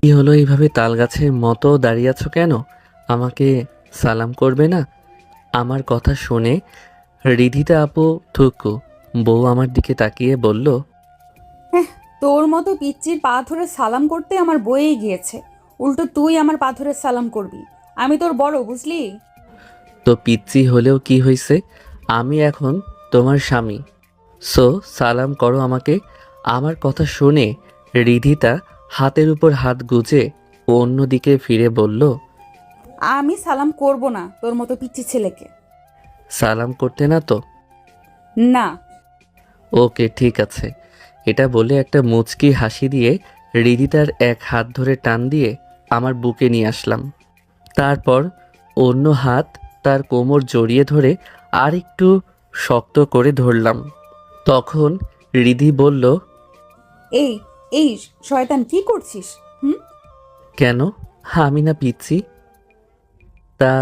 কি হলো, এইভাবে তালগাছের মতো দাঁড়িয়ে আছো কেন? আমাকে সালাম করবে না? আমার কথা শুনে রিধিতা আপু থুকু বউ আমার দিকে তাকিয়ে বলল, হ্যাঁ, তোর মতো পিচ্চির পা ধরে সালাম করতে আমার বয়েই গিয়েছে। উল্টো তুই আমার পা ধরে সালাম করবি। আমি তোর বড়, বুঝলি? তো পিচ্চি হলেও কি হয়েছে? আমি এখন তোমার স্বামী। সো সালাম করো আমাকে। আমার কথা শুনে রিধিতা হাতের উপর হাত গুজে অন্যদিকে ফিরে বলল, আমি সালাম করব না তোর মতো পিচ্চি ছেলেকে। সালাম করতে না তো? না। ওকে, ঠিক আছে। এটা বলে একটা মুচকি হাসি দিয়ে রিদিতার এক হাত ধরে টান দিয়ে আমার বুকে নিয়ে আসলাম। তারপর অন্য হাত তার কোমর জড়িয়ে ধরে আর একটু শক্ত করে ধরলাম। তখন রিধি বলল, এই এই শয়তান, কি করছিস? হুম। কেন? আমি না পিচ্ছি? তা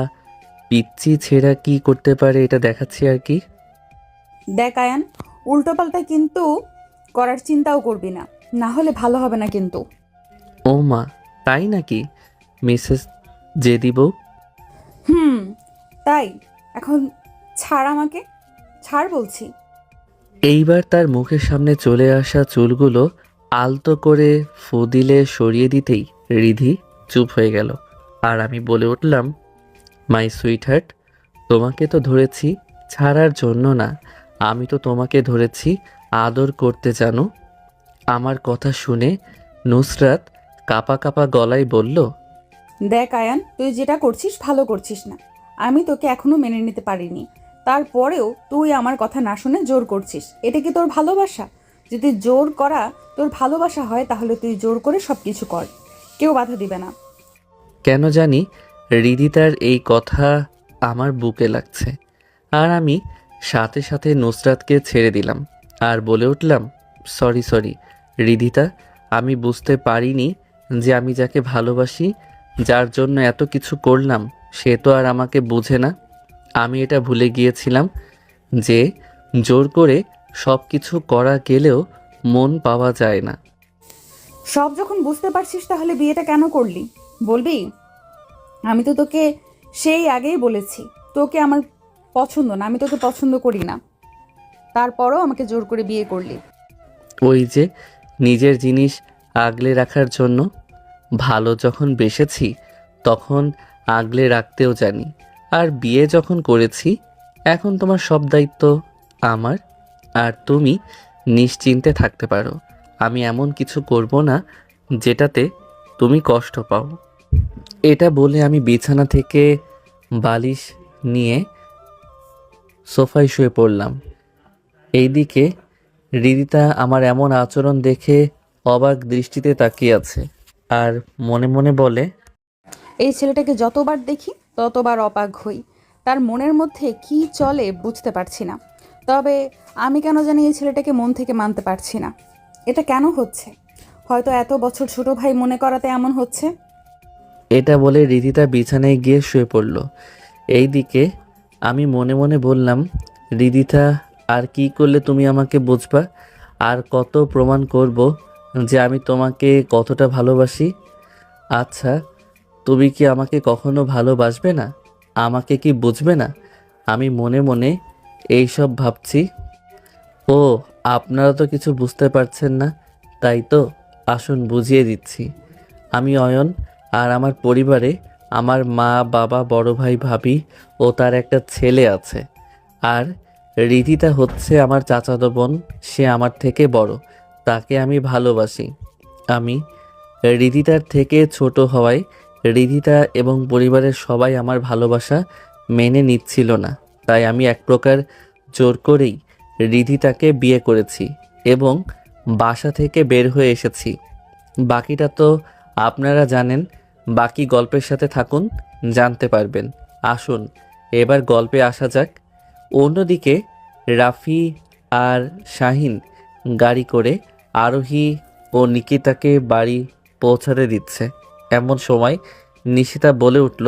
পিচ্ছি ছেঁড়া কি করতে পারে এটা দেখাচ্ছি আর কি। দেখ আয়ান, উল্টোপাল্টা কিন্তু করার চিন্তাও করবি না, না হলে ভালো হবে না কিন্তু। ও মা, তাই নাকি মিসেস জেদি বউ? হুম, তাই। এখন ছাড় আমাকে, ছাড় বলছি। এইবার তার মুখের সামনে চলে আসা চুলগুলো আলতো করে ফু দিলে সরিয়ে দিতেই রিধি চুপ হয়ে গেল। আর আমি বলে উঠলাম, মাই সুইট হার্ট, তোমাকে তো ধরেছি ছাড়ার জন্য না, আমি তো তোমাকে ধরেছি আদর করতে, জানো। আমার কথা শুনে নুসরাত কাপা কাপা গলায় বলল, দেখ আয়ান, তুই যেটা করছিস ভালো করছিস না। আমি তোকে এখনো মেনে নিতে পারিনি, তারপরেও তুই আমার কথা না শুনে জোর করছিস। এটা কি তোর ভালোবাসা? যদি জোর করা তোর ভালোবাসা হয় তাহলে তুই জোর করে সব কিছু কর, কেউ বাধা দিবে না। কেন জানি রিদিতার এই কথা আমার বুকে লাগছে। আর আমি সাথে সাথে নুসরাতকে ছেড়ে দিলাম আর বলে উঠলাম, সরি সরি রিদিতা, আমি বুঝতে পারিনি যে আমি যাকে ভালোবাসি, যার জন্য এত কিছু করলাম, সে তো আর আমাকে বোঝে না। আমি এটা ভুলে গিয়েছিলাম যে জোর করে সব কিছু করা গেলেও মন পাওয়া যায় না। সব যখন বুঝতে পারছিস তাহলে বিয়েটা কেন করলি বলবি? আমি তো তোকে সেই আগেই বলেছি তোকে আমার পছন্দ না, আমি তোকে পছন্দ করি না, তারপরও আমাকে জোর করে বিয়ে করলি। ওই যে নিজের জিনিস আগলে রাখার জন্য। ভালো যখন বেসেছি তখন আগলে রাখতেও জানি। আর বিয়ে যখন করেছি এখন তোমার সব দায়িত্ব আমার। আর তুমি নিশ্চিন্তে থাকতে পারো, আমি এমন কিছু করব না যেটাতে তুমি কষ্ট পাও। এটা বলে আমি বিছানা থেকে বালিশ নিয়ে সোফায় শুয়ে পড়লাম। এইদিকে রিদিতা আমার এমন আচরণ দেখে অবাক দৃষ্টিতে তাকিয়ে আছে আর মনে মনে বলে, এই ছেলেটাকে যতবার দেখি ততবার অবাক হই। তার মনের মধ্যে কি চলে বুঝতে পারছি না। তবে আমি কেন জানি এই ছেলেটাকে মন থেকে মানতে পারছি না। এটা কেন হচ্ছে? হয়তো এত বছর ছোট ভাই মনে করাতে এমন হচ্ছে। এটা বলে রিদিতা বিছানায় গিয়ে শুয়ে পড়ল। এইদিকে আমি মনে মনে বললাম, রিদিতা, আর কি করলে তুমি আমাকে বুঝবা? আর কত প্রমাণ করব যে আমি তোমাকে কতটা ভালোবাসি? আচ্ছা, তুমি কি আমাকে কখনো ভালোবাসবে না? আমাকে কি বুঝবে না? আমি মনে মনে এইসব ভাবছি। ও, আপনারা তো কিছু বুঝতে পারছেন না, তাই তো? আসুন বুঝিয়ে দিচ্ছি। আমি অয়ন, আর আমার পরিবারে আমার মা, বাবা, বড় ভাই, ভাবি ও তার একটা ছেলে আছে। আর রিধিতা হচ্ছে আমার চাচাতো বোন, সে আমার থেকে বড়, তাকে আমি ভালোবাসি। আমি রিধিতার থেকে ছোট হওয়ায় রিধিতা এবং পরিবারের সবাই আমার ভালোবাসা মেনে নিচ্ছিল না, তাই আমি এক প্রকার জোর করেই রিধিতাকে বিয়ে করেছি এবং বাসা থেকে বের হয়ে এসেছি। বাকিটা তো আপনারা জানেন। বাকি গল্পের সাথে থাকুন, জানতে পারবেন। আসুন এবার গল্পে আসা যাক। অন্যদিকে রাফি আর শাহিন গাড়ি করে আরোহী ও নিকিতাকে বাড়ি পৌঁছাতে দিচ্ছে। এমন সময় নিশিতা বলে উঠল,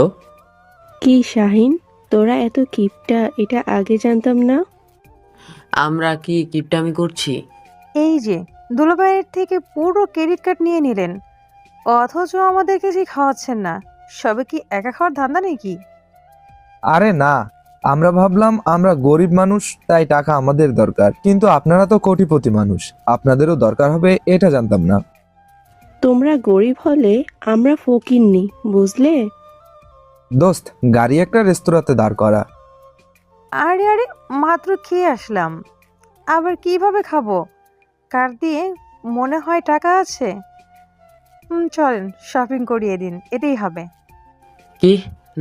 কি শাহিন, তোরা এত কিপটা, এটা আগে জানতাম না। আমরা কি কিপটামি করছি? এই যে দুলাভাইয়ের থেকে পুরো ক্রেডিট কার্ড নিয়ে নিলেন। অথচ আমাদের কিছুই খাওয়াচ্ছেন না। সবে কি একা খাওয়ার ধান্দা নাকি? আরে না, আমরা ভাবলাম আমরা গরিব মানুষ, তাই টাকা আমাদের দরকার, কিন্তু আপনারা তো কোটিপতি মানুষ, আপনাদেরও দরকার হবে এটা জানতাম না। তোমরা গরিব হলে আমরা ফকিন্নি, বুঝলে? দোস্ত, গাড়ি একটা রেস্তোরাঁতে দাঁড় করা। আরে আরে, মাত্র খেয়ে আসলাম, আবার কিভাবে খাবো? কার দিয়ে? মনে হয় টাকা আছে। চলেন শপিং করিয়ে দিন, এটাই হবে। কি?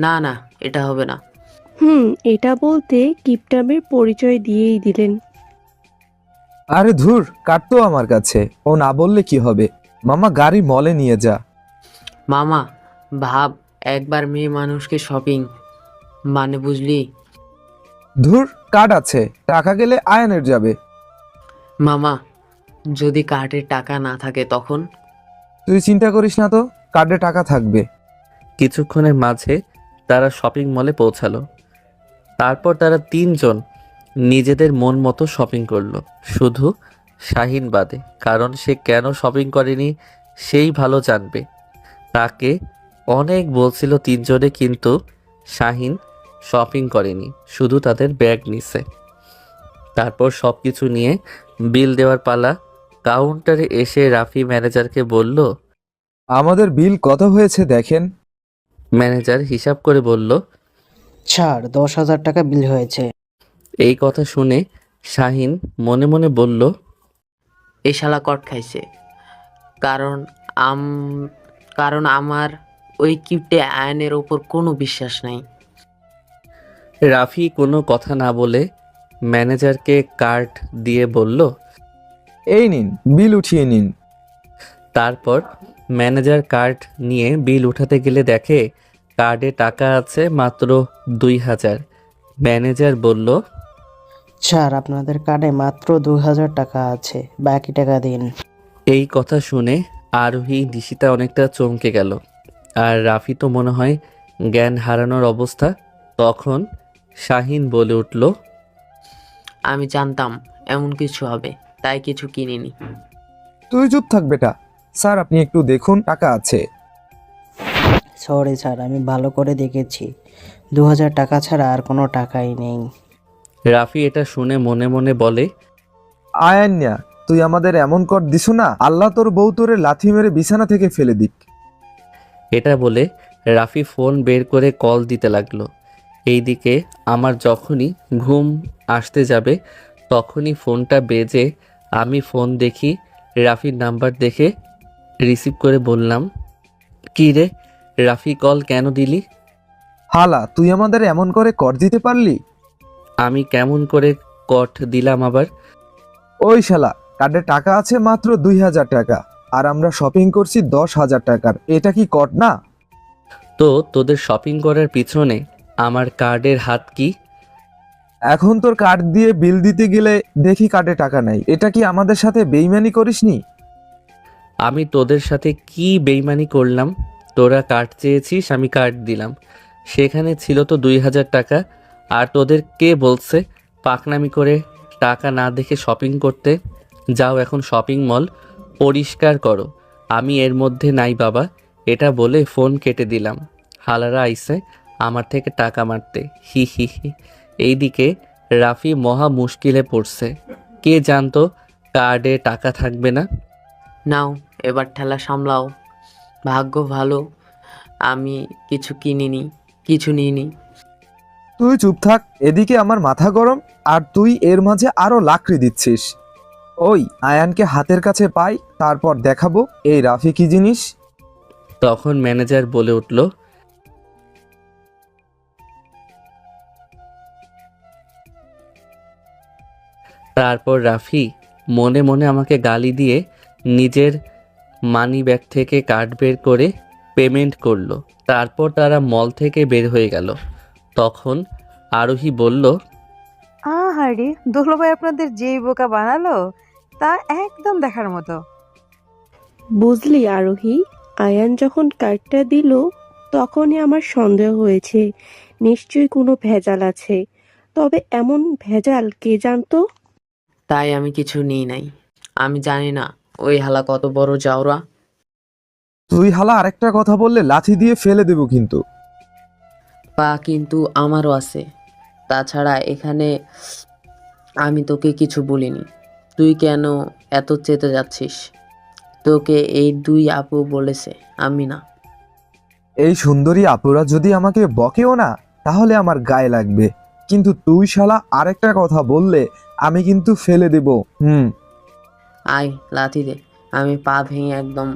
না না, এটা হবে না। এটা বলতে কিপটামের পরিচয় দিয়েই দিলেন। আরে ধুর, কাটতো আমার কাছে, ও না বললে কি হবে। মামা, গাড়ি মলে নিয়ে যা। মামা, ভাব একবার মেয়ে মানুষকে শপিং মানে, বুঝলি? ধুর, কার্ড আছে, টাকা গেলে আয়নের যাবে। মামা, যদি কার্ডের টাকা না থাকে তখন? তুই চিন্তা করিস না তো, কার্ডে টাকা থাকবে। কিছুক্ষণের মাঝে তারা শপিং মলে পৌঁছালো। তারপর তারা তিনজন নিজেদের মন মতো শপিং করলো, শুধু শাহিন বাদে, কারণ সে কেন শপিং করেনি সেই ভালো জানবে। তাকে অনেক বলছিল তিনজনে, কিন্তু শাহিন শপিং করেনি, শুধু তাদের ব্যাগ নিছে। তারপর সব কিছু নিয়ে বিল দেওয়ার পালা। কাউন্টারে এসে রাফি ম্যানেজারকে বলল। আমাদের বিল কত হয়েছে দেখেন। ম্যানেজার হিসাব করে বলল, ছাড়, 10,000 টাকা বিল হয়েছে। এই কথা শুনে শাহিন মনে মনে বলল, এই শালা কট খাইছে। কারণ আম কারণ আমার ওই কিপটে আয়নের ওপর কোনো বিশ্বাস নাই। রাফি কোনো কথা না বলে ম্যানেজারকে কার্ড দিয়ে বলল। এই নিন, বিল উঠিয়ে নিন। তারপর ম্যানেজার কার্ড নিয়ে বিল উঠাতে গেলে দেখে কার্ডে টাকা আছে মাত্র 2,000। ম্যানেজার বলল, স্যার, আপনাদের কার্ডে মাত্র 2,000 টাকা আছে, বাকি টাকা দিন। এই কথা শুনে আরোহী দিশিতা অনেকটা চমকে গেল, আর রাফি তো মনে হয় জ্ঞান হারানোর অবস্থা। তখন শাহিন বলে উঠল, আমি জানতাম এমন কিছু হবে, তাই কিছু কিনিনি। তুই চুপ থাক বেটা। স্যার, আপনি একটু দেখুন, টাকা আছে। সরি স্যার, আমি ভালো করে দেখেছি, 2,000 টাকা ছাড়া আর কোনো টাকাই নেই। রাফি এটা শুনে মনে মনে বলে, আয়ান্যা, তুই আমাদের এমন কর দিস না, আল্লাহ তোর বউ তোরে লাথি মেরে বিছানা থেকে ফেলে দিক। এটা বলে রাফি ফোন বের করে কল দিতে লাগলো। এইদিকে আমার যখনই ঘুম আসতে যাবে তখনই ফোনটা বেজে আমি ফোন দেখি। রাফির নাম্বার দেখে রিসিভ করে বললাম, কী রে রাফি, কল কেন দিলি? হালা, তুই আমাদের এমন করে কর দিতে পারলি? আমি কেমন করে কট দিলাম আবার? ওই শালা, কার্ডে টাকা আছে মাত্র 2,000 টাকা, আর আমরা শপিং করছি 10,000 টাকার, এটা কি কট না? তো তোদের শপিং করার পিছনে আমার কার্ডের হাত কি? এখন তোর কার্ড দিয়ে বিল দিতে গেলে দেখি কার্ডে টাকা নাই, এটা কি আমাদের সাথে বেইমানি করিসনি? আমি তোদের সাথে কি বেইমানি করলাম? তোরা কার্ড চেয়েছিস, আমি কার্ড দিলাম, সেখানে ছিল তো 2,000 টাকা। আর তোদের কে বলছে পাকনামি করে টাকা না দেখে শপিং করতে? যাও এখন শপিং মল পরিষ্কার করো, আমি এর মধ্যে নাই বাবা। এটা বলে ফোন কেটে দিলাম। হালারা আইসে আমার থেকে টাকা মারতে, হি হি হি। এইদিকে রাফি মহা মুশকিলে পড়ছে, কে জানতো কার্ডে টাকা থাকবে না। নাও, এবার ঠেলা সামলাও। ভাগ্য ভালো আমি কিছু কিনিনি, কিছু নিইনি। তুই চুপ থাক, এদিকে আমার মাথা গরম, আর তুই এর মাঝে আরো লাকড়ি দিচ্ছিস। ওই আয়ানকে হাতের কাছে পাই, তারপর দেখাবো এই রাফি কি জিনিস। তখন ম্যানেজার বলে উঠল, তারপর রাফি মনে মনে আমাকে গালি দিয়ে নিজের মানি ব্যাগ থেকে কার্ড বের করে পেমেন্ট করলো। তারপর তারা মল থেকে বের হয়ে গেল। তখন আরোহী বলল, আহারে, দুলাভাই আপনাদের যেই বোকা বানালো তা একদম দেখার মতো। বুঝলি আরোহী, আয়ান যখন কার্ডটা দিল তখনই আমার সন্দেহ হয়েছে নিশ্চয়ই কোনো ভেজাল আছে। তবে এমন ভেজাল কে জানতো? তাই আমি কিছু নিই নাই। আমি জানি না ওই হালা কত বড় জাউরা। তুই হালা আরেকটা কথা বললে লাথি দিয়ে ফেলে দেব কিন্তু। পা কিন্তু আমারও আছে। তাছাড়া এখানে আমি তোকে কিছু বলিনি। তুই কেন এত চেতে যাচ্ছিস? তোকে এই দুই আপু বলেছে, আমি না। এই সুন্দরী আপুরা যদি আমাকে বকেও না তাহলে আমার গায়ে লাগবে, কিন্তু তুই শালা আরেকটা কথা বললে আমি কিন্তু ফেলে দেব। আয় লাথি দে, আমি পা ভেঙে একদম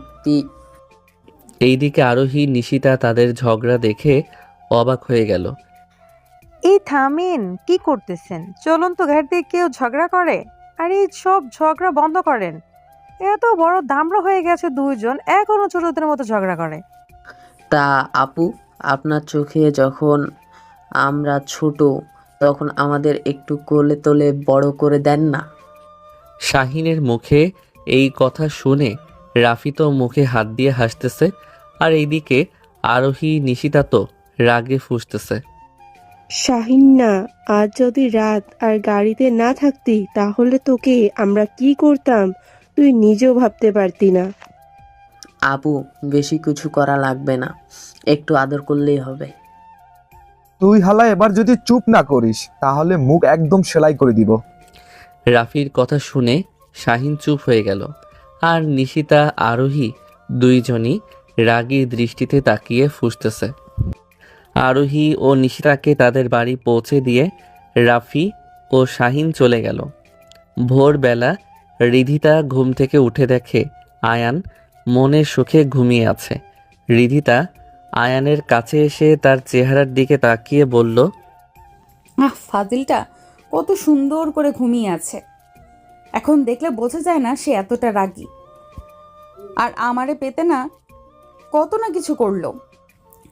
এইদিকে আরোহী নিশিতা তাদের ঝগড়া দেখে অবাক হয়ে গেল। এই থামেন, কি করতেছেন? চলুন তো গাড়িতে কেউ ঝগড়া করে। আর এই সব ঝগড়া বন্ধ করেন। এত বড় দামড়া হয়ে গেছে দুইজন, এখনো ছোটদের মতো ঝগড়া করে। তা আপু, আপনার চোখে যখন আমরা ছোট তখন আমাদের একটু কোলে তোলে বড় করে দেন না? শাহিনের মুখে এই কথা শুনে রাফি তো মুখে হাত দিয়ে হাসতেছে, আর এইদিকে আরোহী নিশিতা তো রাগে ফুঁসতেছে। শাহিন না, আজ যদি রাত আর গাড়িতে না থাকতি তাহলে তোকে আমরা কি করতাম তুই নিজেও ভাবতে পারতি না। আপু, বেশি কিছু করা লাগবে না, একটু আদর করলেই হবে। তুই হালা এবার যদি চুপ না করিস তাহলে মুখ একদম সেলাই করে দিব। রাফির কথা শুনে শাহিন চুপ হয়ে গেল, আর নিশিতা আরোহী দুইজনই রাগী দৃষ্টিতে তাকিয়ে ফুঁসতেছে। আরোহী ও নিশিতাকে তাদের বাড়ি পৌঁছে দিয়ে রাফি ও শাহিন চলে গেল। ভোরবেলা রিধিতা ঘুম থেকে উঠে দেখে আয়ান মনের সুখে ঘুমিয়ে আছে। রিধিতা আয়ানের কাছে এসে তার চেহারার দিকে তাকিয়ে বলল, ফাজিলটা কত সুন্দর করে ঘুমিয়ে আছে। এখন দেখলে বোঝা যায় না সে এতটা রাগী। আর আমারে পেতে না কত না কিছু করলো।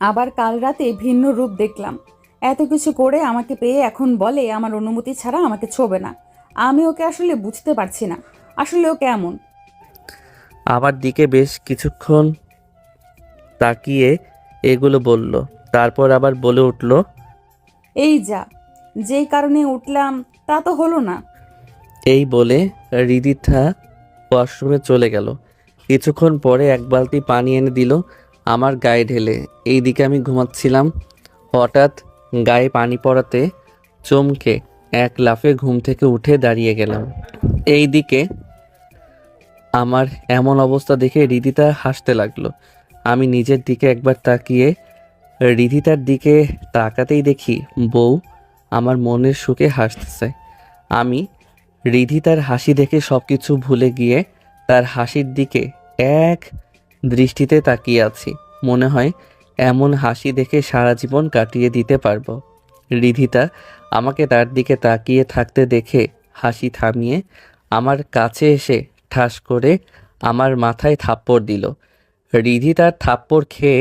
আবার কাল রাতে ভিন্ন রূপ দেখলাম। এত কিছু করে আমাকে পেয়ে এখন বলে আমার অনুমতি ছাড়া আমাকে ছোবে না। আমি ওকে আসলে বুঝতে পারছি না আসলে ও কেমন। আমার দিকে বেশ কিছুক্ষণ তাকিয়ে এগুলো বলল, তারপর আবার বলে উঠল, এই যা, যেই কারণে উঠলাম তা তো হলো না। এই বলে রিদিতা ওয়াশরুমে চলে গেল। কিছুক্ষণ পরে এক বালতি পানি এনে দিল আমার গায়ে ঢেলে। এইদিকে আমি ঘুমাচ্ছিলাম, হঠাৎ গায়ে পানি পড়াতে চমকে এক লাফে ঘুম থেকে উঠে দাঁড়িয়ে গেলাম। এইদিকে আমার এমন অবস্থা দেখে রিদিতা হাসতে লাগলো। আমি নিজের দিকে একবার তাকিয়ে রিদিতার দিকে তাকাতেই দেখি বউ আমার মনের সুখে হাসতেছে। আমি রিধিতার হাসি দেখে সবকিছু ভুলে গিয়ে তার হাসির দিকে এক দৃষ্টিতে তাকিয়ে আছি। মনে হয় এমন হাসি দেখে সারা জীবন কাটিয়ে দিতে পারবো। রিধিতা আমাকে তার দিকে তাকিয়ে থাকতে দেখে হাসি থামিয়ে আমার কাছে এসে ঠাস করে আমার মাথায় থাপ্পড় দিল। রিধিতার থাপ্পড় খেয়ে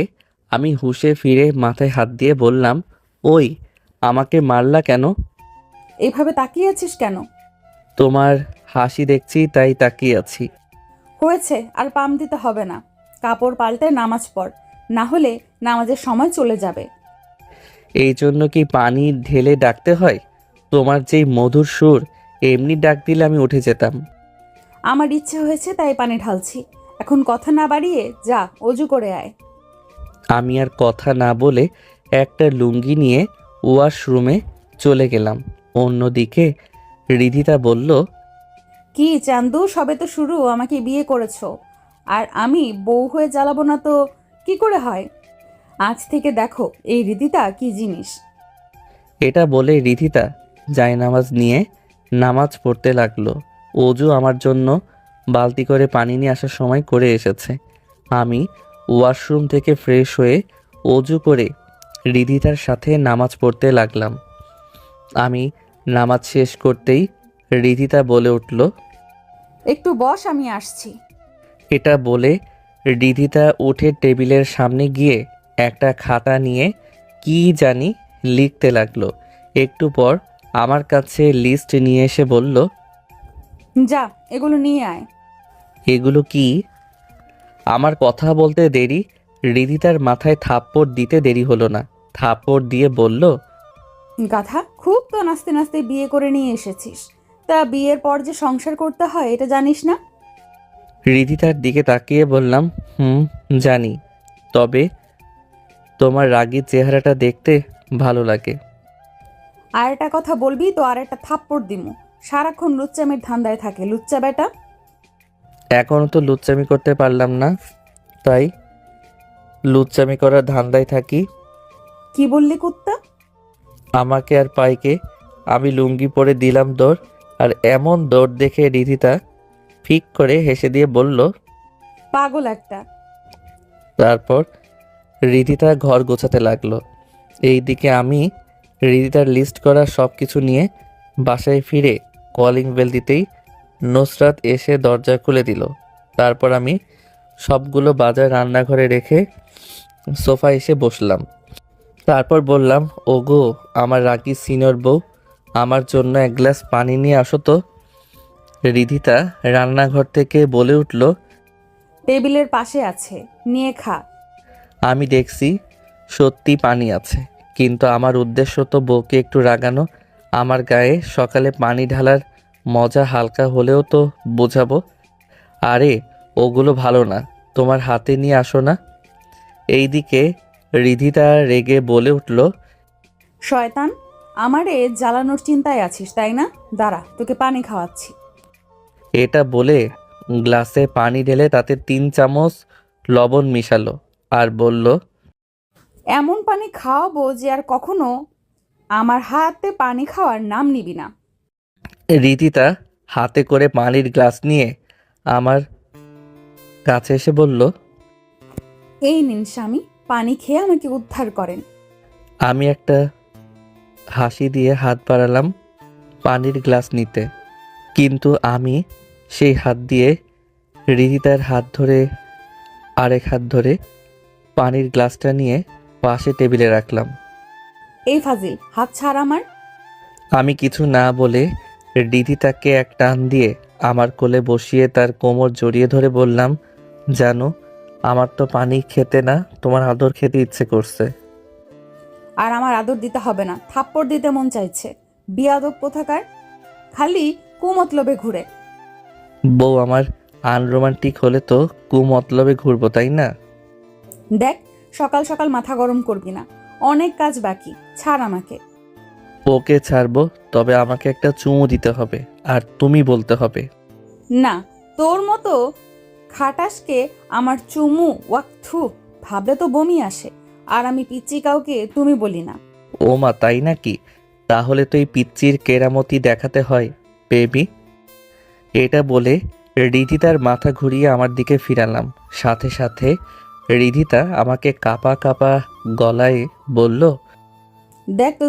আমি হুঁশে ফিরে মাথায় হাত দিয়ে বললাম, ওই আমাকে মারলা কেন? এইভাবে তাকিয়ে আছিস কেন? তোমার হাসি দেখছি তাই তাকিয়ে আছি। হয়েছে, আর পাম দিতে হবে না। কাপড় পাল্টে নামাজ পড়, না হলে নামাজের সময় চলে যাবে। এই জন্য কি পানি ঢেলে ডাকতে হয়? তোমার যেই মধুর সুর, এমনি ডাক দিলে আমি উঠে যেতাম। আমার ইচ্ছে হয়েছে তাই পানি ঢালছি। এখন কথা না বাড়িয়ে যা অজু করে আয়। আমি আর কথা না বলে একটা লুঙ্গি নিয়ে ওয়াশরুমে চলে গেলাম। অন্যদিকে রিধিতা বলল, কি চান্দু, সবে তো শুরু, আমাকে বিয়ে করেছো আর আমি বউ হয়ে জ্বালাবো না তো কি করে হয়? আজ থেকে দেখো এই রিদিতা কি জিনিস। এটা বলে রিধিতা জায়নামাজ নিয়ে নামাজ পড়তে লাগলো। অজু আমার জন্য বালতি করে পানি নিয়ে আসার সময় করে এসেছে। আমি ওয়াশরুম থেকে ফ্রেশ হয়ে অজু করে রিধিতার সাথে নামাজ পড়তে লাগলাম। আমি নামাজ শেষ করতেই রিধিতা বলে উঠল, একটু বস, আমি আসছি। এটা বলে রিধিতা উঠে টেবিলের সামনে গিয়ে একটা খাতা নিয়ে কি জানি লিখতে লাগলো। একটু পর আমার কাছে লিস্ট নিয়ে এসে বলল, যা এগুলো নিয়ে আয়। এগুলো কি? আমার কথা বলতে দেরি রিধিতার মাথায় থাপ্পড় দিতে দেরি হলো না। থাপ্পড় দিয়ে বলল, গাধা, খুব তো নাচতে নাচতে বিয়ে করে নিয়ে এসেছিস, তা বিয়ের পর যে সংসার করতে হয় এটা জানিস না? রিধিতার দিকে তাকিয়ে বললাম, জানি, তবে তোমার রাগী চেহারাটা দেখতে ভালো লাগে। আর একটা কথা বলবি তো আর একটা থাপ্পড় দিমু। সারাক্ষণ লুচ্চামের ধান্দায় থাকে লুচ্চা বেটা। এখনও তো লুচ্চামি করতে পারলাম না, তাই লুচ্চামি করার ধান্দায় থাকি। কি বললি কুত্তা? আমাকে আর পাইকে আমি লুঙ্গি পরে দিলাম দৌড়, আর এমন দৌড় দেখে রিধিতা ফিক করে হেসে দিয়ে বলল। পাগল একটা। তারপর রিধিতা ঘর গোছাতে লাগলো। এইদিকে আমি রিধিতার লিস্ট করা সব কিছু নিয়ে বাসায় ফিরে কলিং বেল দিতেই নুসরাত এসে দরজা খুলে দিল। তারপর আমি সবগুলো বাজার রান্নাঘরে রেখে সোফা এসে বসলাম। তারপর বললাম, ওগো আমার রাগী সিনিয়র বউ, আমার জন্য এক গ্লাস পানি নিয়ে আসো তো। রিধিতা রান্নাঘর থেকে বলে উঠল, টেবিলের পাশে আছে, নিয়ে খা। আমি দেখছি সত্যি পানি আছে, কিন্তু আমার উদ্দেশ্য তো বউকে একটু রাগানো। আমার গায়ে সকালে পানি ঢালার মজা হালকা হলেও তো বোঝাবো। আরে ওগুলো ভালো না, তোমার হাতে নিয়ে আসো না। এইদিকে রিধিতা রেগে বলে উঠল, শয়তান, আমারে জ্বালানোর চিন্তায় আছিস তাই না? দাঁড়া, তোকে পানি খাওয়াচ্ছি। এটা বলে গ্লাসে পানি ঢেলে তাতে 3 চামচ লবণ মিশালো আর বলল, এমন পানি খাওয়াবো যে আর কখনো আমার হাতে পানি খাওয়ার নাম নিবি না। রিধিতা হাতে করে পানির গ্লাস নিয়ে আমার কাছে এসে বলল, এই নিন স্বামী, পানি খেয়ে আমাকে উদ্ধার করেন। আমি একটা হাসি দিয়ে হাত বাড়ালাম পানির গ্লাস নিতে, কিন্তু আমি সেই হাত দিয়ে রিধিতার হাত ধরে আরেক হাত ধরে পানির গ্লাসটা নিয়ে পাশে টেবিলে রাখলাম। এই ফাজিল, হাত ছাড় আমার। আমি কিছু না বলে রিধিতাকে এক টান দিয়ে আমার কোলে বসিয়ে তার কোমর জড়িয়ে ধরে বললাম, জানো আমার তো পানি খেতে না, তোমার আদর খেতে ইচ্ছে করছে। আর আমার আদর দিতে হবে না, থাপ্পড় দিতে মন চাইছে। বিয়াদব কোথাকার, খালি কুমতলবে ঘুরে। বউ আমার আনরোমান্টিক হলে তো কুমতলবে ঘুরবো, তাই না? দেখ, সকাল সকাল মাথা গরম করবি না, অনেক কাজ বাকি, ছাড় আমাকে। ওকে ছাড়বো, তবে আমাকে একটা চুমু দিতে হবে আর তুমি বলতে হবে। না, তোর মতো খাটাসকে আমার চুমু ওয়াক্থু ভাবলে তো বমি আসে। আর আমি পিচ্চি কাউকে তুমি বলি না। ও মা, তাই নাকি? তাহলে তো এই পিচ্চির কেরামতি দেখাতে হয় বেবি। এটা বলে রিধিতার মাথা ঘুরিয়ে আমার দিকে ফিরালাম। সাথে সাথে রিধিতা আমাকে কাঁপা কাঁপা গলায় বলল, দেখ তো,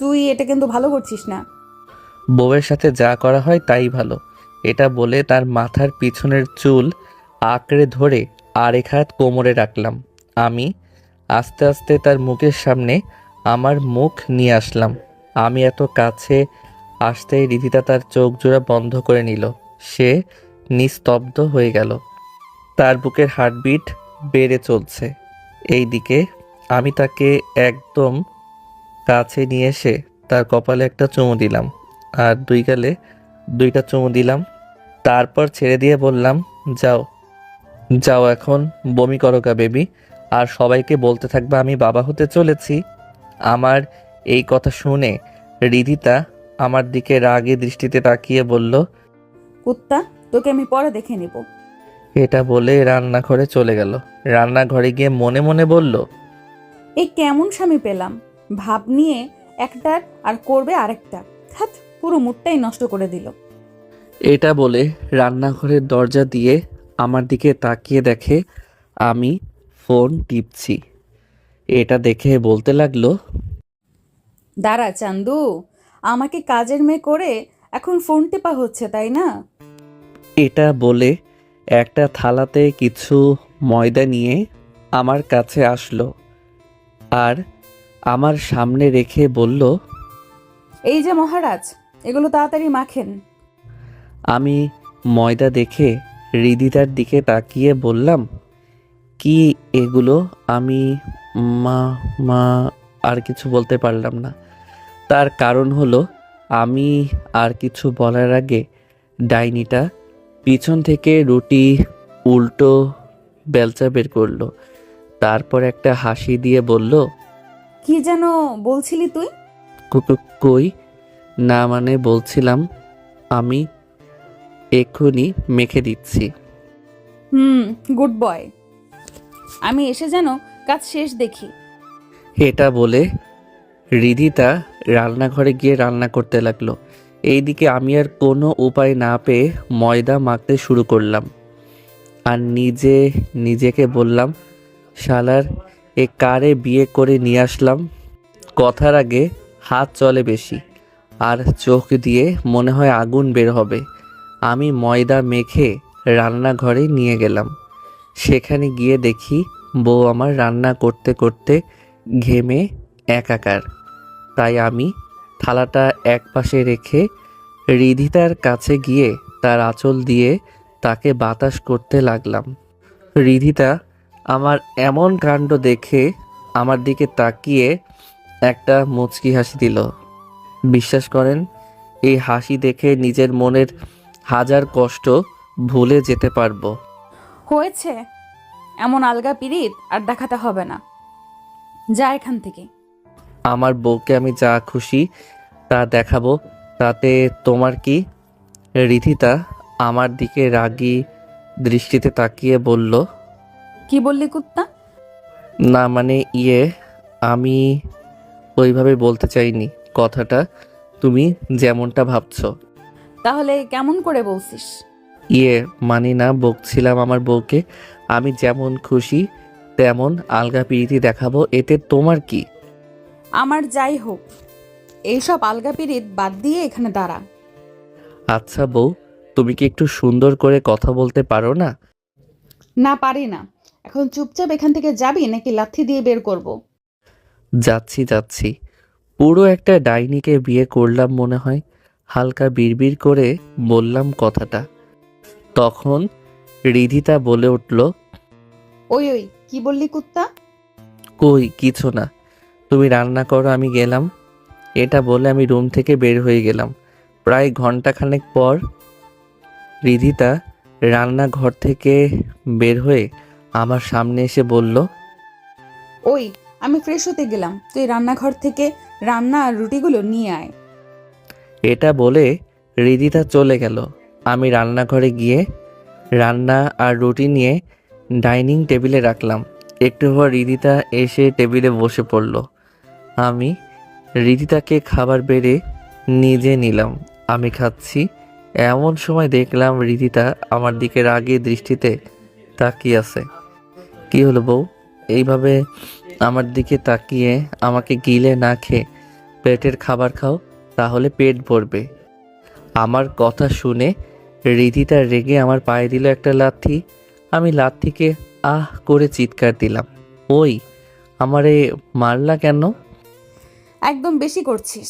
তুই এটা কিন্তু ভালো করছিস না। বউয়ের সাথে যা করা হয় তাই ভালো। এটা বলে তার মাথার পিছনের চুল আঁকড়ে ধরে আরেক হাত কোমরে রাখলাম। আমি আস্তে আস্তে তার মুখের সামনে আমার মুখ নিয়ে আসলাম। আমি এত কাছে আসতেই রিধিতা তার চোখ জোড়া বন্ধ করে নিল। সে নিস্তব্ধ হয়ে গেল। তার বুকের হার্টবিট বেড়ে চলছে। এইদিকে আমি তাকে একদম কাছে নিয়ে এসে তার কপালে একটা চুমু দিলাম আর 2 গালে 2টা চুমু দিলাম। তারপর ছেড়ে দিয়ে বললাম, যাও যাও, এখন বমি করো গা বেবি, আর সবাইকে বলতে থাকবে আমি বাবা হতে চলেছি। আমার এই কথা শুনে রিধিতা আমার দিকে রাগে দৃষ্টিতে তাকিয়ে বলল, কুত্তা, তোকে আমি পরে দেখে নিব। এটা বলে রান্নাঘরে চলে গেল। রান্নাঘরে গিয়ে মনে মনে বলল, এই কেমন স্বামী পেলাম, ভাব নিয়ে একটার আর করবে আরেকটা। হাত, পুরো মুডটাই নষ্ট করে দিল। এটা বলে রান্নাঘরের দরজা দিয়ে আমার দিকে তাকিয়ে দেখে আমি ফোন টিপছি। এটা দেখে বলতে লাগলো, দাঁড়া চান্দু, আমাকে কাজের মেয়ে করে এখন ফোন টেপা হচ্ছে তাই না? এটা বলে একটা থালাতে কিছু ময়দা নিয়ে আমার কাছে আসলো আর আমার সামনে রেখে বলল, এই যে মহারাজ, এগুলো তাড়াতাড়ি মাখেন। আমি ময়দা দেখে রিদিতার দিকে তাকিয়ে বললাম, কি এগুলো? আমি মা মা আর কিছু বলতে পারলাম না। তার কারণ হলো আমি আর কিছু বলার আগে ডাইনিটা পিছন থেকে রুটি উল্টো বেলচা বের করলো। তারপর একটা হাসি দিয়ে বলল, কি যেন বলছিলি তুই? কই না, মানে বলছিলাম আমি এক্ষুনি মেখে দিচ্ছি। Good boy. আমি এসে যেন কাজ শেষ দেখি। এটা বলে রিধিতা রান্নাঘরে গিয়ে রান্না করতে লাগলো। এইদিকে আমি আর কোনো উপায় না পেয়ে ময়দা মাখতে শুরু করলাম। আর নিজেকে বললাম, শালার এ কারে বিয়ে করে নিয়ে আসলাম। কথার আগে হাত চলে বেশি, আর চোখ দিয়ে মনে হয় আগুন বের হবে। আমি ময়দা মেখে রান্নাঘরে নিয়ে গেলাম। সেখানে গিয়ে দেখি বউ আমার রান্না করতে করতে ঘেমে একাকার। তাই আমি থালাটা একপাশে রেখে রিধিতার কাছে গিয়ে তার আঁচল দিয়ে তাকে বাতাস করতে লাগলাম। রিধিতা আমার এমন কাণ্ড দেখে আমার দিকে তাকিয়ে একটা মুচকি হাসি দিল। বিশ্বাস করেন, এই হাসি দেখে নিজের মনের হাজার কষ্ট ভুলে যেতে পারবো। হয়েছে, এমন আলগা পিরিত আর দেখাতে হবে না। যা এখান থেকে। আমার বউকে আমি যা খুশি তা দেখাবো, তাতে তোমার কি? রিধিতা আমার দিকে রাগী দৃষ্টিতে তাকিয়ে বলল, কি বললি কুত্তা? না মানে আমি ওইভাবে বলতে চাইনি কথাটা, তুমি যেমনটা ভাবছো। তাহলে কেমন করে বলছিস? মানি না, বকছিলাম আমার বউকে আমি যেমন খুশি তেমন আলগা পিরিতি দেখাবো, এতে তোমার কি? আমার যাই হোক, এইসব আলগা পিরিত বাদ দিয়ে এখানে দাঁড়া। আচ্ছা বউ, তুমি কি একটু সুন্দর করে কথা বলতে পারো না? না, পারি না। এখন চুপচাপ এখান থেকে যাবি নাকি লাথি দিয়ে বের করব? যাচ্ছি। পুরো একটা ডাইনিকে বিয়ে করলাম মনে হয়। হালকা বিড়বিড় করে বললাম কথাটা। তখন রিধিতা বলে উঠল, ওই কি বললি কুত্তা? কই কিছু না, তুমি রান্না করো, আমি গেলাম। এটা বলে আমি রুম থেকে বের হয়ে গেলাম। প্রায় ঘন্টাখানেক পর রিধিতা রান্নাঘর থেকে বের হয়ে আমার সামনে এসে বলল, ওই আমি ফ্রেশ হতে গেলাম, তুই রান্নাঘর থেকে রান্না আর রুটিগুলো নিয়ে আয়। এটা বলে রিধিতা চলে গেল। আমি রান্নাঘরে গিয়ে রান্না আর রুটি নিয়ে ডাইনিং টেবিলে রাখলাম। একটু পর রিধিতা এসে টেবিলে বসে পড়ল। আমি রিধিতাকে খাবার বেড়ে নিজে নিলাম। আমি খাচ্ছি, এমন সময় দেখলাম রিধিতা আমার দিকে রাগী দৃষ্টিতে তাকিয়ে আছে। কি হলো বউ, এইভাবে আমার দিকে তাকিয়ে আমাকে গিলে না খেয়ে পেটের খাবার খাও, তাহলে পেট ভরবে। আমার কথা শুনে রিধিতা রেগে আমার পায়ে দিল একটা লাথি। আমি লাথিকে আহ করে চিৎকার দিলাম, ওই আমারে মারলা কেন? একদম বেশি করছিস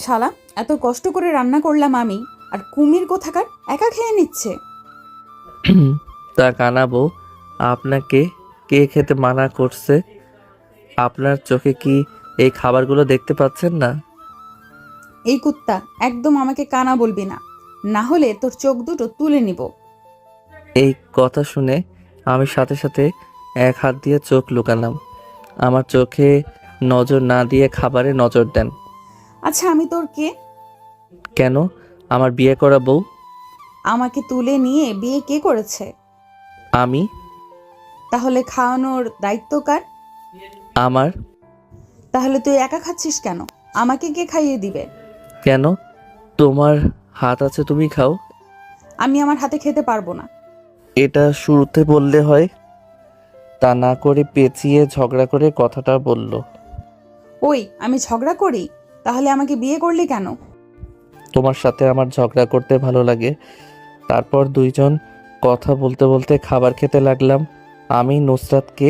শালা। এত কষ্ট করে রান্না করলাম আমি, আর কুমির কোথাকার একা খেয়ে নিচ্ছে। তা কানাবো, আপনাকে কে খেতে মানা করছে? আপনার চোখে কি এই খাবারগুলো দেখতে পাচ্ছেন না? এই কুত্তা, একদম আমাকে কানা বলবি না, না হলে তোর চোখ দুটো তুলে নিব। এই কথা শুনে আমি সাথে সাথে এক হাত দিয়ে চোখ লুকালাম। আমার চোখে নজর না দিয়ে খাবারে নজর দেন। আচ্ছা, আমি তোর কে? কেন? আমার বিয়ে করা বউ। আমাকে তুলে নিয়ে বিয়ে কে করেছে? আমি। তাহলে খাওয়ানোর দায়িত্ব কার? আমার। তাহলে তুই একা খাচ্ছিস কেন? আমাকে কে খাইয়ে দিবে? কেন? তোমার হাত আছে, তুমি খাও। আমি আমার হাতে খেতে পারবো না। এটা শুরুতে বললে হয়, তা না করে পেঁচিয়ে ঝগড়া করে কথাটা বলল। ওই আমি ঝগড়া করি? তাহলে আমাকে বিয়ে করলি কেন? তোমার সাথে আমার ঝগড়া করতে ভালো লাগে। তারপর দুইজন কথা বলতে বলতে খাবার খেতে লাগলাম। আমি নুসরাতকে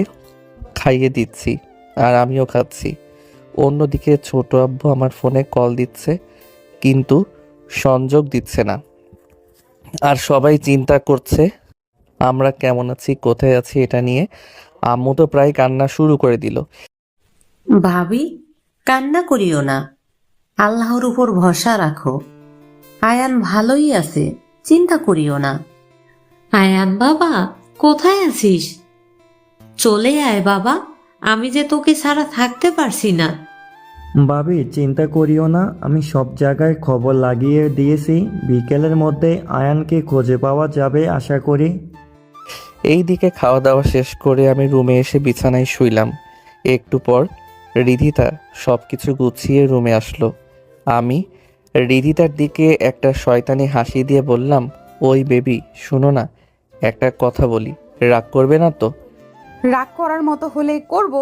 খাইয়ে দিচ্ছি আর আমিও খাচ্ছি। অন্যদিকে ছোট আব্বু আমার ফোনে কল দিচ্ছে, কিন্তু সংযোগ দিচ্ছে না। আর সবাই চিন্তা করছে আমরা কেমন আছি, কোথায় আছি এটা নিয়ে। আম্মু তো প্রায় কান্না শুরু করে দিল। ভাবি, কান্না করিও না, আল্লাহর উপর ভরসা রাখো। আয়ান ভালোই আছে, চিন্তা করিও না। আয়ান বাবা, কোথায় আছিস? চলে আয় বাবা, আমি যে তোকে ছাড়া থাকতে পারছি না। ভাবি চিন্তা করিও না, আমি সব জায়গায় খবর লাগিয়ে দিয়েছি। বিকেলের মধ্যে আয়ানকে খুঁজে পাওয়া যাবে আশা করি। এই দিকে খাওয়া দাওয়া শেষ করে আমি রুমে এসে বিছানায় শুইলাম। একটু পর রিধিতা সব কিছু গুছিয়ে রুমে আসলো। আমি রিধিতার দিকে একটা শয়তানি হাসি দিয়ে বললাম, ওই বেবি শোনো না, একটা কথা বলি, রাগ করবে না তো? রাগ করার মতো হলে করব।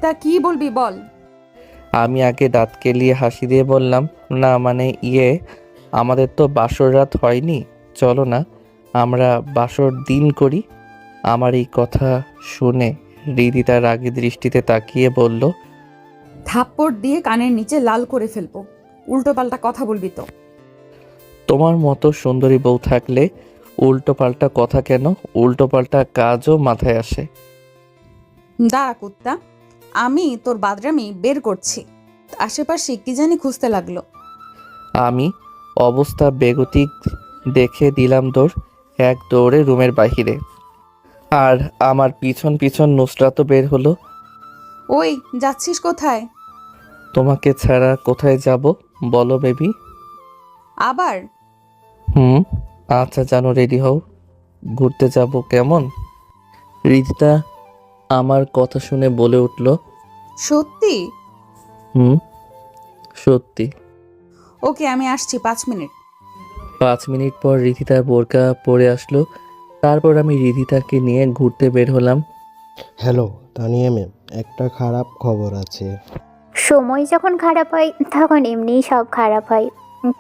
তা কি বলবি বল। আমি আগে দাঁত কেলিয়ে হাসি দিয়ে বললাম, না মানে আমাদের তো বাসর রাত হয়নি, চলো না আমরা বাসর দিন করি। আমার এই কথা শুনে রিদিতা রাগী দৃষ্টিতে তাকিয়ে বলল, থাপ্পড় দিয়ে কানের নিচে লাল করে ফেলবো। উল্টোপাল্টা কথা বলবি তো। তোমার মতো সুন্দরী বউ থাকলে উল্টোপাল্টা কথা কেন, উল্টোপাল্টা কাজও মাথায় আসে। দাঁড়া কুত্তা, আমি তোর বাদরামি বের করছি। আশেপাশে কি জানি খুঁজতে লাগলো। আমি অবস্থা বেগতিক দেখে দিলাম দৌড়, এক দৌড়ে রুমের বাহিরে। আর আমার পিছন পিছন নুসরাতও বের হলো। ওই যাচ্ছিস কোথায়? তোমাকে ছাড়া কোথায় যাব বলো বেবি? আবার? আচ্ছা জানো, রেডি হও, ঘুরতে যাব কেমন? রিদিতা আমার কথা শুনে বলে উঠল, সত্যি? সত্যি। ওকে, আমি আসছি 5 মিনিট। 5 মিনিট পর রিধিতার বোরকা পরে আসলো। তারপর আমি রিধিতাকে নিয়ে ঘুরতে বের হলাম। হ্যালো তানিয়া ম্যাম, একটা খারাপ খবর আছে। সময় যখন খারাপ হয় তখন এমনিই সব খারাপ হয়।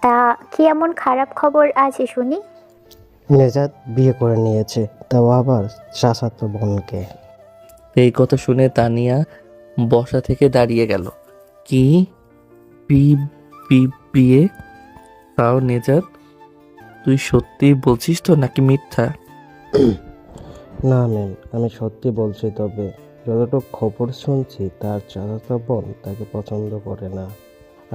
তা কি এমন খারাপ খবর আছে শুনি? নেজাত বিয়ে করে নিয়েছে, তাও আবার চাচাতো বোনকে। এই কথা শুনে তানিয়া বসা থেকে দাঁড়িয়ে গেল। কি? বিয়ে? তাও নেজাত, তুই সত্যি বলছিস তো নাকি মিথ্যা? না ম্যাম, আমি সত্যি বলছি, তবে যতটুকু খবর শুনছি তার চাচাতো বোন তাকে পছন্দ করে না,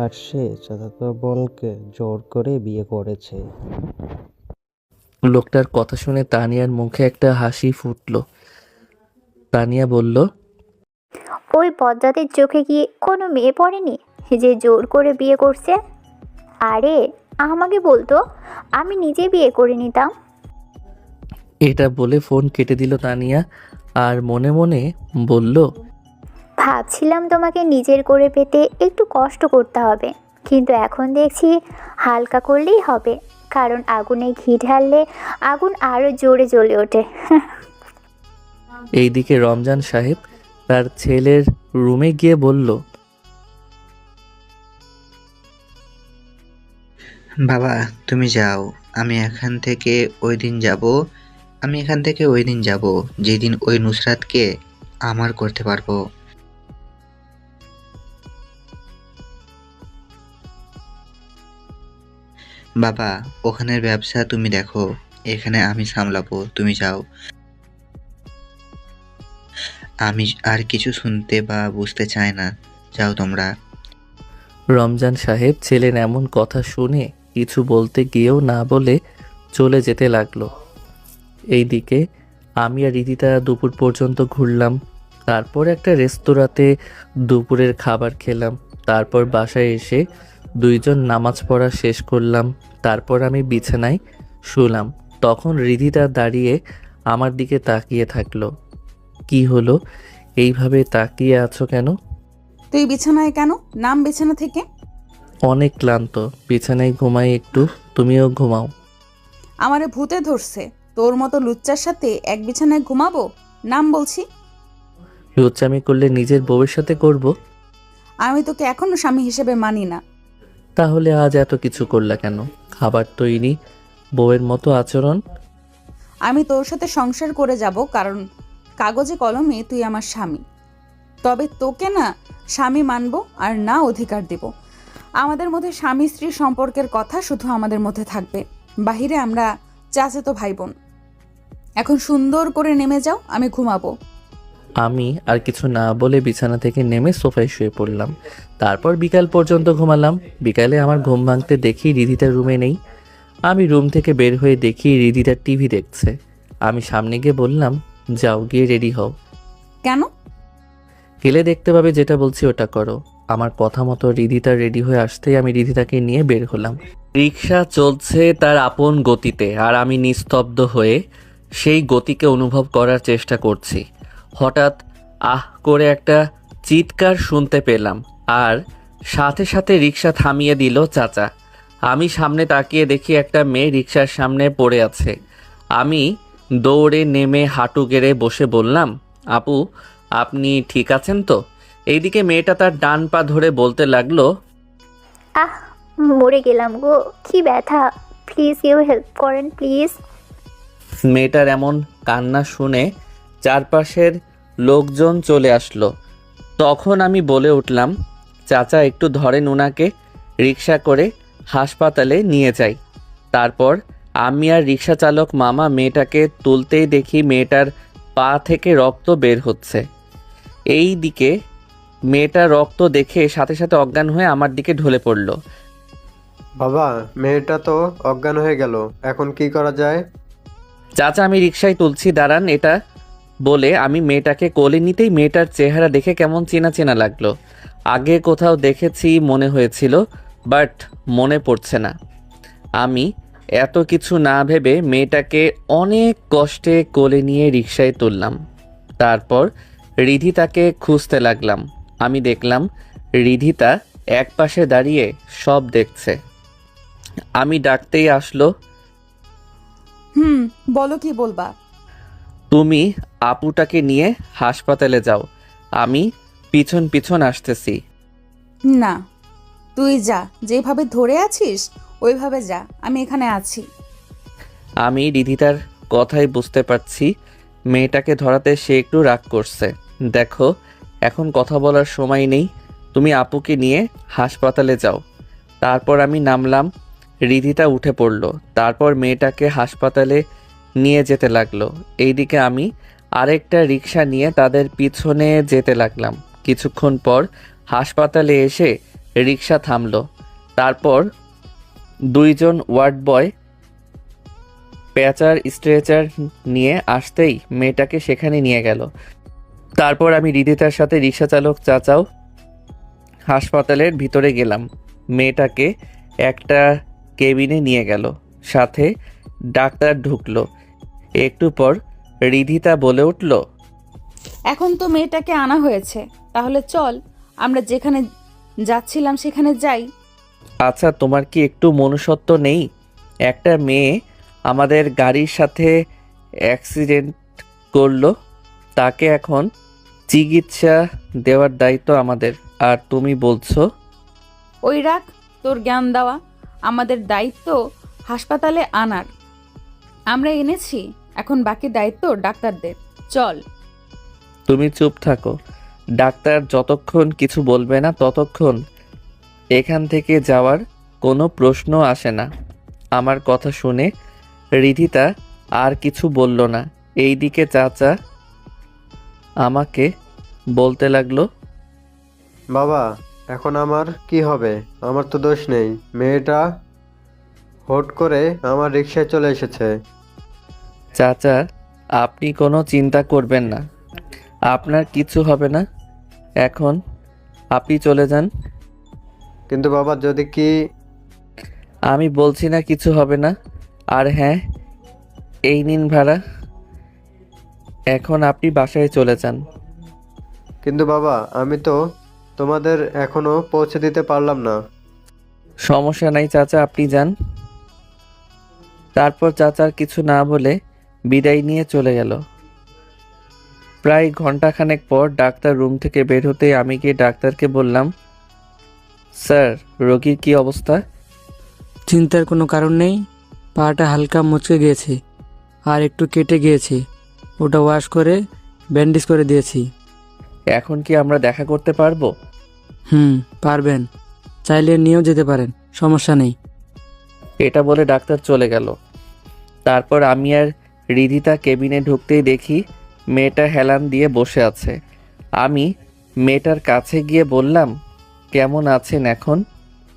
আর সে চাচাতো বোনকে জোর করে বিয়ে করেছে। লোকটার কথা শুনে তানিয়ার মুখে একটা হাসি ফুটলো। তানিয়া বলল, ওই বজ্জাতের চোখে কি কোনো মেয়ে পড়েনি যে জোর করে বিয়ে করছে? আরে আমাকে বলতো, আমি নিজে বিয়ে করে নিতাম। এটা বলে ফোন কেটে দিল তানিয়া আর মনে মনে বলল, ভাবছিলাম তোমাকে নিজের করে পেতে একটু কষ্ট করতে হবে, কিন্তু এখন দেখছি হালকা করলেই হবে, কারণ আগুনে ঘি ঢাললে আগুন আরো জোরে জ্বলে ওঠে। এইদিকে রমজান সাহেব তার ছেলের রুমে গিয়ে বলল, বাবা তুমি যাও, আমি এখান থেকে ওই দিন যাব যেদিন ওই নুসরাতকে আমার করতে পারবো। বাবা ওখানের ব্যবসা তুমি দেখো, এখানে আমি সামলাবো, তুমি যাও। আমি আর কিছু শুনতে বা বুঝতে চাই না, যাও তোমরা। রমজান সাহেব ছেলের এমন কথা শুনে কিছু বলতে গিয়েও না বলে চলে যেতে লাগলো। এইদিকে আমি আর রিদিতা দুপুর পর্যন্ত ঘুরলাম। তারপর একটা রেস্তোরাঁতে দুপুরের খাবার খেলাম। তারপর বাসায় এসে দুইজন নামাজ পড়া শেষ করলাম। তারপর আমি বিছানায় শুলাম। তখন রিদিতা দাঁড়িয়ে আমার দিকে তাকিয়ে থাকলো। কি হলো, এইভাবে তাকিয়ে আছো কেন? তুই বিছানায় কেন? নাম বিছানা থেকে। অনেক ক্লান্ত, বিছানায় ঘুমাই একটু, তুমিও ঘুমাও। আমারে ভূতে ধরছে, তোর মতো লুচ্চার সাথে এক বিছানায় ঘুমাবো? নাম বলছি। লুচ্চামি করলে নিজের বউয়ের সাথে করব। আমি তোকে এখনো স্বামী হিসেবে মানি না। তাহলে আজ এত কিছু করলা কেন? খাবার তৈরি, বউয়ের মতো আচরণ। আমি তোর সাথে সংসার করে যাব কারণ কাগজে কলমে তুই আমার স্বামী। তবে তোকে না স্বামী মানব আর না অধিকার দেব। আমাদের মধ্যে স্বামী স্ত্রীর সম্পর্কের কথা শুধু আমাদের মধ্যে থাকবে, বাহিরে আমরা চাচাতো ভাই বোন। এখন সুন্দর করে নেমে যাও, আমি ঘুমাবো। আমি আর কিছু না বলে বিছানা থেকে নেমে সোফায় শুয়ে পড়লাম। তারপর বিকাল পর্যন্ত ঘুমালাম। বিকালে আমার ঘুম ভাঙতে দেখি রিধিতা রুমে নেই। আমি রুম থেকে বের হয়ে দেখি রিধিতা টিভি দেখছে। আমি সামনে গিয়ে বললাম, যাও গিয়ে রেডি হও। কেন? গেলে দেখতে পাবে যেটা বলছি ওটা করো। আমার কথা মতো রিধিতা রেডি হয়ে আসতেই আমি রিধিতাকে নিয়ে বের হলাম। রিক্সা চলছে তার আপন গতিতে, আর আমি নিস্তব্ধ হয়ে সেই গতিকে অনুভব করার চেষ্টা করছি। হঠাৎ আহ করে একটা চিৎকার শুনতে পেলাম, আর সাথে সাথে রিক্সা থামিয়ে দিল চাচা। আমি সামনে তাকিয়ে দেখি একটা মেয়ে রিক্সার সামনে পড়ে আছে। আমি দৌড়ে নেমে হাঁটু গেড়ে বসে বললাম, আপু আপনি ঠিক আছেন তো? এইদিকে মেয়েটা তার ডান পা ধরে বলতে লাগলো, আহ, মরে গেলাম গো, কি ব্যথা, প্লিজ কেউ হেল্প করেন প্লিজ। মেয়েটার এমন কান্না শুনে চারপাশের লোকজন চলে আসলো। তখন আমি বলে উঠলাম, চাচা একটু ধরেন উনাকে, রিক্সা করে হাসপাতালে নিয়ে যাই। তারপর আমি আর রিক্সা চালক মামা মেয়েটাকে তুলতেই দেখি মেয়েটার পা থেকে রক্ত বের হচ্ছে। এই দিকে মেয়েটা রক্ত দেখে সাথে সাথে অজ্ঞান হয়ে আমার দিকে ঢলে পড়ল। বাবা, মেয়েটা তো অজ্ঞান হয়ে গেল, এখন কি করা যায়? চাচা আমি রিক্সায় তুলছি, দাঁড়ান। এটা বলে আমি মেয়েটাকে কোলে নিতেই মেয়েটার চেহারা দেখে কেমন চেনা চেনা লাগলো। আগে কোথাও দেখেছি মনে হয়েছিল, বাট মনে পড়ছে না। আমি এত কিছু না ভেবে মেয়েটাকে অনেক কষ্টে কোলে নিয়ে রিক্সায় তুললাম। তারপর রিধিতাকে খুঁজতে লাগলাম। আমি দেখলাম রিধিতা একপাশে দাঁড়িয়ে সব দেখছে। আমি ডাকতেই আসলো, বলো কি বলবা? তুমি আপুটাকে নিয়ে হাসপাতালে যাও, আমি পিছন পিছন আসতেছি। না, তুই যা, যেভাবে ধরে আছিস ওইভাবে যা, আমি এখানে আছি। আমি রিধিতার কথাই বুঝতে পারছি মেয়েটাকে ধরাতে সে একটু রাগ করছে। দেখো এখন কথা বলার সময় নেই, তুমি আপুকে নিয়ে হাসপাতালে যাও। তারপর আমি নামলাম, রিধিতা উঠে পড়ল। তারপর মেয়েটাকে হাসপাতালে নিয়ে যেতে লাগলো। এইদিকে আমি আরেকটা রিক্সা নিয়ে তাদের পিছনে যেতে লাগলাম। কিছুক্ষণ পর হাসপাতালে এসে রিক্সা থামলো। তারপর দুইজন ওয়ার্ড বয় প্যাচার স্ট্রেচার নিয়ে আসতেই মেয়েটাকে সেখানে নিয়ে গেল। তারপর আমি রিধিতার সাথে রিক্সা চালক চাচাও হাসপাতালের ভিতরে গেলাম। মেয়েটাকে একটা কেবিনে নিয়ে গেল, সাথে ডাক্তার ঢুকলো। একটু পর রিধিতা বলে উঠল, এখন তো মেয়েটাকে আনা হয়েছে, তাহলে চল আমরা যেখানে যাচ্ছিলাম সেখানে যাই। আচ্ছা তোমার কি একটু মনুষ্যত্ব নেই? একটা মেয়ে আমাদের গাড়ির সাথে অ্যাক্সিডেন্ট করলো, তাকে এখন চিকিৎসা দেওয়ার দায়িত্ব আমাদের, আর তুমি বলছো? ওই রাখ তোর জ্ঞান দেওয়া, আমাদের দায়িত্ব হাসপাতালে আনার, আমরা এনেছি, এখন বাকি দায়িত্ব ডাক্তারদের, চল। তুমি চুপ থাকো, ডাক্তার যতক্ষণ কিছু বলবে না ততক্ষণ এখান থেকে যাওয়ার কোনো প্রশ্ন আসে না। আমার কথা শুনে রিধিতা আর কিছু বলল না। এইদিকে চাচা আমাকে বলতে লাগলো, বাবা, এখন আমার কি হবে? আমার তো দোষ নেই, মেয়েটা হুট করে আমার রিক্সায় চলে এসেছে। চাচা আপনি কোনো চিন্তা করবেন না, আপনার কিছু হবে না, এখন আপনি চলে যান। কিন্তু বাবা, যদি কি... আমি বলছি না কিছু হবে না। আর হ্যাঁ, এই নিন ভাড়া, এখন আপনি বাসায় চলে যান। কিন্তু বাবা, আমি তো তোমাদের এখনো পৌঁছে দিতে পারলাম না। সমস্যা নাই চাচা, আপনি যান। তারপর চাচার কিছু না বলে বিদায় নিয়ে চলে গেল। প্রায় ঘন্টাখানেক পর ডাক্তার রুম থেকে বের হতেই আমি গিয়ে ডাক্তারকে বললাম, স্যার রোগীর কি অবস্থা? চিন্তার কোনো কারণ নেই, পাটা হালকা মুচকে গিয়েছে আর একটু কেটে গিয়েছে, ওটা ওয়াশ করে ব্যান্ডেজ করে দিয়েছি। এখন কি আমরা দেখা করতে পারবো? পারবেন, চাইলে নিয়েও যেতে পারেন, সমস্যা নেই। এটা বলে ডাক্তার চলে গেল। তারপর আমি আর রিধিতা কেবিনে ঢুকতেই দেখি মেয়েটা হেলান দিয়ে বসে আছে। আমি মেয়েটার কাছে গিয়ে বললাম, কেমন আছেন এখন?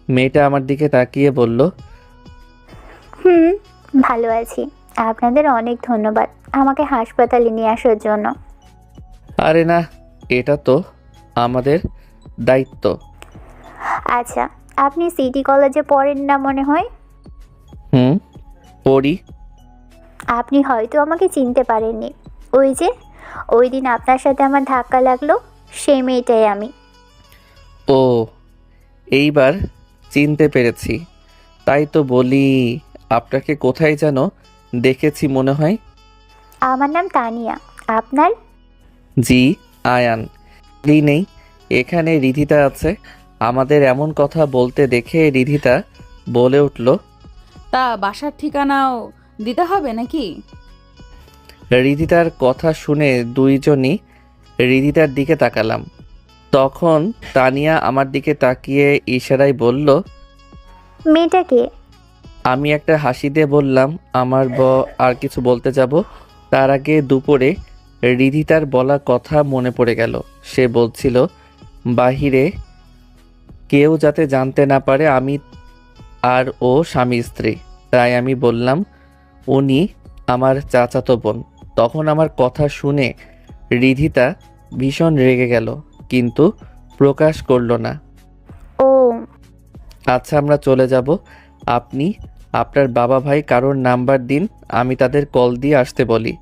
মেয়েটা আমার দিকে তাকিয়ে বলল, ভালো আছি, আপনাদের অনেক ধন্যবাদ আমাকে হাসপাতালে নিয়ে আসার জন্য। আরে না, এটা তো আমাদের দায়িত্ব। আচ্ছা, আপনি সিটি কলেজে পড়েন না মনে হয়? হুম, পড়ি। আপনি হয়তো আমাকে চিনতে পারেননি। ওই দিন আপনার সাথে আমার ধাক্কা লাগলো, সেই মেয়েটাই আমি। ও, এইবার চিনতে পেরেছি। তাই তো বলি, আপনাকে কোথায় যেন দেখেছি মনে হয়। আমার নাম তানিয়া। আপনার? জি, আয়ান। নেই, এখানে রিধিতা আছে। আমাদের এমন কথা বলতে দেখে রিধিতা বলে উঠল, তা বাসার ঠিকানাও দিতে হবে নাকি? রিধিতার কথা শুনে দুইজনই রিধিতার দিকে তাকালাম। তখন তানিয়া আমার দিকে তাকিয়ে ইশারায় বলল, মেয়েটাকে? আমি একটা হাসি দিয়ে বললাম, আমার আর কিছু বলতে যাব তার আগে দুপুরে রিধিতার বলা কথা মনে পড়ে গেল। সে বলছিল বাহিরে কেউ যাতে জানতে না পারে আমি আর ও স্বামী স্ত্রী। তাই আমি বললাম উনি আমার চাচাতো বোন। তখন আমার কথা শুনে রিধিতা ভীষণ রেগে গেল, কিন্তু প্রকাশ করলো না। ও আচ্ছা, আমরা চলে যাব। আপনি আপনার বাবা ভাই কারোর নাম্বার দিন, আমি তাদের কল দিয়ে আসতে বলি।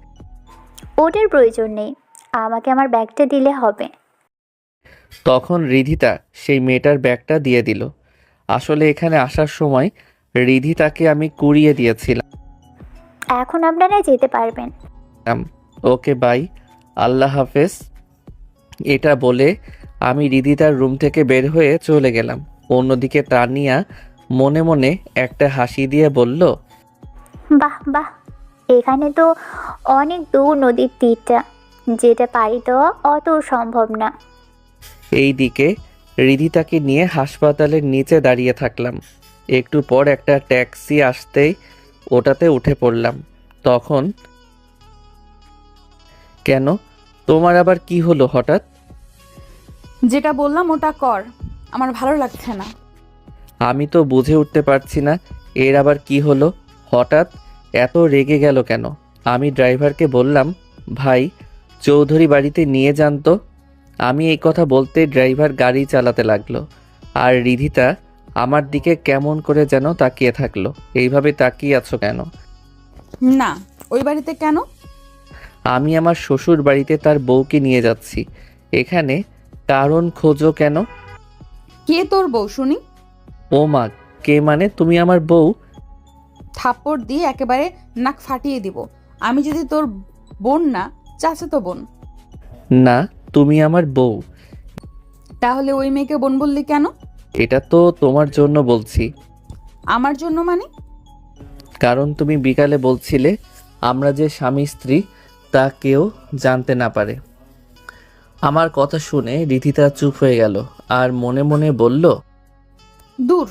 ওটার প্রয়োজন নেই, আমাকে আমার ব্যাগটা দিলে হবে। তখন রিধিতা সেই মেয়েটার ব্যাগটা দিয়ে দিল। আসলে এখানে আসার সময় রিধিতাকে আমি কুড়িয়ে দিয়েছিলাম। এখন আপনারা যেতে পারবেন। ওকে বাই, আল্লাহ হাফেজ। এটা বলে আমি রিধিতার রুম থেকে বের হয়ে চলে গেলাম। অন্যদিকে তানিয়া মনে মনে একটা হাসি দিয়ে বলল, বাহ বাহ, এখানে তো অনেক দূর নদীর তীরটা, যেটা পাড়ি দেওয়া অত সম্ভব না। এই দিকে রিধিতাকে নিয়ে হাসপাতালের নিচে দাঁড়িয়ে থাকলাম। একটু পর একটা ট্যাক্সি আসতেই ওটাতে উঠে পড়লাম। তখন, কেন, তোমার আবার কি হলো হঠাৎ? যেটা বললাম ওটা কর, আমার ভালো লাগছে না। আমি তো বুঝে উঠতে পারছি না এর আবার কি হলো, হঠাৎ এত রেগে গেল কেন? আমি ড্রাইভারকে বললাম, ভাই চৌধুরী বাড়িতে নিয়ে যান তো। আমি এই কথা বলতে ড্রাইভার গাড়ি চালাতে লাগলো। আর রিধিতা আমার দিকে কেমন করে যেন তাকিয়ে থাকলো। এইভাবে তাকিয়ে আছো কেন? না, ওই বাড়িতে কেন? আমি আমার শ্বশুর বাড়িতে তার বউকে নিয়ে যাচ্ছি। এখানে কারণ খোঁজো কেন? কে তোর বউ শুনি? ও মা, কে মানে? তুমি আমার বউ? থাপ্পড় দিয়ে একেবারে নাক ফাটিয়ে দিব। আমি যদি তোর বোন না, চাচাতো বোন। না, তুমি আমার বউ। তাহলে ওই মেয়েকে বোন বললি কেন? এটা তো তোমার জন্য বলছি। আমার জন্য মানে? কারণ তুমি বিকালে বলছিলে আমরা যে স্বামী স্ত্রী তা কেউ জানতে না পারে। আমার কথা শুনে রিধিতা চুপ হয়ে গেল আর মনে মনে বলল, দূর,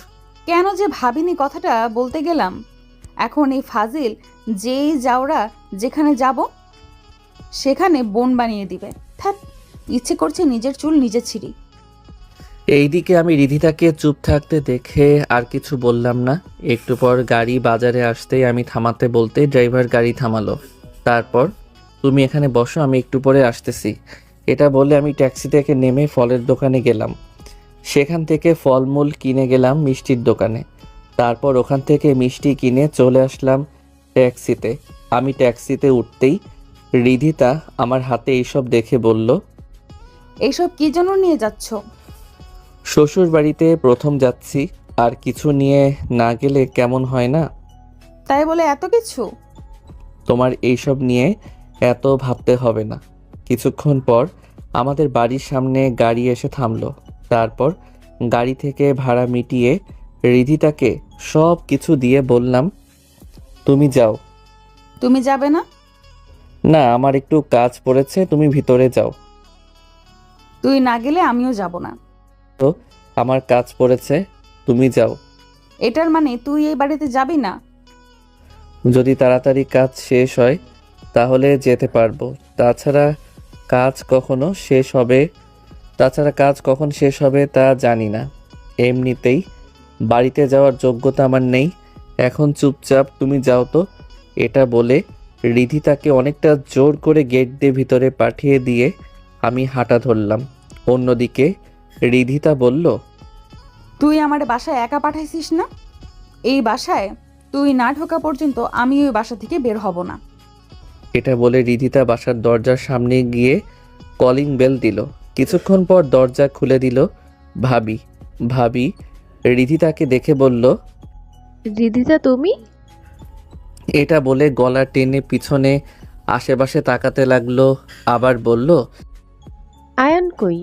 কেন যে ভাবিনি কথাটা বলতে গেলাম। এখন এই ফাজিল যেই যাওরা যেখানে যাব সেখানে বোন বানিয়ে দিবে। থ্যাত, ইচ্ছে করছে নিজের চুল নিজে ছিঁড়ি। এইদিকে আমি রিধিতাকে চুপ থাকতে দেখে আর কিছু বললাম না। একটু পর গাড়ি বাজারে আসতেই আমি থামাতে বলতে ড্রাইভার গাড়ি থামালো। তারপর, তুমি এখানে বসো, আমি একটু পরে আসতেছি। এটা বলে আমি ট্যাক্সি থেকে নেমে ফলের দোকানে গেলাম। সেখান থেকে ফলমূল কিনে গেলাম মিষ্টির দোকানে। তারপর ওখান থেকে মিষ্টি কিনে চলে আসলাম ট্যাক্সিতে। আমি ট্যাক্সিতে উঠতেই রিধিতা আমার হাতে এইসব দেখে বলল, এইসব কি জন্য নিয়ে যাচ্ছ? শ্বশুর বাড়িতে প্রথম যাচ্ছি, আর কিছু নিয়ে না গেলে কেমন হয় না? তাই বলে এত কিছু? তোমার এইসব নিয়ে এত ভাবতে হবে না। কিছুক্ষণ পর আমাদের বাড়ির সামনে গাড়ি এসে থামলো। তারপর গাড়ি থেকে ভাড়া মিটিয়ে রিধিতাকে সব কিছু দিয়ে বললাম, তুমি যাও। তুমি যাবে না? না, আমার একটু কাজ পড়েছে, তুমি ভিতরে যাও। তুই না গেলে আমিও যাব না। তো আমার কাজ পড়েছে, তুমি যাও। এটার মানে তুই এই বাড়িতে যাবি না? যদি তাড়াতাড়ি কাজ শেষ হয় তাহলে যেতে পারবো। তাছাড়া কাজ কখন শেষ হবে তা জানি না। এমনিতেই বাড়িতে যাওয়ার যোগ্যতা আমার নেই। এখন চুপচাপ তুমি যাও তো। এটা বলে রিধিতাকে অনেকটা জোর করে গেট দিয়ে ভিতরে পাঠিয়ে দিয়ে আমি হাঁটা ধরলাম। অন্যদিকে রিধিতা বলল, তুই আমার বাসায় একা পাঠাইছিস না? এই বাসায় তুই না ঢোকা পর্যন্ত আমি ওই বাসা থেকে বের হব না। এটা বলে রিধিতা বাসার দরজার সামনে গিয়ে কলিং বেল দিল। কিছুক্ষণ পর দরজা খুলে দিল ভাবি। ভাবি রিধিতাকে দেখে বলল, রিধিতা তুমি? এটা বলে গলা টেনে পিছনে আশেপাশে তাকাতে লাগলো, আবার বলল, আয়ান কই?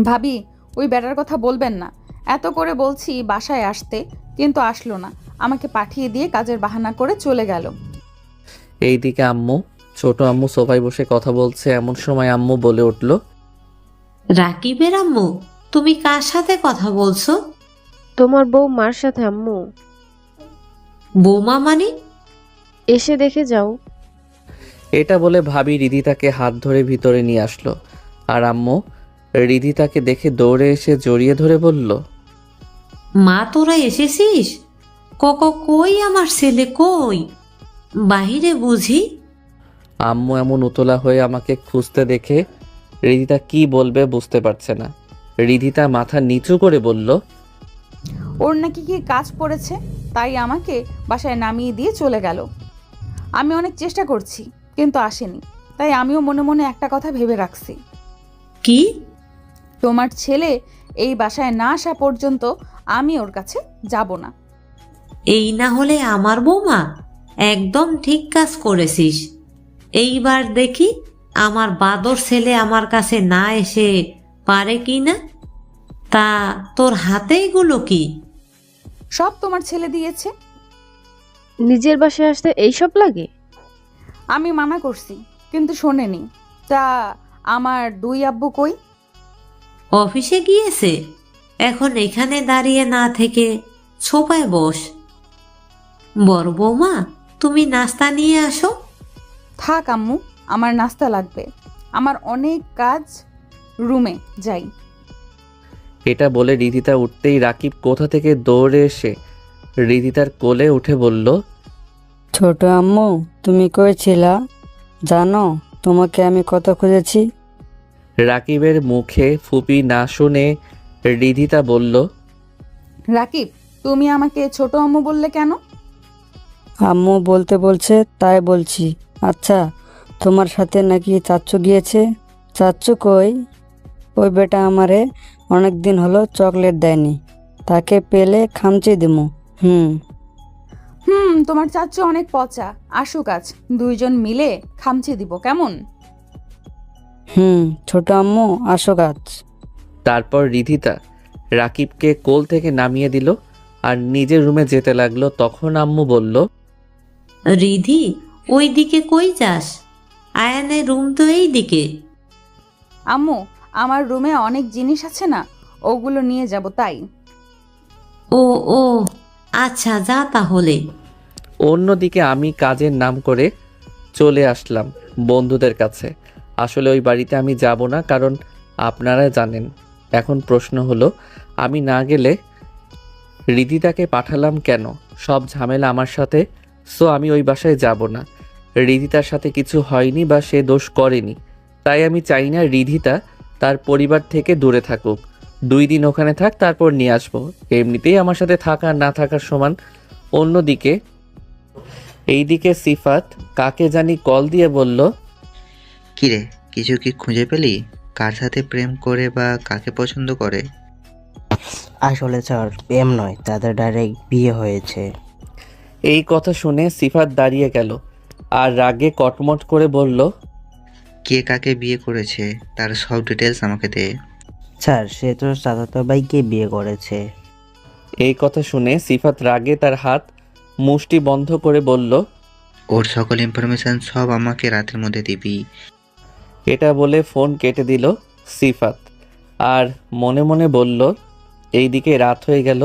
ভাবি ওই বেটার কথা বলবেন না। এত করে বলছি বাসায় আসতে, কিন্তু আসলো না। আমাকে পাঠিয়ে দিয়ে কাজের বাহানা করে চলে গেল। এইদিকে আম্মু, ছোট আম্মু সোফায় বসে কথা বলছে। এমন সময় আম্মু বলে উঠল, রাকিবের আম্মু, তুমি কার সাথে কথা বলছো? তোমার বউ মার সাথে আম্মু। বৌমা মানে? এসে দেখে যাও। এটা বলে ভাবি রিধিতাকে হাত ধরে ভিতরে নিয়ে আসলো। আর আম্মু রিধিতাকে দেখে দৌড়ে এসে জড়িয়ে ধরে বলল, মা তোরা এসেছিস? কই আমার ছেলে কই? বাহিরে বুঝি? আম্মু এমন উতলা হয়ে আমাকে খুঁজতে দেখে রিধিতা কি বলবে বুঝতে পারছে না। রিধিতা মাথা নিচু করে বলল, ওর নাকি কি কাজ পড়েছে, তাই আমাকে বাসায় নামিয়ে দিয়ে চলে গেল। আমি অনেক চেষ্টা করছি কিন্তু আসেনি, তাই আমিও মনে মনে একটা কথা ভেবে রাখছি। কি? তোমার ছেলে এই বাসায় না আসা পর্যন্ত আমি ওর কাছে যাব না। এই না হলে আমার বৌমা, একদম ঠিক কাজ করেছিস। এইবার দেখি আমার বাদর ছেলে আমার কাছে না এসে পারে কি না। তা তোর হাতে এগুলো কি? সব তোমার ছেলে দিয়েছে। নিজের বাসায় আসতে এইসব লাগে? আমি মানা করছি কিন্তু শোনেনি। তা আমার দুই আব্বু কই? অফিসে গিয়েছে। এখন এখানে দাঁড়িয়ে না থেকে সোফায় বস। বড় বৌমা, তুমি নাস্তা নিয়ে আসো। থাক আম্মু, আমার নাস্তা লাগবে। আমার অনেক কাজ, রুমে যাই। এটা বলে রিধিতা উঠতেই রাকিব কোথা থেকে দৌড়ে এসে রিধিতার কোলে উঠে বলল, ছোট আম্মু, তুমি কই ছিলা? জানো তোমাকে আমি কত খুঁজেছি। রাকিবের মুখে ফুপি না শুনে রিধিতা বলল, রাকিব, তুমি আমাকে ছোট আম্মু বললে কেন? আম্মু বলতে বলছে তাই বলছি। আচ্ছা, তোমার সাথে নাকি চাচ্চু গিয়েছে? চাচ্চু কই? ওই বেটা আমারে অনেক দিন হলো চকলেট দেয়নি, তাকে পেলে খামচি দিমু। তোমার চাচ্চু অনেক পচা। আসুক আজ, দুইজন মিলে খামচি দিব, কেমন? ছোট আম্মু আসো গাছ। তারপর রিধিতা রাকিবকে কোল থেকে নামিয়ে দিল আর নিজের রুমে যেতে লাগলো। তখন আম্মু বলল, রিধি, ওই দিকে কই যাস? আয়ানের রুম তো এই দিকে। আম্মু, আমার রুমে অনেক জিনিস আছে না, ওগুলো নিয়ে যাব তাই। ও আচ্ছা, যা তাহলে। অন্যদিকে আমি কাজের নাম করে চলে আসলাম বন্ধুদের কাছে। আসলে ওই বাড়িতে আমি যাব না, কারণ আপনারা জানেন। এখন প্রশ্ন হলো, আমি না গেলে রিধিতাকে পাঠালাম কেন? সব ঝামেলা আমার সাথে। সো আমি ওই বাসায় যাব না। রিধিতার সাথে কিছু হয়নি বা সে দোষ করেনি, তাই আমি চাই না রিধিতা তার পরিবার থেকে দূরে থাকুক। 2 দিন ওখানে থাক, তারপর নিয়ে আসবো। এমনিতেই আমার সাথে থাকা আর না থাকার সমান। অন্যদিকে এইদিকে সিফাত কাকে জানি কল দিয়ে বলল, কিরে, কিছু কি খুঁজে পেলি? কার সাথে প্রেম করে বা কাকে পছন্দ করে? আসলে স্যার, প্রেম নয়, তাদের ডাইরেক্ট বিয়ে হয়েছে। এই কথা শুনে সিফাত দাঁড়িয়ে গেল আর রাগে কটমট করে বলল, কে কাকে বিয়ে করেছে তার সব ডিটেলস আমাকে দে। স্যার, সে তো চাচাতো ভাইকে বিয়ে করেছে। এই কথা শুনে সিফাত রাগে তার হাত মুষ্টি বন্ধ করে বলল, ওর সকল ইনফরমেশন সব আমাকে রাতের মধ্যে দিবি। এটা বলে ফোন কেটে দিল সিফাত আর মনে মনে বলল, এইদিকে রাত হয়ে গেল,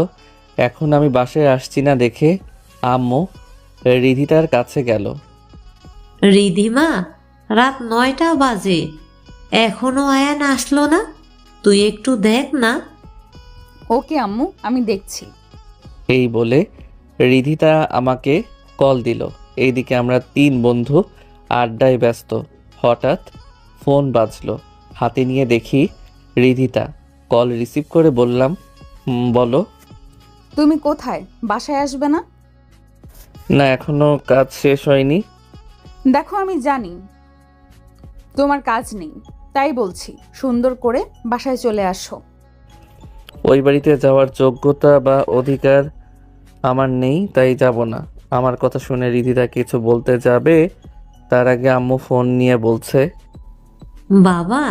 এখন আমি বাসায় আসছি না দেখে আম্মু রিধিতার কাছে গেল। রিধিমা, রাত 9টা বাজে, এখনো আয়ান আসলো না? তুই একটু দেখ না। ওকে আম্মু, আমি দেখছি। এই বলে রিধিতা আমাকে কল দিল। এইদিকে আমরা 3 বন্ধু আড্ডায় ব্যস্ত। হঠাৎ ফোন বাজলো, হাতে নিয়ে দেখি রিধিতা। কল রিসিভ করে বললাম, বলো। তুমি কোথায়? বাসায় আসবে না? না, এখনো কাজ শেষ হয়নি। দেখো আমি জানি তোমার কাজ নেই, তাই বলছি সুন্দর করে বাসায় চলে আসো। ওই বাড়িতে যাওয়ার যোগ্যতা বা অধিকার আমার নেই, তাই যাব না। আমার কথা শুনে রিধিতা কিছু বলতে যাবে, তার আগে আম্মু ফোন নিয়ে বলছে, বাবা,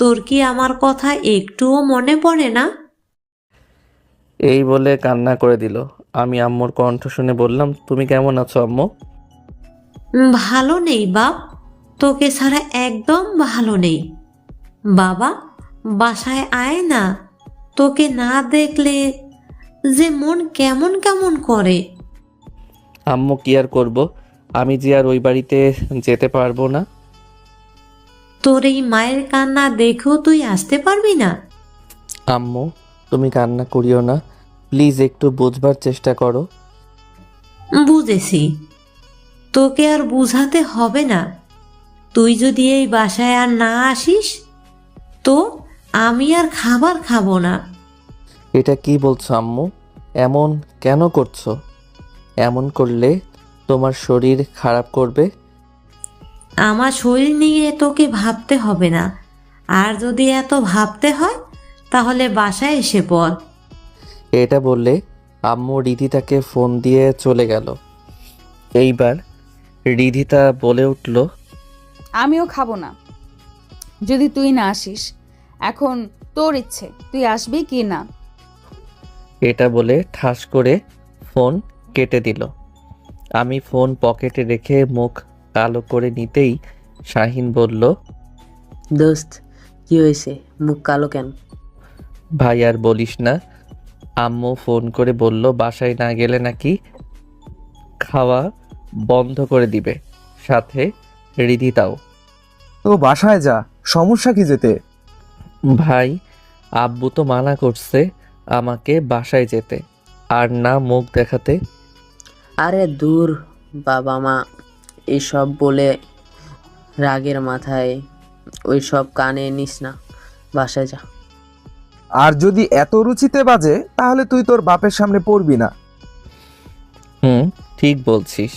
তোর কি আমার কথা একটুও মনে পড়ে না? এই বলে কান্না করে দিল। আমি আম্মুর কণ্ঠ শুনে বললাম, তুমি কেমন আছো আম্মু? ভালো নেই বাপ, তোকে ছাড়া একদম ভালো নেই। বাবা, বাসায় আয় না, তোকে না দেখলে যে মন কেমন কেমন করে। আম্মু কি আর করব, আমি যে আর ওই বাড়িতে যেতে পারবো না। তোর এই মায়ের কান্না দেখেও তুই আসতে পারবি না? আম্মু, তুমি কান্না করিও না, প্লিজ একটু বুঝবার চেষ্টা করো। বুঝেছি, তোকে আর বুঝাতে হবে না। তুই যদি এই বাসায় আর না আসিস তো আমি আর খাবার খাবো না। এটা কি বলছো আম্মু? এমন কেন করছো? এমন করলে তোমার শরীর খারাপ করবে। আমার শরীর নিয়ে তোকে ভাবতে হবে না, আর যদি এত ভাবতে হয় তাহলে বাসায় এসে পড়। এটা বললে আম্মু রিধিতাকে ফোন দিয়ে চলে গেল। এইবার রিধিতা বলে উঠল, আমিও খাবো না যদি তুই না আসিস। এখন তোর ইচ্ছে, তুই আসবি কি না। এটা বলে ঠাস করে ফোন কেটে দিল। আমি ফোন পকেটে রেখে মুখ কালো করে নিতেই শাহিন বলল, দোস্ত, কি হয়েছে? মুখ কালো কেন? ভাই আর বলিস না, আম্মু ফোন করে বলল বাসায় না গেলে নাকি খাওয়া বন্ধ করে দিবে, সাথে রিধিতাও। তো বাসায় যা, সমস্যা কি যেতে? ভাই, আব্বু তো মানা করছে আমাকে বাসায় যেতে, আর না মুখ দেখাতে। আরে দূর, বাবা মা এসব বলে রাগের মাথায় ওই সব কানে নিস না, বাসায় যা। আর যদি এত রুচিতে বাজে তাহলে তুই তোর বাপের সামনে পড়বি না। ঠিক বলছিস,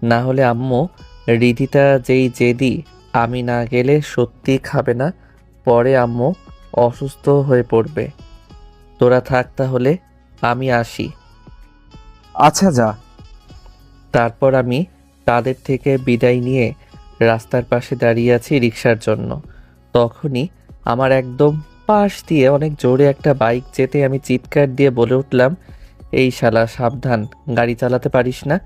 না হলে আম্মু রিধিতা যেই জেদি, আমি না গেলে সত্যি খাবে না, পরে আম্মু অসুস্থ হয়ে পড়বে। তোরা থাক তাহলে, আমি আসি। আচ্ছা যা। তারপর আমি তাদের থেকে বিদায় নিয়ে রাস্তার পাশে দাঁড়িয়ে আছি রিকশার জন্য। তখনই আমার একদম পাশ দিয়ে অনেক জোরে একটা বাইক যেতে আমি চিৎকার দিয়ে বলে উঠলাম, এই শালা সাবধান, গাড়ি চালাতে পারিস না,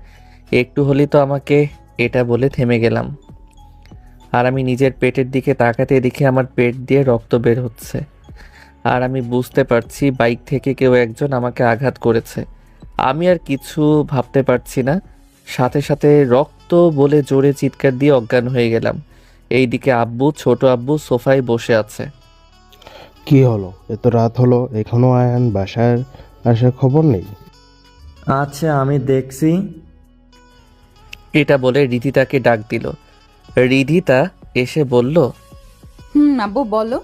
একটু হলেই তো আমাকে। এটা বলে থেমে গেলাম। আর আমি নিজের পেটের দিকে তাকাতে দেখি আমার পেট দিয়ে রক্ত বের হচ্ছে। আর আমি বুঝতে পারছি বাইক থেকে কেউ একজন আমাকে আঘাত করেছে। আমি আর কিছু ভাবতে পারছি না, সাথে সাথে রক্ত বলে জোরে চিৎকার দিয়ে অজ্ঞান হয়ে গেলাম। এইদিকে আব্বু, ছোট আব্বু সোফায় বসে আছে। কি হলো? এত রাত হলো, এখনো আয়ান বাসায় আসার খবর নেই? আচ্ছা, আমি দেখছি। এটা বলে রিধিতাকে ডাক দিল। রিধিতা এসে বলল, আব্বু বলো।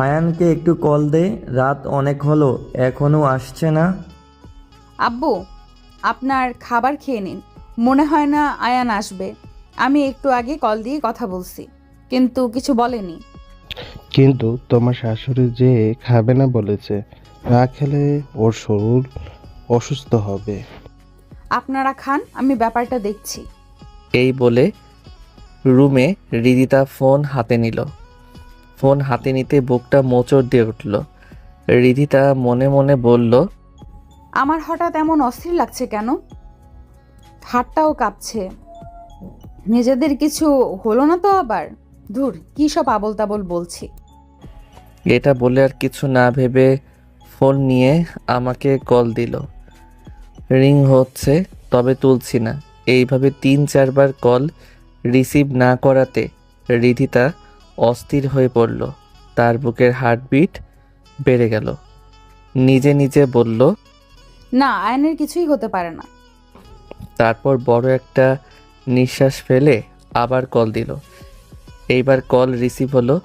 আয়ানকে একটু কল দে, রাত অনেক হলো, এখনো আসছে না। আব্বু, আপনার খাবার খেয়ে নিন, মনে হয় না আয়ান আসবে। আমি একটু আগে কল দিয়ে কথা বলছি, কিন্তু কিছু বলেনি। কিন্তু তোমার শাশুড়ি যে খাবে না বলেছে, না খেলে ওর শরীর অসুস্থ হবে। আপনারা খান, আমি ব্যাপারটা দেখছি। এই বলে রুমে রিধিতা ফোন হাতে নিল। ফোন হাতে নিতে বুকটা মোচড় দিয়ে উঠল। রিধিতা মনে মনে বলল, আমার হঠাৎ এমন অস্থির লাগছে কেন? হাতটাও কাঁপছে। নিজেদের কিছু হলো না তো আবার? ধুর, কি সব আবল তাবল বলছি। এটা বলে আর কিছু না ভেবে ফোন নিয়ে আমাকে কল দিল। রিং হচ্ছে, তবে তুলছি না। এইভাবে 3-4 বার কল রিসিভ না করাতে রিধিতা অস্থির হয়ে পড়ল। তার বুকের হার্টবিট বেড়ে গেল। নিজে নিজে বলল, না, আয়নের কিছুই হতে পারে না। তারপর বড় একটা নিঃশ্বাস ফেলে আবার কল দিল। এইবার কল রিসিভ হলো,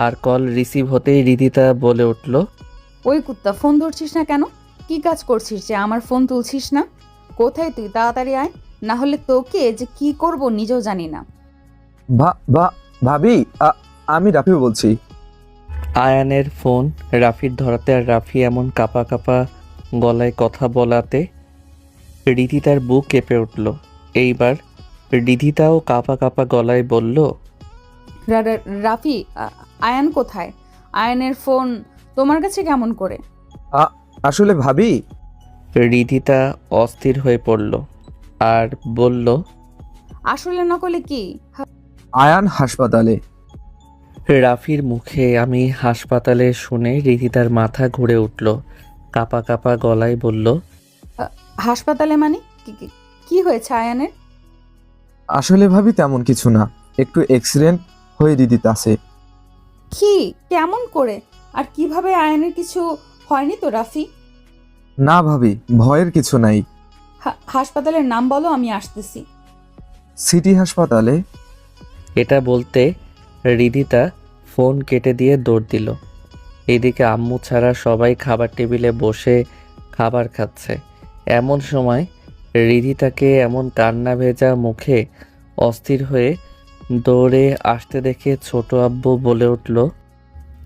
আর কল রিসিভ হতেই রিদিতা বলে উঠল, ওই কুত্তা, ফোন ধরছিস না কেন? কি কাজ করছিস যে আমার ফোন তুলছিস না? কোথায় তুই? তাড়াতাড়ি আয়, না হলে তোকে যে কি করব নিজেও জানি না। ভাবি, আমি রাফি বলছি। আয়ানের ফোন রাফির ধরাতে আর রাফি এমন কাঁপা কাঁপা গলায় কথা বলাতে রিদিতার বুক কেঁপে উঠল। এইবার রিদিতাও কাঁপা কাঁপা গলায় বলল, রাফি, আয়ান কোথায়? আয়ানের ফোন তোমার কাছে কেমন করে? আসলে ভাবি। রিদিতা অস্থির হয়ে পড়ল আর বলল, আসলে নকলে কি? আয়ান হাসপাতালে। রাফির মুখে আমি হাসপাতালে শুনে রিদিতার মাথা ঘুরে উঠল। কাঁপা কাঁপা গলায় বলল, হাসপাতালে মানে? কি হয়েছে আয়ানের? আসলে ভাবি তেমন কিছু না, একটু অ্যাক্সিডেন্ট হয়ে রিদিতা আছে। কি? কেমন করে? আর কিভাবে? আয়ানের কিছু হয়নি তো রাফি? না ভাবি, ভয়ের কিছু নাই। হাসপাতালের নাম বলো, আমি আসতেছি। সিটি হাসপাতালে। এটা বলতে রিদিতা ফোন কেটে দিয়ে দৌড় দিল। এদিকে আম্মু ছাড়া সবাই খাবার টেবিলে বসে খাবার খাচ্ছে। এমন সময় রিদিতাকে এমন কান্না ভেজা মুখে অস্থির হয়ে দৌড়ে আসতে দেখে ছোট আব্বু বলে উঠল,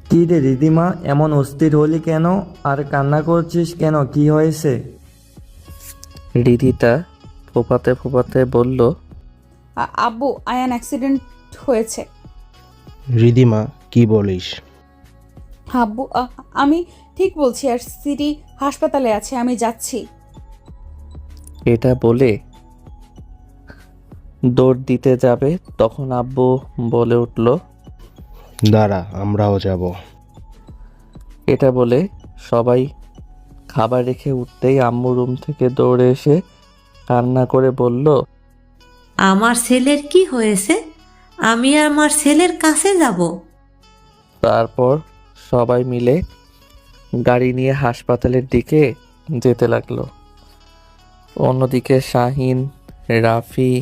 কি রে রিদিমা, এমন অস্থির হলি কেন আর কান্না করছিস কেন? কি হয়েছে? রিদিতা ফোপাতে ফোপাতে বলল, আব্বু, আয়ান অ্যাক্সিডেন্ট হয়েছে। রিদিমা, কি বলিস? আব্বু, আমি ঠিক বলছি, আর সিটি হাসপাতালে আছে, আমি যাচ্ছি। এটা বলে দৌড় দিতে যাবে তখন আব্বু বলে উঠল, দাঁড়া, আমরাও যাব। এটা বলে সবাই খাবার রেখে উঠতেই আম্মু রুম থেকে দৌড়ে এসে কান্না করে বলল, আমার ছেলের কি হয়েছে? আমি আমার ছেলের কাছে যাব। তারপর সবাই মিলে গাড়ি নিয়ে হাসপাতালের দিকে যেতে লাগলো। অন্যদিকে শাহিন, রাফি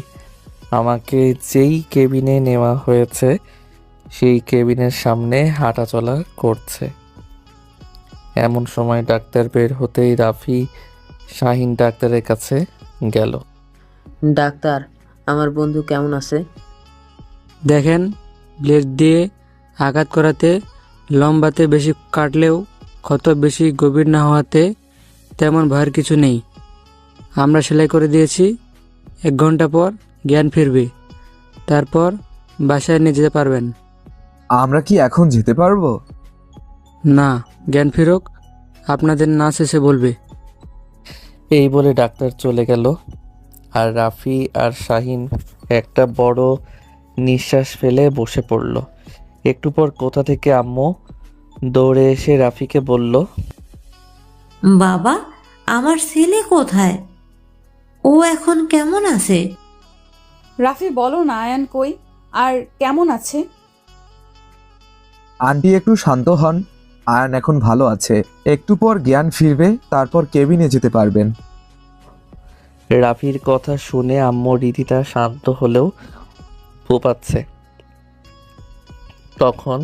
আমাকে যেই কেবিনে নেওয়া হয়েছে সেই কেবিনের সামনে হাঁটাচলা করছে। এমন সময় ডাক্তার বের হতেই রাফি শাহিন ডাক্তারের কাছে গেল। ডাক্তার, আমার বন্ধু কেমন আছে? দেখেন, ব্লেড দিয়ে আঘাত করাতে লম্বাতে বেশি কাটলেও ক্ষত বেশি গভীর না হওয়াতে তেমন ভয়ের কিছু নেই। আমরা সেলাই করে দিয়েছি। 1 ঘন্টা পর জ্ঞান ফিরবে, তারপর বাসায় নিয়ে যেতে পারবেন। আমরা কি এখন যেতে পারবো? না, জ্ঞান ফিরুক, আপনাদের নার্স এসে বলবে। এই বলে ডাক্তার চলে গেল আর রাফি আর শাহিন একটা বড় নিঃশ্বাস ফেলে বসে পড়ল। একটু পর কোথা থেকে আম্মু দৌড়ে এসে রাফিকে বলল, বাবা, আমার ছেলে কোথায়? ও এখন কেমন আছে? রাফি, বলো না আয়ান কই আর কেমন আছে? আন্টি একটু শান্ত হন, আয়ান এখন ভালো আছে, একটু পর জ্ঞান ফিরবে, তারপর কেবিনে যেতে পারবেন। রাফির কথা শুনে আম্মু রীতিটা শান্ত হলেও ফোপাচ্ছে। তখন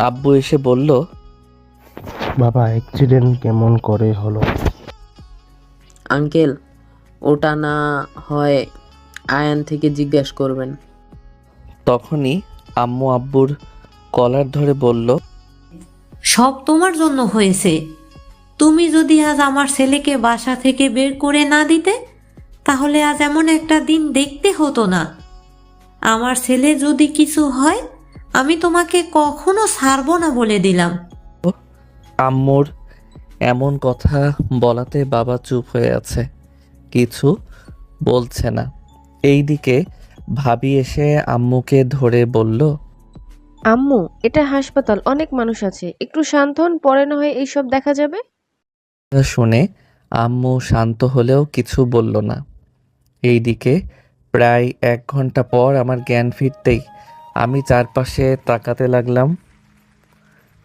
আব্বু এসে বলল, বাবা, অ্যাক্সিডেন্ট কেমন করে হলো? আঙ্কেল, ওটা না হয় আয়ান থেকে জিজ্ঞেস করবেন। তখনই আম্মু আব্বুর কলার ধরে বলল, সব তোমার জন্য হয়েছে। তুমি যদি আজ আমার ছেলেকে বাসা থেকে বের করে না দিতে, তাহলে আজ এমন একটা দিন দেখতে হতো না। আমার ছেলে যদি কিছু হয়, আমি তোমাকে কখনো ছাড়বো না বলে দিলাম। আম্মুর এমন কথা বলাতে বাবা চুপ হয়ে আছে, কিছু বলছে না। এইদিকে ভাবি এসে আম্মুকে ধরে বলল, আম্মু, এটা হাসপাতাল, অনেক মানুষ আছে, একটু শান্ত হন, পরে না হয় এইসব দেখা যাবে। শুনে আম্মু শান্ত হলেও কিছু বলল না। এইদিকে প্রায় 1 ঘন্টা পর আমার জ্ঞান ফিরতেই আমি চারপাশে তাকাতে লাগলাম,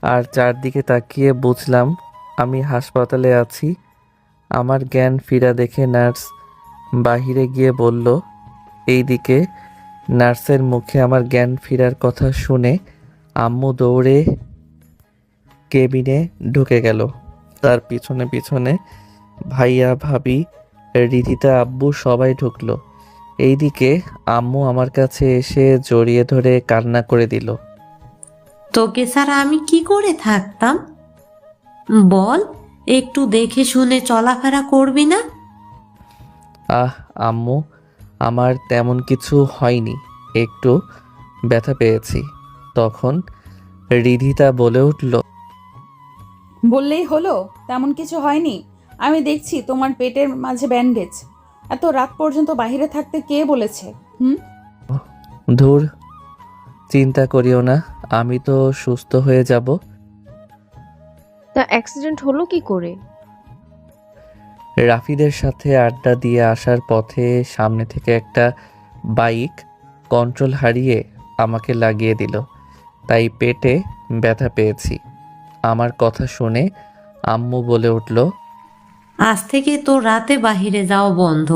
আর চারদিকে তাকিয়ে বুঝলাম আমি হাসপাতালে আছি। আমার জ্ঞান ফিরা দেখে নার্স বাহিরে গিয়ে বলল। এইদিকে নার্সের মুখে আমার জ্ঞান ফেরার কথা শুনে আম্মু দৌড়ে কেবিনে ঢুকে গেল। তার পিছনে পিছনে ভাইয়া, ভাবি, রিধিতা, আব্বু সবাই ঢুকলো। এইদিকে আম্মু আমার কাছে এসে জড়িয়ে ধরে কান্না করে দিল। তোকে ছাড়া আমি কি করে থাকতাম? বল, একটু দেখে শুনে চলাফেরা করবি না? আম্মু, আমার তেমন কিছু হয়নি, একটু ব্যথা পেয়েছি। তখন রিধিতা বলে উঠল। বললেই হলো তেমন কিছু হয়নি? আমি দেখছি তোমার পেটের মাঝে ব্যান্ডেজ। এত রাত পর্যন্ত বাইরে থাকতে কে বলেছে? ধুর, চিন্তা করিও না, আমি তো সুস্থ হয়ে যাব। তা অ্যাক্সিডেন্ট হলো কি করে? রাফিদের সাথে আড্ডা দিয়ে আসার পথে সামনে থেকে একটা বাইক কন্ট্রোল হারিয়ে আমাকে লাগিয়ে দিল, তাই পেটে ব্যথা পেয়েছি। আমার কথা শুনে আম্মু বলে উঠল। আজ থেকে তোর রাতে বাহিরে যাওয়া বন্ধ।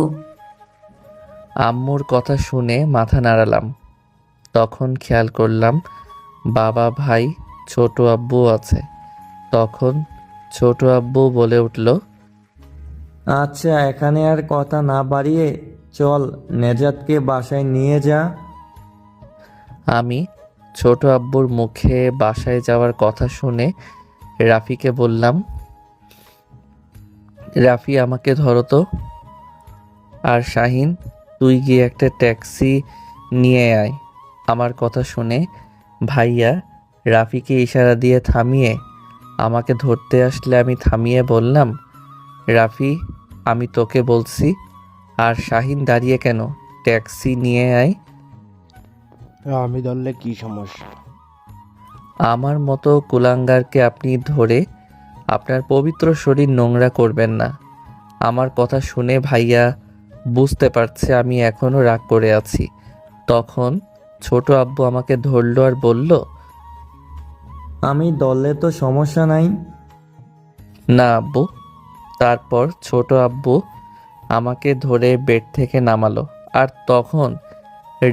আম্মুর কথা শুনে মাথা নাড়ালাম। তখন খেয়াল করলাম বাবা, ভাই, ছোট আব্বু আছে। তখন ছোট আব্বু বলে উঠল। আচ্ছা, এখানে আর কথা না বাড়িয়ে চল নেজাতকে বাসায় নিয়ে যা। আমি ছোট আব্বুর মুখে বাসায় যাওয়ার কথা শুনে রাফিকে বললাম, রাফি আমাকে ধরো তো। আর শাহিন, তুই গিয়ে একটা ট্যাক্সি নিয়ে আয়। আমার কথা শুনে ভাইয়া রাফিকে ইশারা দিয়ে থামিয়ে আমাকে ধরতে আসলে আমি থামিয়ে বললাম, রাফি, আমি তোকে বলছি। আর শাহিন, দাঁড়িয়ে কেন? ট্যাক্সি নিয়ে আয়। আমি ধরলে কি সমস্যা? আমার মতো কুলাঙ্গারকে আপনি ধরে আপনার পবিত্র শরীর নোংরা করবেন না। আমার কথা শুনে ভাইয়া বুঝতে পারছে আমি এখনও রাগ করে আছি। তখন ছোট আব্বু আমাকে ধরলো আর বলল, আমি দলে তো সমস্যা নাই। না আব্বু। তারপর ছোট আব্বু আমাকে ধরে বেড থেকে নামালো। আর তখন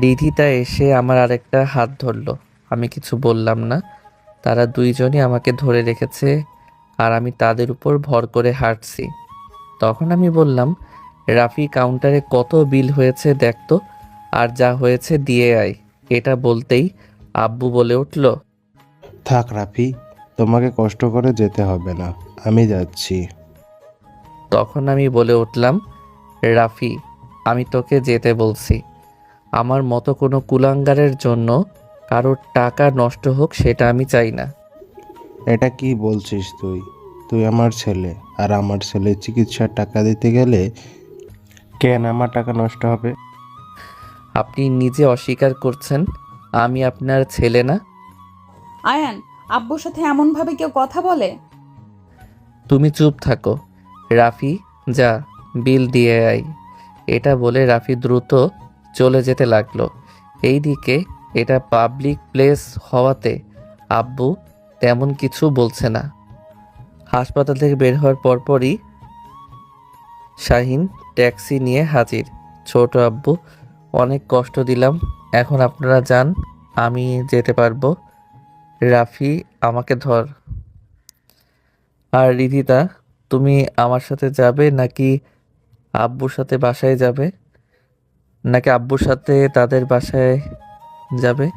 রিধিতা এসে আমার আরেকটা হাত ধরলো। আমি কিছু বললাম না। তারা দুইজনই আমাকে ধরে রেখেছে আর আমি তাদের উপর ভর করে হাঁটছি। তখন আমি বললাম, রাফি, কাউন্টারে কত বিল হয়েছে দেখতো, আর যা হয়েছে দিয়ে আয়। এটা বলতেই আব্বু বলে উঠল, থাক রাফি, তোমাকে কষ্ট করে যেতে হবে না, আমি যাচ্ছি। তখন আমি বলে উঠলাম, রাফি, আমি তোকে যেতে বলছি। আমার মতো কোনো কুলাঙ্গারের জন্য কারোর টাকা নষ্ট হোক সেটা আমি চাই না। এটা কি বলছিস তুই? তুই আমার ছেলে, আর আমার ছেলের চিকিৎসার টাকা দিতে গেলে কেন আমার টাকা নষ্ট হবে? আপনি নিজে অস্বীকার করছেন আমি আপনার ছেলে না। আয়ান, আব্বুর সাথে এমনভাবে কেউ কথা বলে? তুমি চুপ থাকো। রাফি, যা বিল দিয়ে আয়। এটা বলে রাফি দ্রুত চলে যেতে লাগলো। এইদিকে এটা পাবলিক প্লেস হওয়াতে আব্বু তেমন কিছু বলছে না। হাসপাতাল থেকে বের হওয়ার পরপরই শাহিন ট্যাক্সি নিয়ে হাজির। ছোট আব্বু, অনেক কষ্ট দিলাম, এখন আপনারা যান, আমি যেতে পারবো। রাফি, আমাকে ধর। আর রিধিতা, তুমি আমার সাথে যাবে নাকি আব্বুর সাথে বাসায় যাবে? নাকি আব্বুর সাথে তাদের বাসায় যাবে?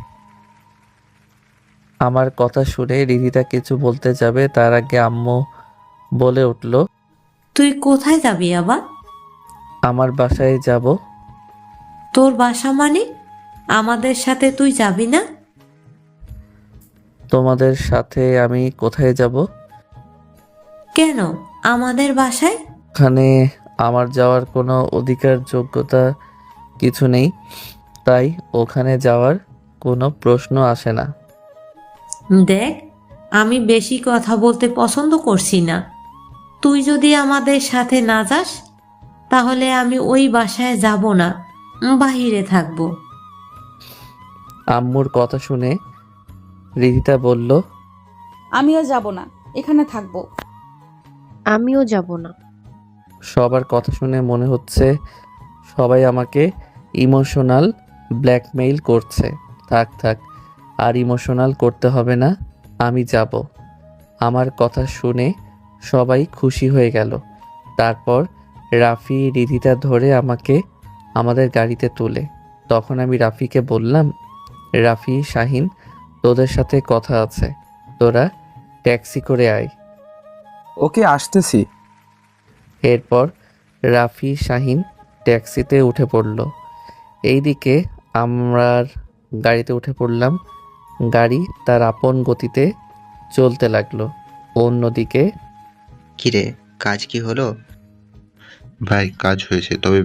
আমার কথা শুনে রিধিতা কিছু বলতে যাবে তার আগে আম্মু বলে উঠল, তুই কোথায় যাবি আবার? আমার বাসায় যাব। তোর বাসা মানে? আমাদের সাথে তুই যাবি না? তোমাদের সাথে আমি কোথায় যাব? কেন আমাদের বাসায়? ওখানে আমার যাওয়ার কোনো অধিকার, যোগ্যতা কিছু নেই, তাই ওখানে যাওয়ার কোনো প্রশ্ন আসে না। দেখ, আমি বেশি কথা বলতে পছন্দ করছি না। তুই যদি আমাদের সাথে না যাস তাহলে আমি ওই বাসায় যাব না, বাহিরে থাকবো। আম্মুর কথা শুনে রিধিতা বলল, আমিও যাব না, এখানে থাকবো। আমিও যাব না। সবার কথা শুনে মনে হচ্ছে সবাই আমাকে ইমোশনাল ব্ল্যাকমেইল করছে। থাক থাক, আর ইমোশনাল করতে হবে না, আমি যাব। আমার কথা শুনে সবাই খুশি হয়ে গেল। তারপর রাফি রিধিতা ধরে আমাকে আমাদের গাড়িতে তোলে। তখন আমি রাফিকে বললাম, রাফি, শাহিন, তোদের সাথে কথা আছে, তোরা ট্যাক্সি করে আয়। ওকে, আসতেছি। এরপর রাফি, শাহিন ট্যাক্সিতে উঠে পড়ল। এইদিকে আমরা গাড়িতে উঠে পড়লাম। গাড়ি তার আপন গতিতে চলতে লাগলো। অন্যদিকে কিরে, কাজ কি হলো? ভাই, কাজ হয়েছে, তবে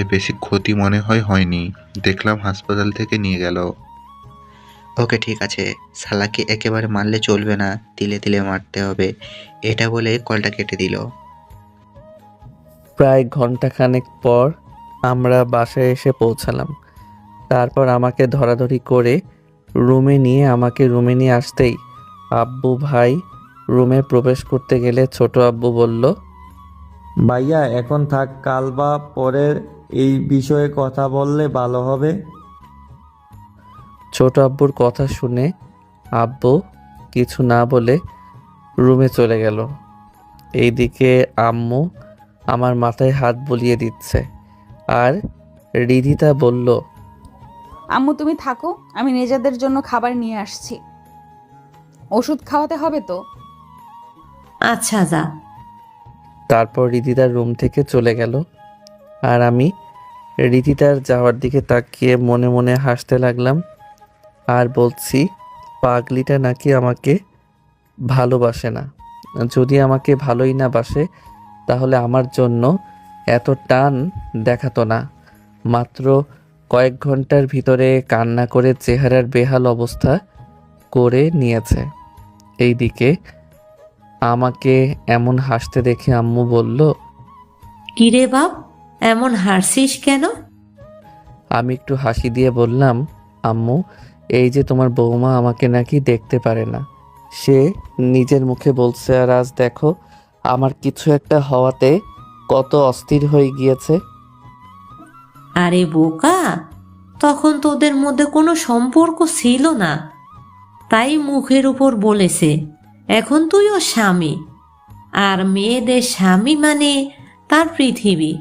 বেশি ক্ষতি মনে হয় হয়নি। দেখলাম হাসপাতাল থেকে নিয়ে গেল। ওকে, ঠিক আছে। শালাকে একেবারে মারলে চলবে না, তিলে তিলে মারতে হবে। এটা বলে কলটা কেটে দিল। প্রায় ঘন্টাখানেক পর আমরা বাসায় এসে পৌঁছালাম। তারপর আমাকে ধরাধরি করে আমাকে রুমে নিয়ে আসতেই আব্বু ভাই রুমে প্রবেশ করতে গেলে ছোট আব্বু বলল, ভাইয়া এখন থাক, কাল বা পরে এই বিষয়ে কথা বললে ভালো হবে। ছোট আব্বুর কথা শুনে আব্বু কিছু না বলে রুমে চলে গেল। এইদিকে আম্মু আমার মাথায় হাত বুলিয়ে দিচ্ছে, আর রিধিতা বলল, আম্মু তুমি থাকো, আমি নিজেদের জন্য খাবার নিয়ে আসছি। ওষুধ খাওয়াতে হবে তো। আচ্ছা যা। তারপর রিধিতার রুম থেকে চলে গেল। আর আমি রিধিতার যাওয়ার দিকে তাকিয়ে মনে মনে হাসতে লাগলাম আর বলছি, পাগলিটা নাকি আমাকে ভালোবাসে না। যদি আমাকে ভালোই না বাসে তাহলে আমার জন্য এত টান দেখাতো না। মাত্র কয়েক ঘন্টার ভিতরে কান্না করে চেহারার বেহাল অবস্থা করে নিয়েছে। এইদিকে আমাকে এমন হাসতে দেখে আম্মু বলল, কিরে বাপ, এমন হাসিস কেন? আমি একটু হাসি দিয়ে বললাম, আম্মু, এই যে তোমার বৌমা আমাকে নাকি দেখতে পারে না, সে নিজের মুখে বলছে, আর আজ দেখো আমার কিছু একটা হওয়াতে কত অস্থির হয়ে গিয়েছে। আরে বোকা, তখন তোদের মধ্যে কোনো সম্পর্ক ছিল না, তাই মুখের উপর বলেছে। এখন তুই ও স্বামী, আর মেয়েদের স্বামী মানে তার পৃথিবী।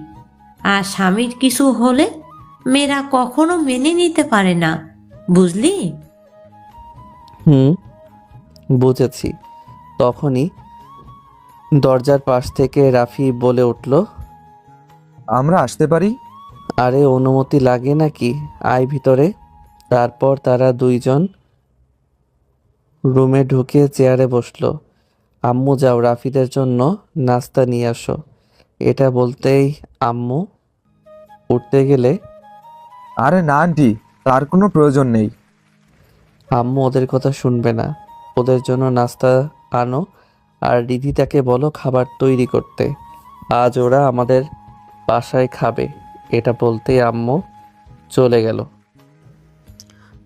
আর স্বামীর কিছু হলে মেয়েরা কখনো মেনে নিতে পারে না, বুঝলি? বুঝেছি। তখনই দরজার পাশ থেকে রাফি বলে উঠল, আমরা আসতে পারি? আরে অনুমতি লাগে নাকি, আয় ভিতরে। তারপর তারা দুইজন রুমে ঢুকে চেয়ারে বসলো। আম্মু, যাও রাফিদের জন্য নাস্তা নিয়ে আসো। এটা বলতেই আম্মু উঠতে গেলে, আরে না আন্টি, তার কোনো প্রয়োজন নেই। আম্মু ওদের কথা শুনবে না, ওদের জন্য নাস্তা আনো আর রিধিতাকে বলো খাবার তৈরি করতে, আজ ওরা আমাদের বাসায় খাবে। এটা বলতেই আম্মু চলে গেল।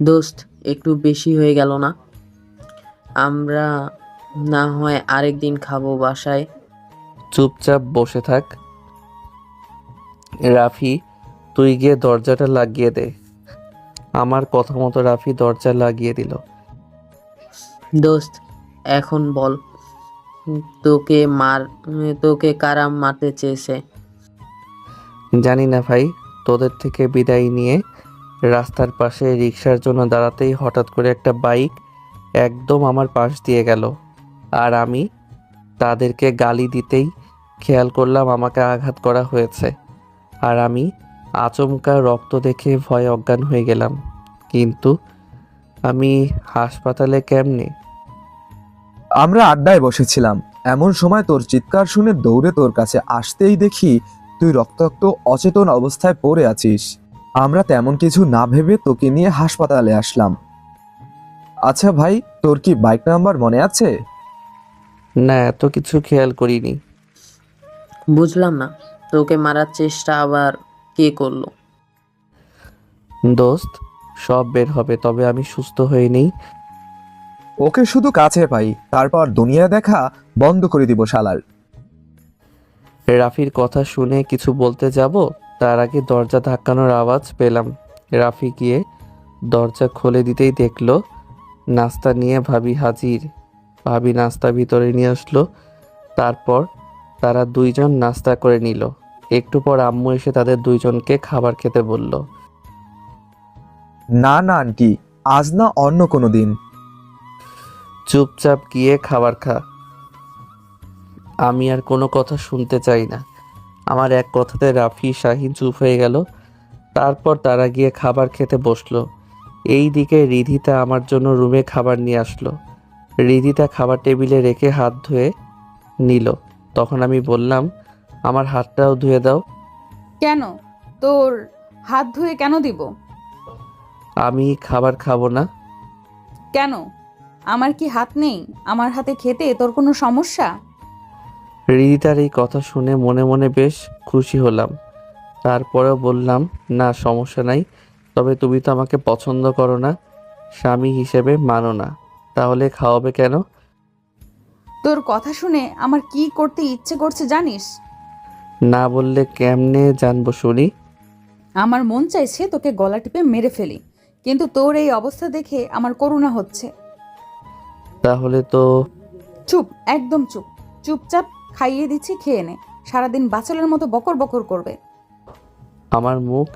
দোস্ত, একটু বেশি হয়ে গেল না? আমরা না হয় আরেকদিন খাবো বাসায়। চুপচাপ বসে থাক। রাফি, তুই গিয়ে দরজাটা লাগিয়ে দে। আমার কথা মতো রাফি দরজা লাগিয়ে দিল। দোস্ত, এখন বল, তোকে কারা মারতে চেয়েছে? জানি না ভাই, তোদের থেকে বিদায় নিয়ে রাস্তার পাশে রিক্সার জন্য দাঁড়াতেই হঠাৎ করে একটা বাইক একদম আমার পাশ দিয়ে গেল। আর আমি তাদেরকে গালি দিতেই খেয়াল করলাম আমাকে আঘাত করা হয়েছে। আর আমি আচমকা রক্ত দেখে ভয়ে অজ্ঞান হয়ে গেলাম। কিন্তু আমি হাসপাতালে কেমনে? আমরা আড্ডায় বসেছিলাম, এমন সময় তোর চিৎকার শুনে দৌড়ে তোর কাছে আসতেই দেখি তুই রক্তাক্ত অচেতন অবস্থায় পড়ে আছিস। আমরা তেমন কিছু না ভেবে তোকে নিয়ে হাসপাতালে আসলাম। আচ্ছা ভাই, তোর কি বাইক নাম্বার মনে আছে? না, এত কিছু খেয়াল করিনি। বুঝলাম না, তোকে মারার চেষ্টা আবার কে করলো? দোস্ত, সব বের হবে, তবে আমি সুস্থ হয়ে নেই। ওকে শুধু কাছে পাই, তারপর দুনিয়া দেখা বন্ধ করে দিব শালার। রাফির কথা শুনে কিছু বলতে যাব তার আগে দরজা ধাক্কানোর আওয়াজ পেলাম। রাফি গিয়ে দরজা খুলে দিতেই দেখলো নাস্তা নিয়ে ভাবি হাজির। ভাবি নাস্তা ভিতরে নিয়ে আসলো। তারপর তারা দুইজন নাস্তা করে নিল। একটু পর আম্মু এসে তাদের দুইজনকে খাবার খেতে বলল। না না আন্টি, আজ না অন্য কোনো দিন। চুপচাপ গিয়ে খাবার খা। আমি আর কোনো কথা শুনতে চাই না। আমার এক কথাতে রাফি শাহিন চুপ হয়ে গেল। তারপর তারা গিয়ে খাবার খেতে বসলো। এই দিকে রিধিতা আমার জন্য রুমে খাবার নিয়ে আসলো। রিধিতা খাবার টেবিলে রেখে হাত ধুয়ে নিল। তখন আমি বললাম, আমার হাতটাও ধুয়ে দাও। কেন? তোর হাত ধুয়ে কেন দিব? আমি খাবার খাবো না। কেন? আমার কি হাত নেই? আমার হাতে খেতে তোর কোনো সমস্যা? রিদিতার এই কথা শুনে মনে মনে বেশ খুশি হলাম। তারপরেও বললাম, না সমস্যা নাই, তবে তুমি তো আমাকে পছন্দ করো না, স্বামী হিসেবে মানো না, তাহলে খাওয়াবে কেন? তোর কথা শুনে আমার কি করতে ইচ্ছে করছে জানিস? না বললে কেমনে জানবো শুনি? আমার মন চাইছে তোকে গলা টিপে মেরে ফেলি, কিন্তু তোর এই অবস্থা দেখে আমার করুণা হচ্ছে। তাহলে তো চুপ, একদম চুপ। চুপচাপ খাইয়ে দিচ্ছি, খেয়ে নে। সারাদিন বাচালের মতো বকর বকর করবে। আমার মুখ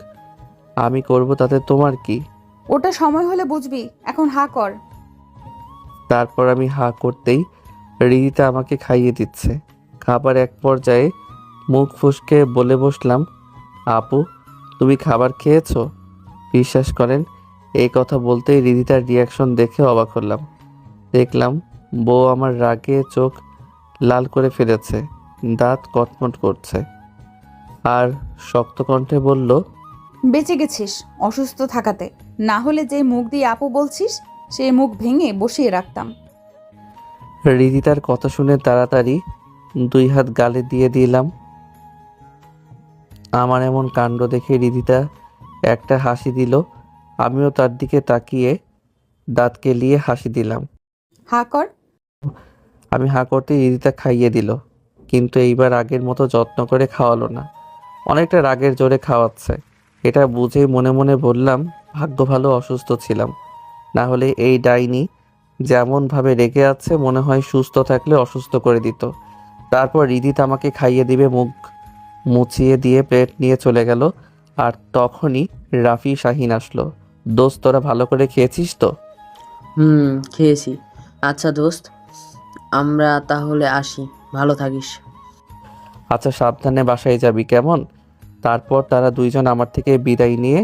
আমি করব, তাতে তোমার কি? ওটা সময় হলে বুঝবি, এখন হা কর। তারপর আমি হা করতেই রিদিতা আমাকে খাইয়ে দিচ্ছে। খাবার এক পর্যায়ে মুখ ফুসকে বলে বসলাম, আপু তুমি খাবার খেয়েছো? বিশ্বাস করেন, এই কথা বলতেই রিদিতার রিয়াকশন দেখে অবাক হলাম। দেখলাম বউ আমার রাগে চোখ লাল করে ফেলেছে, দাঁত কটমট করছে, আর শক্ত কণ্ঠে বলল, বেঁচে গেছিস অসুস্থ থাকাতে, না হলে যে মুখ দিয়ে আপু বলছিস সেই মুখ ভেঙে বসিয়ে রাখতাম। রিদিতার কথা শুনে তাড়াতাড়ি 2 হাত গালে দিয়ে দিলাম। আমার এমন কাণ্ড দেখে রিদিতা একটা হাসি দিল। আমিও তার দিকে তাকিয়ে দাঁত কেলিয়ে হাসি দিলাম। হা কর। আমি হা করতে রিদিতা খাইয়ে দিল, কিন্তু এইবার আগের মতো যত্ন করে খাওয়ালো না, অনেকটা রাগের জোরে খাওয়াচ্ছে। এটা বুঝেই মনে মনে বললাম, ভাগ্য ভালো অসুস্থ ছিলাম, না হলে এই ডাইনি যেমনভাবে রেগে আছে মনে হয় সুস্থ থাকলে অসুস্থ করে দিত। তারপর রিদিতা আমাকে খাইয়ে দিবে মুখ মুছিয়ে দিয়ে প্লেট নিয়ে চলে গেল। আর তখনই রাফি শাহিন আসলো। দোস্ত তোরা ভালো করে খেয়েছিস তো? খেয়েছি। আচ্ছা দোস্ত, আমরা তাহলে আসি, ভালো থাকিস। আচ্ছা সাবধানে বাসায় যাবি কেমন? তারপর তারা দুইজন আমার থেকে বিদায় নিয়ে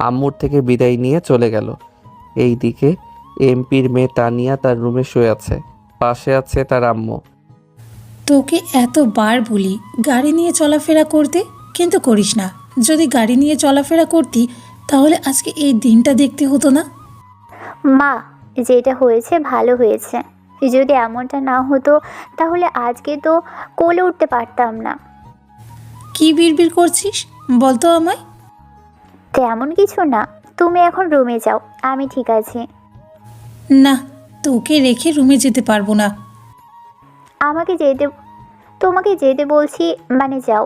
আম্মুর থেকে বিদায় নিয়ে চলে গেল। এই দিকে এমপির মেয়ে তানিয়া তার রুমে শুয়ে আছে, পাশে আছে তার আম্মু। তোকে এতবার বলি গাড়ি নিয়ে চলাফেরা করতে, কিন্তু করিস না। যদি গাড়ি নিয়ে চলাফেরা করতি তাহলে আজকে এই দিনটা দেখতে হতো না। মা, যেটা হয়েছে ভালো হয়েছে। যদি এমনটা না হতো তাহলে আজকে তো কোলে উঠতে পারতাম না। কি বিড়বিড় করছিস বলতো আমায়? তেমন কিছু না, তুমি এখন রুমে যাও, আমি ঠিক আছি। না, তোকে রেখে রুমে যেতে পারবো না। তোমাকে যেতে বলছি, মানে যাও।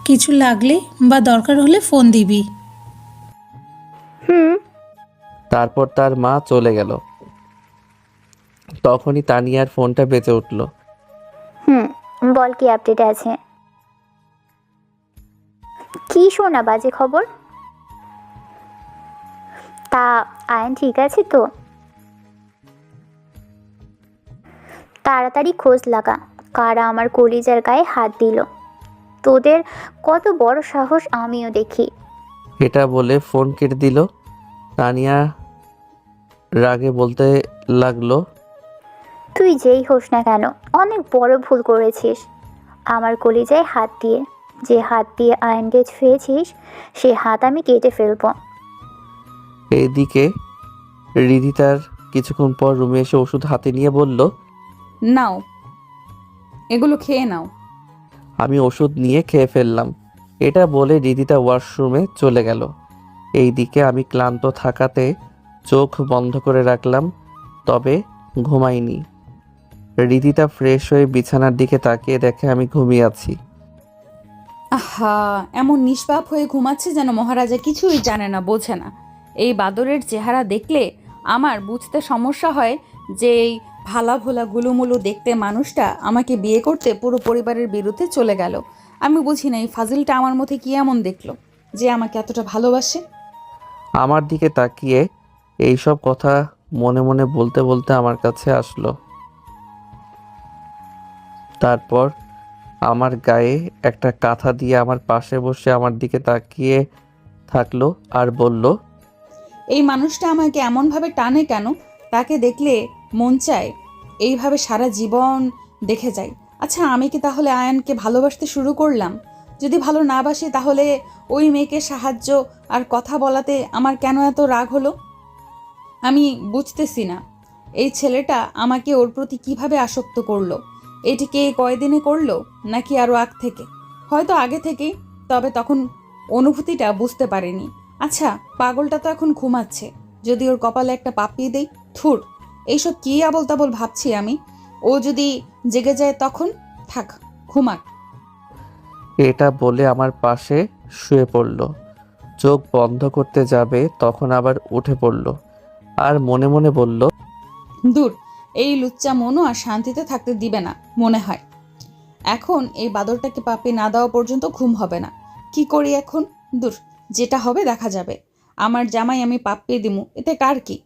কিছু লাগলে বা দরকার হলে ফোন দিবি। তারপর তার মা চলে গেল। তখনই তানিয়ার ফোনটা বেজে উঠল। বল, কি আপডেট আছে? কি শোনা বাজে খবর? তা আয়ন ঠিক আছে তো? তাড়াতাড়ি খোঁজ লাগা, কারা আমার কলিজার গায়ে হাত দিল। তোদের কত বড় সাহস আমিও দেখি। এটা বলে ফোন কেটে দিল। তানিয়া রাগে বলতে লাগলো, তুই যেই হোস না কেন অনেক বড় ভুল করেছিস আমার কলিজায় হাত দিয়ে। যে হাত দিয়ে আয়নকে ছুঁয়েছিস সে হাত আমি কেটে ফেলবো। এইদিকে রিধিতার কিছুক্ষণ পর রুমে এসে ওষুধ হাতে নিয়ে বলল, নাও, এগুলো খেয়ে নাও। আমি ওষুধ নিয়ে খেয়ে ফেললাম। এটা বলে রিধিতা ওয়াশরুমে চলে গেল। এইদিকে আমি ক্লান্ত থাকাতে চোখ বন্ধ করে রাখলাম, তবে ঘুমাইনি। রিধিতা ফ্রেশ হয়ে বিছানার দিকে তাকিয়ে দেখে আমি ঘুমিয়ে আছি। আহা, এমন নিষ্পাপ হয়ে ঘুমাচ্ছে যেন মহারাজা কিছুই জানে না, বোঝে না। এই বাদরের চেহারা দেখলে আমার বুঝতে সমস্যা হয় যে এই ভালা ভোলা গুলুমুলু দেখতে মানুষটা আমাকে বিয়ে করতে পুরো পরিবারের বিরুদ্ধে চলে গেল। আমি বুঝি না এই ফাজিলটা আমার মধ্যে কি এমন দেখলো যে আমাকে এতটা ভালোবাসে। আমার দিকে তাকিয়ে এইসব কথা মনে মনে বলতে বলতে আমার কাছে আসলো। তারপর আমার গায়ে একটা কাঁথা দিয়ে আমার পাশে বসে আমার দিকে তাকিয়ে থাকলো আর বলল, এই মানুষটা আমাকে এমনভাবে টানে কেন? তাকে দেখলে মন চায় এইভাবে সারা জীবন দেখে যাই। আচ্ছা, আমি কি তাহলে আয়ানকে ভালোবাসতে শুরু করলাম? যদি ভালো না বাসি তাহলে ওই মেয়েকে সাহায্য আর কথা বলাতে আমার কেন এত রাগ হলো? আমি বুঝতেছি না এই ছেলেটা আমাকে ওর প্রতি কিভাবে আসক্ত করলো। এটিকে কয়দিনে করলো নাকি আরও আগ থেকে? হয়তো আগে থেকেই, তবে তখন অনুভূতিটা বুঝতে পারিনি। আচ্ছা, পাগলটা তো এখন ঘুমাচ্ছে, যদি ওর কপালে একটা পাপিয়ে দেই। থুর, এইসব কি আবল তাবল ভাবছি আমি। ও যদি জেগে যায় তখন? থাক, ঘুমাক। এটা বলে আমার পাশে শুয়ে পড়ল। চোখ বন্ধ করতে যাবে তখন আবার উঠে পড়ল আর মনে মনে বলল, দূর, এই লুচ্চা মনও আর শান্তিতে থাকতে দিবে না মনে হয়। এখন এই বাদরটাকে পাপি না দেওয়া পর্যন্ত ঘুম হবে না। কি করি এখন? দূর, যেটা হবে দেখা যাবে। আমার জামাই আমি পাপ্পিয়ে দিমু, এতে কার কি?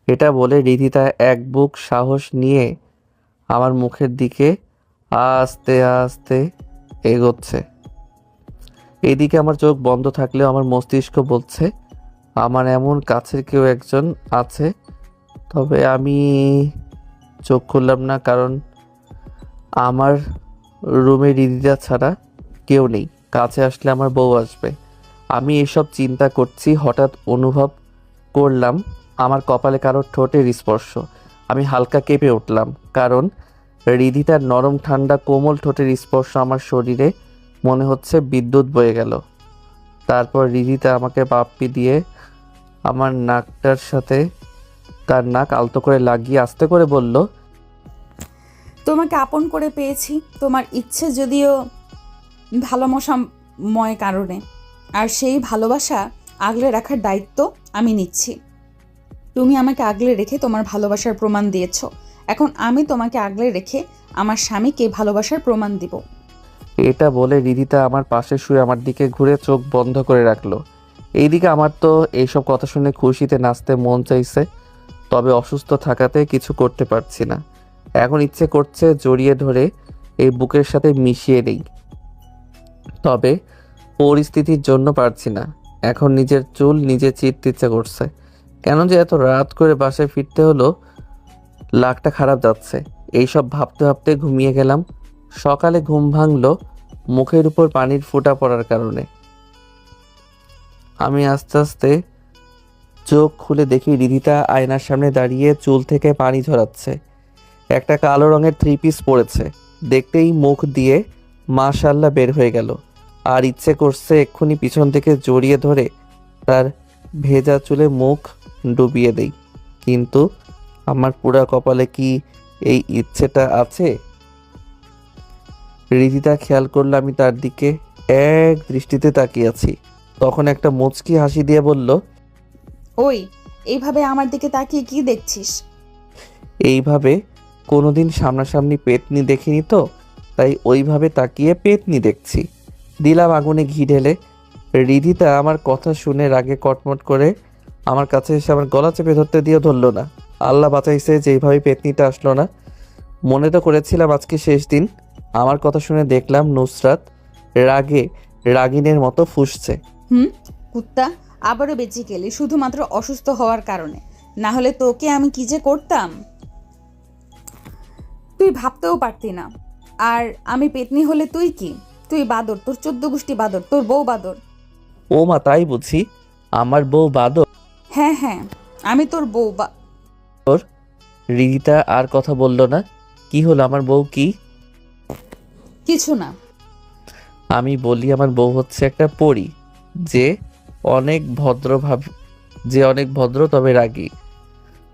এটা বলে রিধিতা এক বুক সাহস নিয়ে আমার মুখের দিকে আস্তে আস্তে এগোচ্ছে। এইদিকে আমার চোখ বন্ধ থাকলেও আমার মস্তিষ্ক বলছে আমার এমন কাছের কেউ একজন আছে। তবে আমি চোখ খুললাম না, কারণ আমার রুমে রিদিতা ছাড়া কেউ নেই। কাছে আসলে আমার বউ আসবে। আমি এসব চিন্তা করছি, হঠাৎ অনুভব করলাম আমার কপালে কারোর ঠোঁটের স্পর্শ। আমি হালকা কেঁপে উঠলাম, কারণ রিদিতার নরম ঠান্ডা কোমল ঠোঁটের স্পর্শ আমার শরীরে মনে হচ্ছে বিদ্যুৎ বয়ে গেল। তারপর রিদিতা আমাকে পাপ্পি দিয়ে আমার নাকটার সাথে তার নাক আলতো করে লাগিয়ে আস্তে করে বলল, তোমাকে আপন করে পেয়েছি, তোমার ইচ্ছে যদিও ভালোবাসাময় কারণে, আর সেই ভালোবাসা আগলে রাখার দায়িত্ব আমি নিচ্ছি। তুমি আমাকে আগলে রেখে তোমার ভালোবাসার প্রমাণ দিয়েছ, এখন আমি তোমাকে আগলে রেখে আমার স্বামীকে ভালোবাসার প্রমাণ দিব। এটা বলে রিদিতা আমার পাশে শুয়ে আমার দিকে ঘুরে চোখ বন্ধ করে রাখলো। এইদিকে আমার তো এইসব কথা শুনে খুশিতে নাচতে মন চাইছে, তবে অসুস্থ থাকাতে কিছু করতে পারছি না। এখন ইচ্ছে করছে জড়িয়ে ধরে এই বুকের সাথে মিশিয়ে নেই, তবে পরিস্থিতির জন্য পারছি না। এখন নিজের চুল নিজে চিরতে ইচ্ছে করছে। কেন যে এত রাত করে বাসায় ফিরতে হলো, লাগটা খারাপ যাচ্ছে। এইসব ভাবতে ভাবতে ঘুমিয়ে গেলাম। সকালে ঘুম ভাঙলো মুখের উপর পানির ফোঁটা পড়ার কারণে। আমি আস্তে আস্তে চোখ খুলে দেখি রিধিতা আয়নার সামনে দাঁড়িয়ে চুল থেকে পানি ঝরাচ্ছে। একটা কালো রঙের থ্রি পিস পরেছে, দেখতেই মুখ দিয়ে মাশাআল্লাহ বের হয়ে গেল। আর ইচ্ছে করছে এক্ষুনি পিছন থেকে জড়িয়ে ধরে তার ভেজা চুলে মুখ ডুবিয়ে দেই, কিন্তু আমার পুরা কপালে কি এই ইচ্ছেটা আছে? রিধিতা খেয়াল করলো আমি তার দিকে এক দৃষ্টিতে তাকিয়ে আছি। তখন একটা মুচকি হাসি দিয়ে বলল, ওই, এইভাবে আমার দিকে তাকিয়ে কি দেখছিস? এইভাবে কোনোদিন সামনাসামনি পেতনি দেখিনি তো, তাই ওইভাবে তাকিয়ে পেতনি দেখছি। দিলাম আগুনে ঘি ঢেলে। রিধিতা আমার কথা শুনে রাগে কটমট করে আমার কাছে এসে আমার গলা চেপে ধরতে দিয়েও ধরলো না। আল্লাহ বাঁচাইছে যেইভাবে পেতনিটা আসলো না। মনে তো করেছিলাম আজকে শেষ দিন। আমার কথা শুনে দেখলাম নুসরাত রাগে রাগিনের মতো ফুঁসছে। কুত্তা, আবারও বেঁচে গেলি শুধুমাত্র অসুস্থ হওয়ার কারণে, না হলে তোকে আমি কি যে করতাম তুই ভাবতেও পারতি না। আর আমি পেতনি হলে তুই কি? তুই বাদর, তোর 14 গোষ্ঠী বাদর, তোর বউ বাদর। ও মা, তাই বুঝি? আমার বউ বাদর? হ্যাঁ হ্যাঁ, আমি তোর বউ রিদিতা আর কথা বলল না। কি হলো, আমার বউ কি? কিছু না। আমি বলি আমার বউ হচ্ছে একটা পরী, যে অনেক ভদ্র তবে রাগী,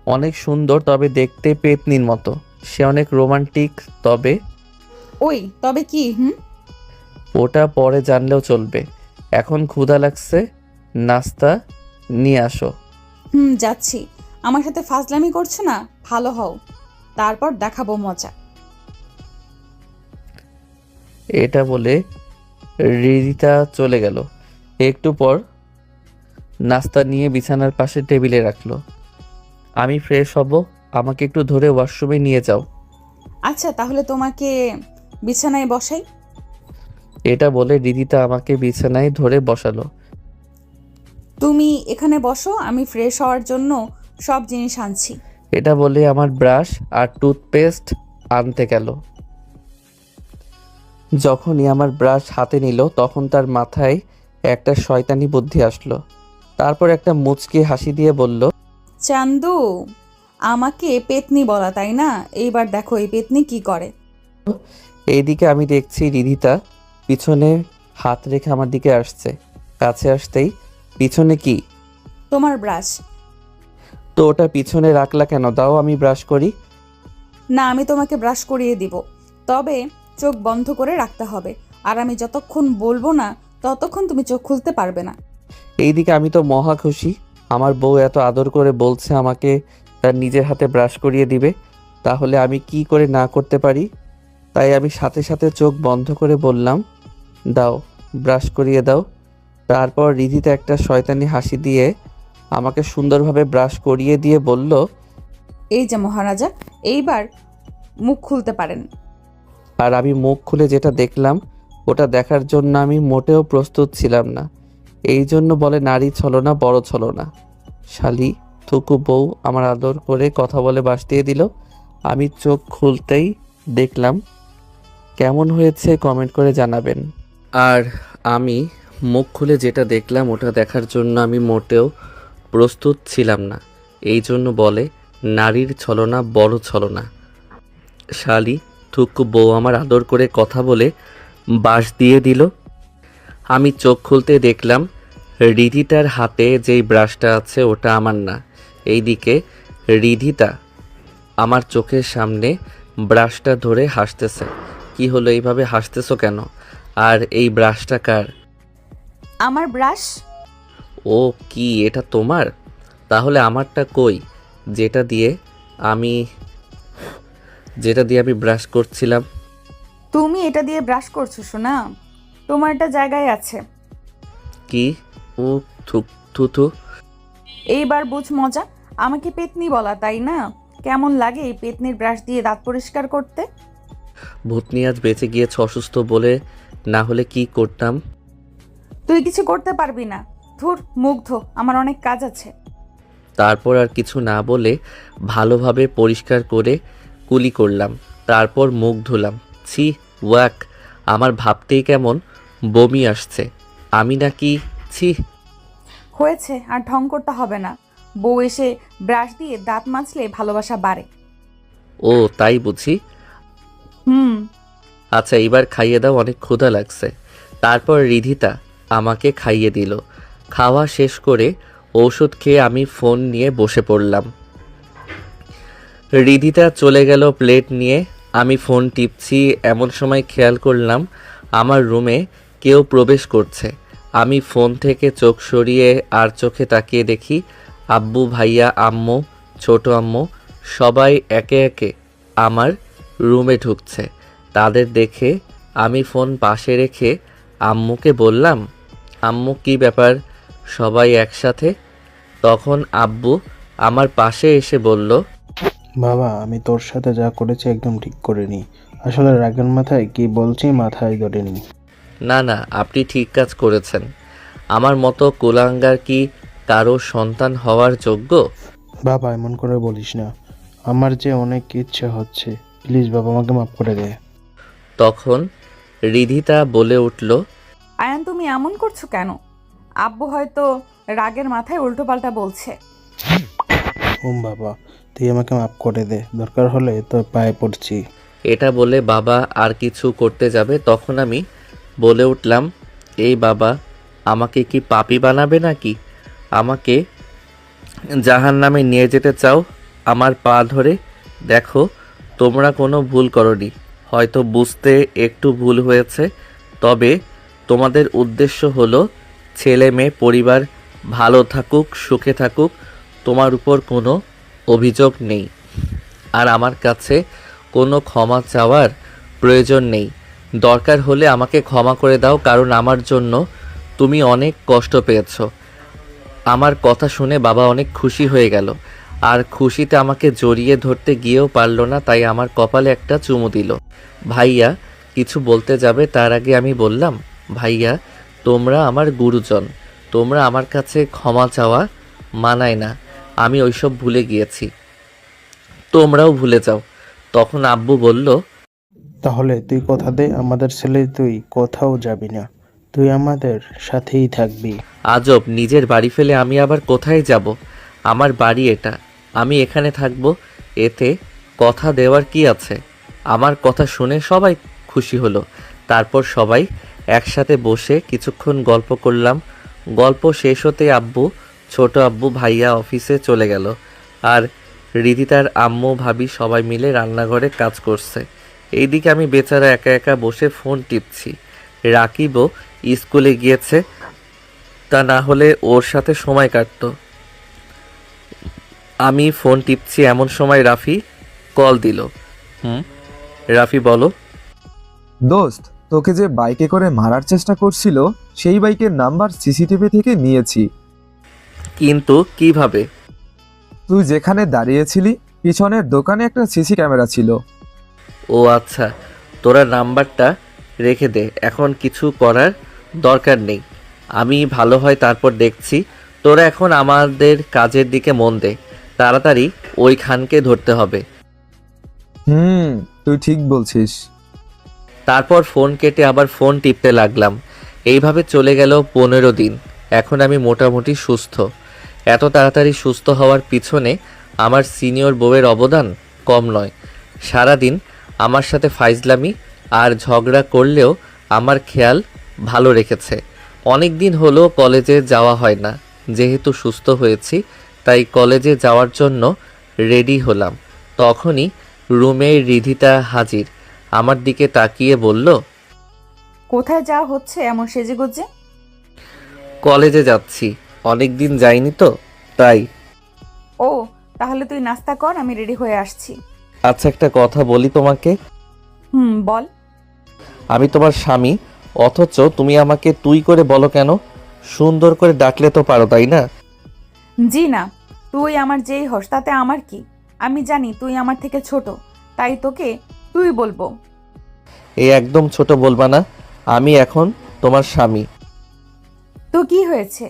অনেক সুন্দর তবে দেখতে পেতনির মতো। সে অনেক রোমান্টিক তবে ওই, তবে কি? ওটা পরে জানলেও চলবে। এখন ক্ষুধা লাগছে, নাস্তা নিয়ে আসো। যাচ্ছি। আমার সাথে ফাজলামি করছো না? ভালো হও, তারপর দেখাবো মজা। এটা বলে রিদিতা চলে গেল। একটু পর নাস্তা নিয়ে বিছানার পাশে টেবিলে রাখলো। আমি ফ্রেশ হব, আমাকে একটু ধরে ওয়াশরুমে নিয়ে যাও। আচ্ছা, তাহলে তোমাকে বিছানায় বসাই। এটা বলে রিদিতা আমাকে বিছানায় ধরে বসালো। তুমি এখানে বসো, আমি ফ্রেশ হওয়ার জন্য সব জিনিস আনছি। এটা বলে আমার ব্রাশ আর টুথপেস্ট আনতে গেল। যখনই আমার ব্রাশ হাতে নিল তখন তার মাথায় একটা শয়তানি বুদ্ধি আসলো। তারপর একটা মুচকি হাসি দিয়ে বলল, চান্দু, আমাকে পেতনি বলা তাই না? এইবার দেখো এই পেতনি কি করে। এইদিকে আমি দেখছি রিদিতা পিছনে হাত রেখে আমার দিকে আসছে। কাছে আসতেই, পিছনে কি? তোমার ব্রাশ। তো ওটা পিছনে রাখলা কেন? দাও আমি ব্রাশ করি। না, আমি তোমাকে ব্রাশ করিয়ে দিব, তবে চোখ বন্ধ করে রাখতে হবে। আর আমি যতক্ষণ বলবো না ততক্ষণ তুমি চোখ খুলতে পারবে না। এইদিকে আমি তো মহা খুশি, আমার বউ এত আদর করে বলছে আমাকে তার নিজের হাতে ব্রাশ করিয়ে দিবে, তাহলে আমি কি করে না করতে পারি? তাই আমি সাথে সাথে চোখ বন্ধ করে বললাম, দাও ব্রাশ করিয়ে দাও। তারপর রিধিতা একটা শয়তানি হাসি দিয়ে আমাকে সুন্দরভাবে ব্রাশ করিয়ে দিয়ে বলল, এই যে মহারাজা, এইবার মুখ খুলতে পারেন। আর আমি মুখ খুলে যেটা দেখলাম ওটা দেখার জন্য আমি মোটেও প্রস্তুত ছিলাম না। এই জন্য বলে নারী ছলনা বড় ছলনা। শালি থুকু বউ আমার আদর করে কথা বলে বাস দিয়ে দিল। আমি চোখ খুলতেই দেখলাম। কেমন হয়েছে কমেন্ট করে জানাবেন। আর আমি মুখ খুলে যেটা দেখলাম ওটা দেখার জন্য আমি মোটেও প্রস্তুত ছিলাম না। এই জন্য বলে নারীর ছলনা বড় ছলনা। শালি থুকু বউ আমার আদর করে কথা বলে বাস দিয়ে দিল। আমি চোখ খুলতে দেখলাম রিধিতার হাতে যেই ব্রাশটা আছে ওটা আমার না। এইদিকে রিধিতা আমার চোখের সামনে ব্রাশটা ধরে হাসতেছে। কি হলো, এইভাবে হাসতেছো কেন? আর এই ব্রাশটা কার? আমার ব্রাশ। ও কি, এটা তোমার? তাহলে আমারটা কই, যেটা দিয়ে আমি ব্রাশ করছিলাম? তুমি এটা দিয়ে ব্রাশ করছো শোনা, তোমার এটা জায়গায় আছে। কি? ও থুথু। এইবার বুঝ মজা। আমাকে পেতনি বলা তাই না? কেমন লাগে এই পেতনির ব্রাশ দিয়ে দাঁত পরিষ্কার করতে? ভূতনি আজ বেঁচে গিয়েছে, অসুস্থ বলে, না হলে কি করতাম? তুই কিছু করতে পারবি না। ধুর, মুগ্ধ, আমার অনেক কাজ আছে। তারপর আর কিছু না বলে ভালোভাবে পরিষ্কার করে কুলি করলাম। তারপর মুখ ধুলাম। ছি, ওয়াক, আমার ভাবতেই কেমন বমি আসছে। আমি নাকি ছি। হয়েছে, আর ঢং করতে হবে না। বউ এসে ব্রাশ দিয়ে দাঁত মাজলে ভালোবাসা বাড়ে। ও তাই বুঝি। আচ্ছা এবার খাইয়ে দাও, অনেক ক্ষুধা লাগছে। তারপর রিধিতা আমাকে খাইয়ে দিল। খাওয়া শেষ করে ঔষধ খেয়ে আমি ফোন নিয়ে বসে পড়লাম। রিধিতা চলে গেল প্লেট নিয়ে। আমি ফোন টিপছি, এমন সময় খেয়াল করলাম আমার রুমে কেউ প্রবেশ করছে। আমি ফোন থেকে চোখ সরিয়ে আর চোখে তাকিয়ে দেখি আব্বু, ভাইয়া, আম্মু, ছোট আম্মু সবাই একে একে আমার রুমে ঢুকছে। তাদের দেখে আমি ফোন পাশে রেখে আম্মুকে বললাম, আম্মু কি ব্যাপার সবাই একসাথে? তখন আব্বু আমার পাশে এসে বলল, বাবা, আমি তোর সাথে যা করেছি একদম ঠিক করিনি। আসলে রাগের মাথায় কি বলছি মাথায় ধরেনি। না না, আপনি ঠিক কাজ করেছেন। আমার মতো কুলাঙ্গার কি কারো সন্তান হওয়ার যোগ্য? বাবা, এমন করে বলিস না। আমার যে অনেক ইচ্ছে হচ্ছে, প্লিজ বাবা আমাকে মাফ করে দে। তখন রিধিতা বলে উঠল, আয়ান, তুমি এমন করছো কেন? আব্বু হয়তো রাগের মাথায় উল্টোপাল্টা বলছে। বাবা, তুই আমাকে মাফ করে দে, দরকার হলে তোর পায়ে পড়ছি। এটা বলে বাবা আর কিছু করতে যাবে, তখন আমি বলে উঠলাম, এই বাবা, আমাকে কি পাপী বানাবে নাকি? আমাকে জাহান্নামে নিয়ে যেতে চাও? আমার পা ধরে দেখো তোমরা কোনো ভুল করনি, হয়তো বুঝতে একটু ভুল হয়েছে, তবে তোমাদের উদ্দেশ্য হলো ছেলে মেয়ে পরিবার ভালো থাকুক, সুখে থাকুক, তোমার উপর কোনো অভিযোগ নেই। আর আমার কাছে কোনো ক্ষমা চাওয়ার প্রয়োজন নেই। দরকার হলে আমাকে ক্ষমা করে দাও, কারণ আমার জন্য তুমি অনেক কষ্ট পেয়েছো। আমার কথা শুনে বাবা অনেক খুশি হয়ে গেল, আর খুশিতে আমাকে জড়িয়ে ধরতে গিয়েও পারল না, তাই আমার কপালে একটা চুমু দিল। ভাইয়া কিছু বলতে যাবে তার আগে আমি বললাম, ভাইয়া তোমরা আমার গুরুজন, তোমরা আমার কাছে ক্ষমা চাওয়া মানায় না, আমি ওইসব ভুলে গিয়েছি, তোমরাও ভুলে যাও। তখন আব্বু বলল, তাহলে তুই কথা দে আমাদের ছেলে তুই কোথাও যাবি না, তুই আমাদের সাথেই থাকবি। আজব, নিজের বাড়ি ফেলে আমি আবার কোথায় যাব? আমার বাড়ি এটা, আমি এখানে থাকব, এতে কথা দেওয়ার কি আছে? আমার কথা শুনে সবাই খুশি হলো। তারপর সবাই একসাথে বসে কিছুক্ষণ গল্প করলাম। গল্প শেষ হতে আব্বু, ছোট আব্বু, ভাইয়া অফিসে চলে গেল, আর রিদিতার আম্মু ভাবি সবাই মিলে রান্নাঘরে কাজ করছে। এইদিকে আমি বেচারা একা একা বসে ফোন টিপছি। রাকিবও স্কুলে গিয়েছে, তা না হলে ওর সাথে সময় কাটতো। আমি ফোন টিপছি এমন সময় রাফি কল দিল। রাফি বলো। দোস্ত, তোকে যে বাইকে করে মারার চেষ্টা করছিল সেই বাইকের নাম্বার সিসিটিভি থেকে নিয়েছি। কিন্তু কিভাবে? তুই যেখানে দাঁড়িয়েছিলি পিছনের দোকানে একটা সিসি ক্যামেরা ছিল। ও আচ্ছা, তোরা নাম্বারটা রেখে দে, এখন কিছু করার দরকার নেই, আমি ভালো হয় তারপর দেখছি। তোরা এখন আমাদের কাজের দিকে মন দে, তাড়াতাড়ি ওই খানকে ধরতে হবে। তুই ঠিক বলছিস। তারপর ফোন কেটে আবার ফোন টিপতে লাগলাম। এইভাবে চলে গেল 15 দিন। এখন আমি মোটামুটি সুস্থ। এত তাড়াতাড়ি সুস্থ হওয়ার পিছনে আমার সিনিয়র বউয়ের অবদান কম নয়। সারাদিন আমার সাথে ফাইজলামি আর ঝগড়া করলেও আমার খেয়াল ভালো রেখেছে। অনেক দিন হলো কলেজে যাওয়া হয় না, যেহেতু সুস্থ হয়েছি তাই কলেজে যাওয়ার জন্য রেডি হলাম। তখনই রুমে রিধিতা হাজির, আমার দিকে তাকিয়ে বলল, কোথায় যাওয়া হচ্ছে এমন সেজেগুজে? কলেজে যাচ্ছি, অনেক দিন যাইনি তো তাই। ও তাহলে তুই নাস্তা কর, আমি রেডি হয়ে আসছি। আচ্ছা, একটা কথা বলি তোমাকে। বল। আমি তোমার স্বামী, অথচ তুমি আমাকে তুই করে বলো কেন? সুন্দর করে ডাকলে তো পারো, তাই না? জি না, তুই আমার যেই হস তাতে আমার কি? আমি জানি তুই আমার থেকে ছোট, তাই তোকে তুই বলবো। এই একদম ছোট বলবা না, আমি এখন তোমার স্বামী। তো কি হয়েছে?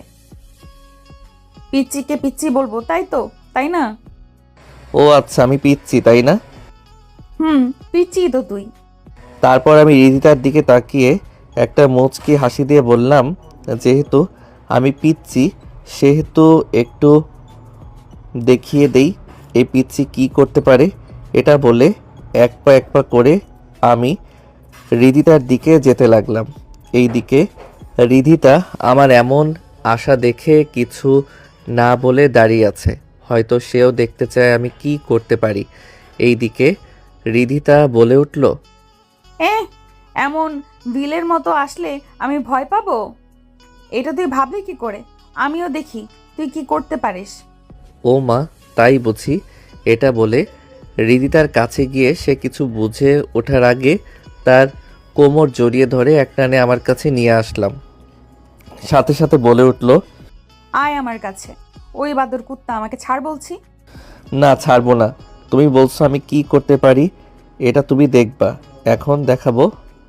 পিচ্চিকে পিচ্চি বলবো, তাই তো, তাই না? ও আচ্ছা, আমি পিচ্ছি তাই না? পিচ্চি তো তুই। তারপর আমি রিদিতার দিকে তাকিয়ে একটা মুচকি হাসি দিয়ে বললাম, যেহেতু আমি পিচ্ছি সেহেতু একটু দেখিয়ে দেই এই পিচ্ছি কি করতে পারে। এটা বলে এক পা করে আমি রিদিতার দিকে যেতে লাগলাম। এই দিকে রিধিতা আমার এমন আশা দেখে কিছু না বলে দাঁড়িয়ে আছে, হয়তো সেও দেখতে চায় আমি কি করতে পারি। এই দিকে রিধিতা বলে উঠল, এমন ভিলের মতো আসলে আমি ভয় পাবো? এটা তুই ভাবলি কি করে? আমিও দেখি তুই কি করতে পারিস। ও মা, তাই বুঝি? এটা বলে রিদিতার কাছে গিয়ে সে কিছু বুঝে ওঠার আগে তার কোমর জড়িয়ে ধরে একটানে আমার কাছে নিয়ে আসলাম। সাথে সাথে বলে উঠল, আয় আমার কাছে। ওই বাদর কুত্তা, আমাকে ছাড় বলছি। না, ছাড়বো না। তুমি বলছো আমি কি করতে পারি, এটা তুমি দেখবা। এখন দেখাবো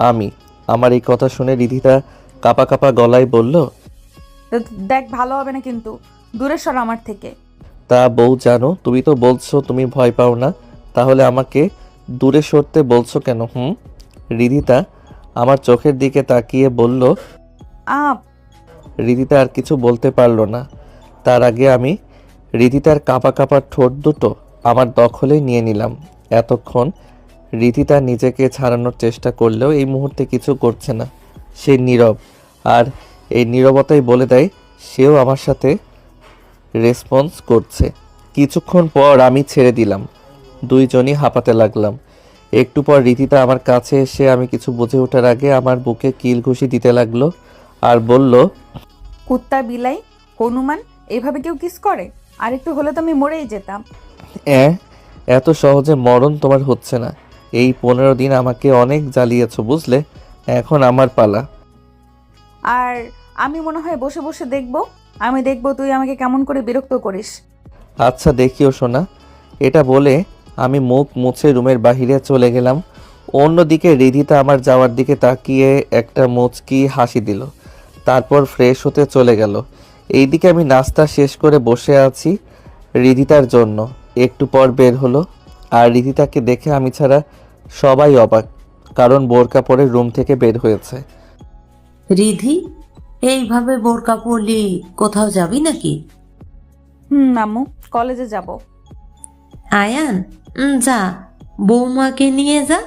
আমি। আমার এই কথা শুনে রিধিতা কাপা কাপা গলায় বলল, দেখ, ভালো হবে না কিন্তু, দূরে সর আমার থেকে। তা বউ জানো, তুমি তো বলছো তুমি ভয় পাও না, তাহলে আমাকে দূরে সরতে বলছো কেন? রিধিতা আমার চোখের দিকে তাকিয়ে বলল, রিধিতা আর কিছু বলতে পারলো না। তার আগে আমি রিধিতার কাপা কাপা ঠোঁট দুটো আমার দখলে নিয়ে নিলাম। এতক্ষণ রিধিতা নিজেকে ছাড়ানোর চেষ্টা করলেও এই মুহূর্তে কিছু করছে না, সে নীরব। আর এই নীরবতাই বলে দেয় সেও আমার সাথে রেসপন্স করছে। কিছুক্ষণ পর আমি ছেড়ে দিলাম, দুইজনই হাঁপাতে লাগলাম। একটু পর রিদিতা আমার কাছে এসে আমি কিছু বুঝে ওঠার আগে আমার বুকে কিল ঘুষি দিতে লাগলো আর বলল, কুত্তা বিলাই হনুমান এভাবে কেউ কিস করে? আর একটু হলে তো আমি মরেই যেতাম। এত সহজে মরণ তোমার হচ্ছে না। এই 15 দিন আমাকে অনেক জ্বালিয়েছ বুঝলে, এখন আমার পালা। আর আমি মনে হয় বসে বসে দেখবো। আমি দেখবো তুই আমাকে কেমন করে বিরক্ত করিস। আচ্ছা দেখিও শোনা। এটা বলে আমি মুখ মুছে রুমের বাহিরে চলে গেলাম। অন্যদিকে রিদিতা আমার যাওয়ার দিকে তাকিয়ে একটা মুচকি হাসি দিল, তারপর ফ্রেশ হতে চলে গেল। এইদিকে আমি নাস্তা শেষ করে বসে আছি রিদিতার জন্য। একটু পর বের হলো, আর রিদিতাকে দেখে আমি ছাড়া সবাই অবাক, কারণ বোরকা পরে রুম থেকে বের হয়েছে। রিধি, এইভাবে বোরকা পরলি কোথাও যাবি নাকি? আম্মু, কলেজে যাব। আয়ান, যা, বৌমাকে নিয়ে যা,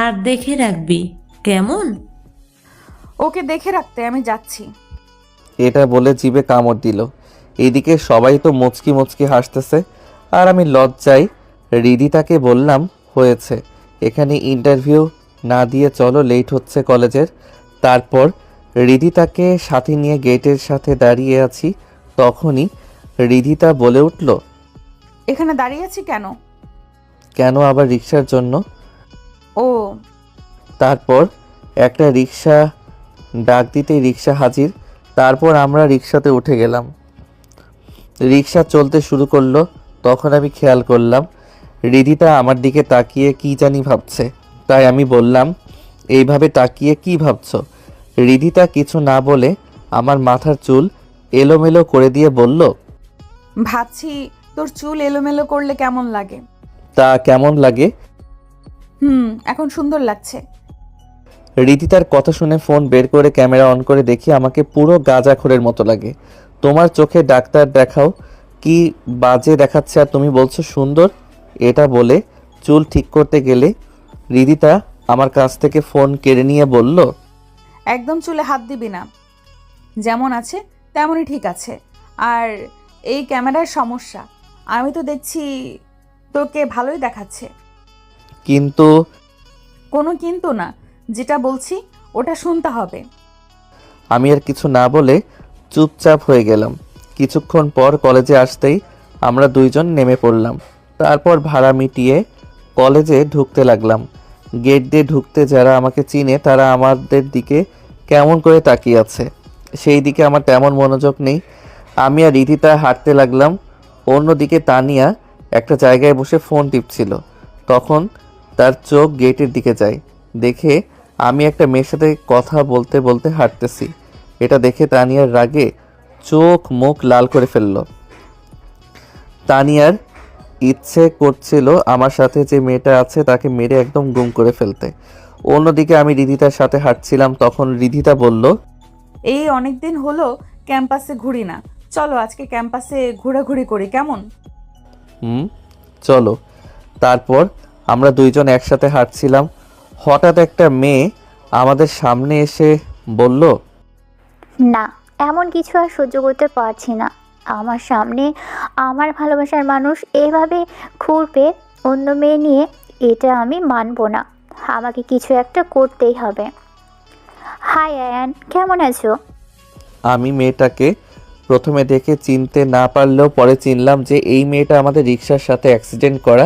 আর দেখে রাখবি কেমন? ওকে দেখে রাখতে আমি যাচ্ছি। এটা বলে জিভে কামড় দিল। এইদিকে সবাই তো মুচকি মুচকি হাসতেছে, আর আমি লজ্জায় রিদিতাকে বললাম, হয়েছে, এখানে ইন্টারভিউ না দিয়ে চলো, লেট হচ্ছে কলেজের। তারপর রিদিতাকে সাথে নিয়ে গেটের সাথে দাঁড়িয়ে আছি, তখনই রিদিতা বলে উঠল, এখানে দাঁড়িয়ে আছি কেন? কেন আবার? রিক্সার জন্য। ও। তারপর একটা রিক্সা ডাক দিতেই রিক্সা হাজির। তারপর আমরা রিক্সাতে উঠে গেলাম। রিক্সা চলতে শুরু করলো, তখন আমি খেয়াল করলাম রিদিতা আমার দিকে তাকিয়ে কি জানি ভাবছে। তাই আমি বললাম, এইভাবে তাকিয়ে কি ভাবছো? রিদিতা কিছু না বলে আমার মাথার চুল এলোমেলো করে দিয়ে বলল, ভাবছি তোর চুল এলোমেলো করলে কেমন লাগে। তা কেমন লাগে? এখন সুন্দর লাগছে। রিদিতার কথা শুনে ফোন বের করে ক্যামেরা অন করে দেখি আমাকে পুরো গাঁজাখোরের মতো লাগে। তোমার চোখে ডাক্তার দেখাও, কি বাজে দেখাচ্ছে আর তুমি বলছো সুন্দর? এটা বলে চুল ঠিক করতে গেলে রিদিতা আমার কাছ থেকে ফোন কেড়ে নিয়ে বলল, একদম চুলে হাত দিবি না, যেমন আছে তেমনই ঠিক আছে। আর এই ক্যামেরার সমস্যা, আমি তো দেখছি তোকে ভালোই দেখাচ্ছে। কিন্তু কোনো কিন্তু না, যেটা বলছি ওটা শুনতে হবে। আমি আর কিছু না বলে চুপচাপ হয়ে গেলাম। কিছুক্ষণ পর কলেজে আসতেই আমরা দুইজন নেমে পড়লাম। তারপর ভাড়া মিটিয়ে কলেজে ঢুকতে লাগলাম। গেট দিয়ে ঢুকতে যারা আমাকে চিনে তারা আমাদের দিকে কেমন করে তাকিয়ে আছে, সেই দিকে আমার তেমন মনোযোগ নেই। আমি আর রিদিতা হাঁটতে লাগলাম। অন্যদিকে তানিয়া একটা জায়গায় বসে ফোন টিপছিল। তখন তার চোখ গেটের দিকে যায়, দেখে আমি একটা মেয়ের সাথে কথা বলতে বলতে হাঁটতেছি। এটা দেখে তানিয়ার রাগে চোখ মুখ লাল করে ফেলল। তানিয়ার ইচ্ছে করছিল আমার সাথে যে মেয়েটা আছে তাকে মেরে একদম গুম করে ফেলতে। অন্যদিকে আমি রিদিতার সাথে হাঁটছিলাম, তখন রিদিতা বলল, এই অনেকদিন হলো ক্যাম্পাসে ঘুরি না, চলো আজকে ক্যাম্পাসে ঘোরাঘুরি করি, কেমন? চলো। তারপর আমরা দুইজন একসাথে হাঁটছিলাম। হঠাৎ একটা মেয়ে আমাদের সামনে এসে বলল, না, এমন কিছু আর সহ্য করতে পারছি না। আমার সামনে আমার ভালোবাসার মানুষ এভাবে ঘুরবে অন্য মেয়ে নিয়ে, এটা আমি মানব না। আমাকে কিছু একটা করতেই হবে। হাই আয়ান, কেমন আছো? আমি মেয়েটাকে প্রথমে দেখে চিনতে না পারলেও পরে চিনলাম যে এই মেয়েটা আমাদের রিক্সার সাথে অ্যাক্সিডেন্ট করা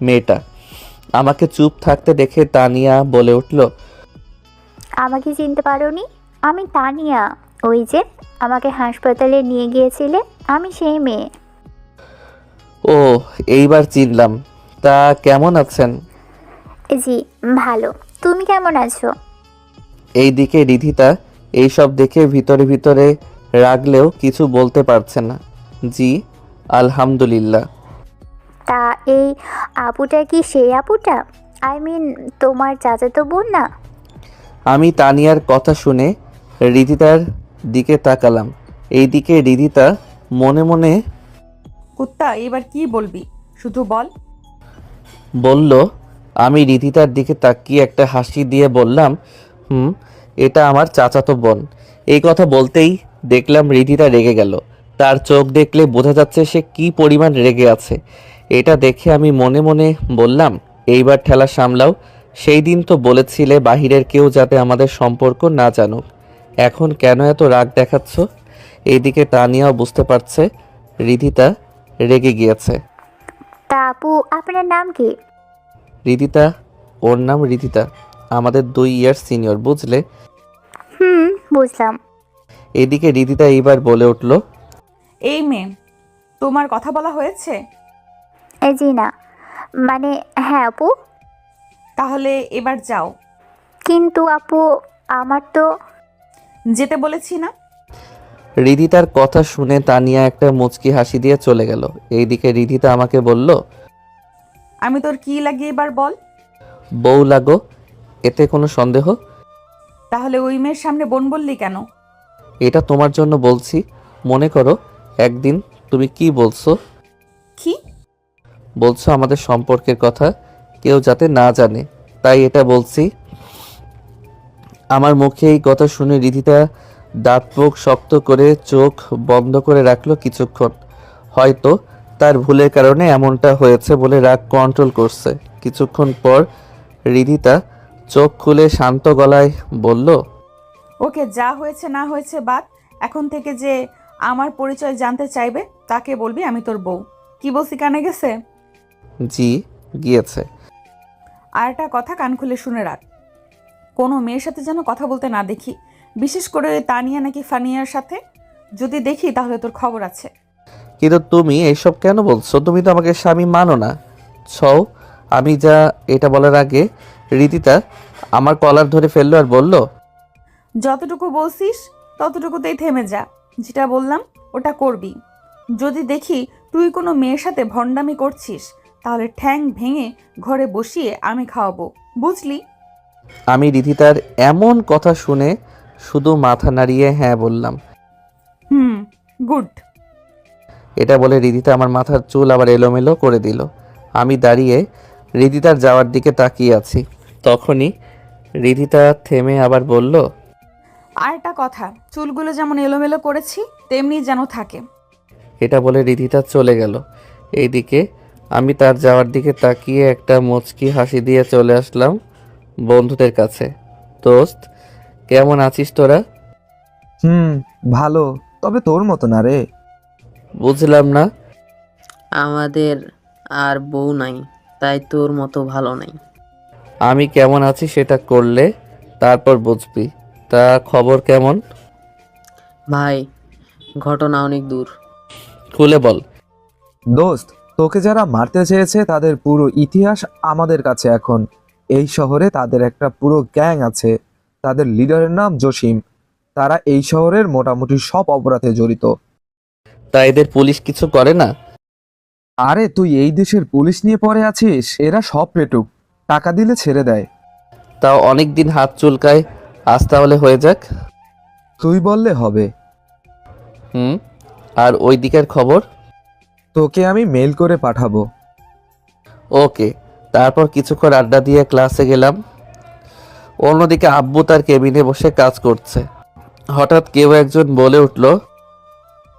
মেয়েটা। আমাকে চুপ থাকতে দেখে তানিয়া বলে উঠল, আমাকে চিনতে পারোনি? আমি তানিয়া, ওই যে আমাকে হাসপাতালে নিয়ে গিয়েছিলে, আমি সেই মেয়ে। ও, এইবার চিনলাম। তা কেমন আছেন? জি ভালো, তুমি কেমন আছো? এইদিকে রিধিতা এইসব দেখে ভিতরে ভিতরে রাগলেও কিছু বলতে পারছে না। জি আলহামদুলিল্লাহ। তা এই আপুটা কি সেই আপুটা? আই মিন তোমার চাচাতো বোন না? আমি তানিয়ার কথা শুনে রিধিতার দিকে তাকালাম। এইদিকে রিধিতা মনে মনে কুত্তা, এবার কি বলবি শুধু বল। বলল। আমি রিধিতার দিকে তাকিয়ে একটা হাসি দিয়ে বললাম, এটা আমার চাচাতো বোন। এই কথা বলতেই দেখলাম রিধিতা রেগে গেল। তার চোখ দেখলে বোঝা যাচ্ছে সে কি পরিমাণ রেগে আছে। এটা দেখে আমি মনে মনে বললাম, এইবার ঠেলা সামলাও। সেই দিন তো বলেছিলে বাহিরের কেউ যাতে আমাদের সম্পর্ক না জানুক। এখন কেন এত রাগ দেখাচ্ছ? এইদিকে তানিয়াও বুঝতে পারছে রিধিতা রেগে গিয়েছে। তা আপু, আপনার নাম কি? রিধিতা, ওর নাম রিধিতা, আমাদের 2 ইয়ার সিনিয়র, বুঝলে? বুঝলাম। এদিকে রিধিতা এইবার বলে উঠল, এই মেয়ে, তোমার কথা বলা হয়েছে? জি না, মানে হ্যাঁ আপু। তাহলে এবার যাও। কিন্তু আপু, আমার তো যেতে বলেছি না? রিধিতার কথা শুনে তানিয়া একটা মুচকি হাসি দিয়ে চলে গেল। এইদিকে রিধিতা আমাকে বলল, আমি তোর কি লাগি এবার বল। বউ লাগো, এতে কোনো সন্দেহ? তাহলে ওই মেয়ের সামনে বোন বললি কেন? এটা তোমার জন্য বলছি। মনে করো একদিন তুমি কি বলছো? কি বলছো আমাদের সম্পর্কের কথা কেউ যাতে না জানে, তাই এটা বলছি। আমার মুখে এই কথা শুনে রিধিতা দাঁত মুখ শক্ত করে চোখ বন্ধ করে রাখলো কিছুক্ষণ। হয়তো তার ভুলের কারণে এমনটা হয়েছে বলে রাগ কন্ট্রোল করছে। কিছুক্ষণ পর রিধিতা চোখ খুলে শান্ত গলায় বলল, ওকে, যা হয়েছে না হয়েছে বাদ। এখন থেকে যে আমার পরিচয় জানতে চাইবে তাকে বলবি আমি তোর বউ। কি বলছি, কানে গেছে? জি গিয়েছে। আর একটা কথা কান খুলে শুনে রাখ, কোনো মেয়ের সাথে যেন কথা বলতে না দেখি, বিশেষ করে ওই তানিয়া নাকি ফানিয়ার সাথে। যদি দেখি তাহলে তোর খবর আছে। কিন্তু তুমি এইসব কেন বলছো? তুমি তো আমাকে স্বামী মানো না। ছও আমি যা এটা বলার আগে রিধিতা আমার কলার ধরে ফেললো আর বলল, যতটুকু বলছিস ততটুকুতেই থেমে যা। যেটা বললাম ওটা করবি। যদি দেখি তুই কোনো মেয়ের সাথে ভণ্ডামি করছিস তাহলে ঠ্যাং ভেঙে ঘরে বসিয়ে আমি খাওয়াবো, বুঝলি? আমি রিধিতার এমন কথা শুনে শুধু মাথা নাড়িয়ে হ্যাঁ বললাম। গুড। এটা বলে রিধিতা আমার মাথার চুল আবার এলোমেলো করে দিল। আমি দাঁড়িয়ে রিধিতার যাওয়ার দিকে তাকিয়ে আছি। তখনই রিধিতা থেমে আবার বলল, আর একটা কথা, চুলগুলো যেমন এলোমেলো করেছি তেমনি যেন থাকে। এটা বলে রিধিতা চলে গেল। এইদিকে আমি তার যাওয়ার দিকে তাকিয়ে একটা মুচকি হাসি দিয়ে চলে আসলাম বন্ধুদের কাছে। দোস্ত, কেমন আছিস তোরা? ভালো, তবে তোর মতো না রে। বুঝলাম না। আমাদের আর বউ নাই, তাই তোর মতো ভালো নাই। আমি কেমন আছি সেটা করলে তারপর বুঝবি। তা খবর কেমন? ভাই, ঘটনা অনেক দূর। খুলে বল। দোস্ত, তোকে যারা মারতে চেয়েছে তাদের পুরো ইতিহাস আমাদের কাছে এখন। এই শহরে তাদের একটা পুরো গ্যাং আছে। তাদের লিডারের নাম জসিম। তারা এই শহরের মোটামুটি সব অপরাধে জড়িত। তা এদের পুলিশ কিছু করে না? আরে তুই এই দেশের পুলিশ নিয়ে পড়ে আছিস? এরা সব পেটুক, টাকা দিলে ছেড়ে দেয়। তাও অনেক দিন হাত চুলকায়, আজ তাহলে হয়ে যাক। তুই বললে হবে। আর ওই দিকের খবর? তোকে আমি মেল করে পাঠাবো। ওকে। তারপর কিছুক্ষণ আড্ডা দিয়ে ক্লাসে গেলাম। অন্যদিকে আব্বু তার কেবিনে বসে কাজ করছে। হঠাৎ কেউ একজন বলে উঠল,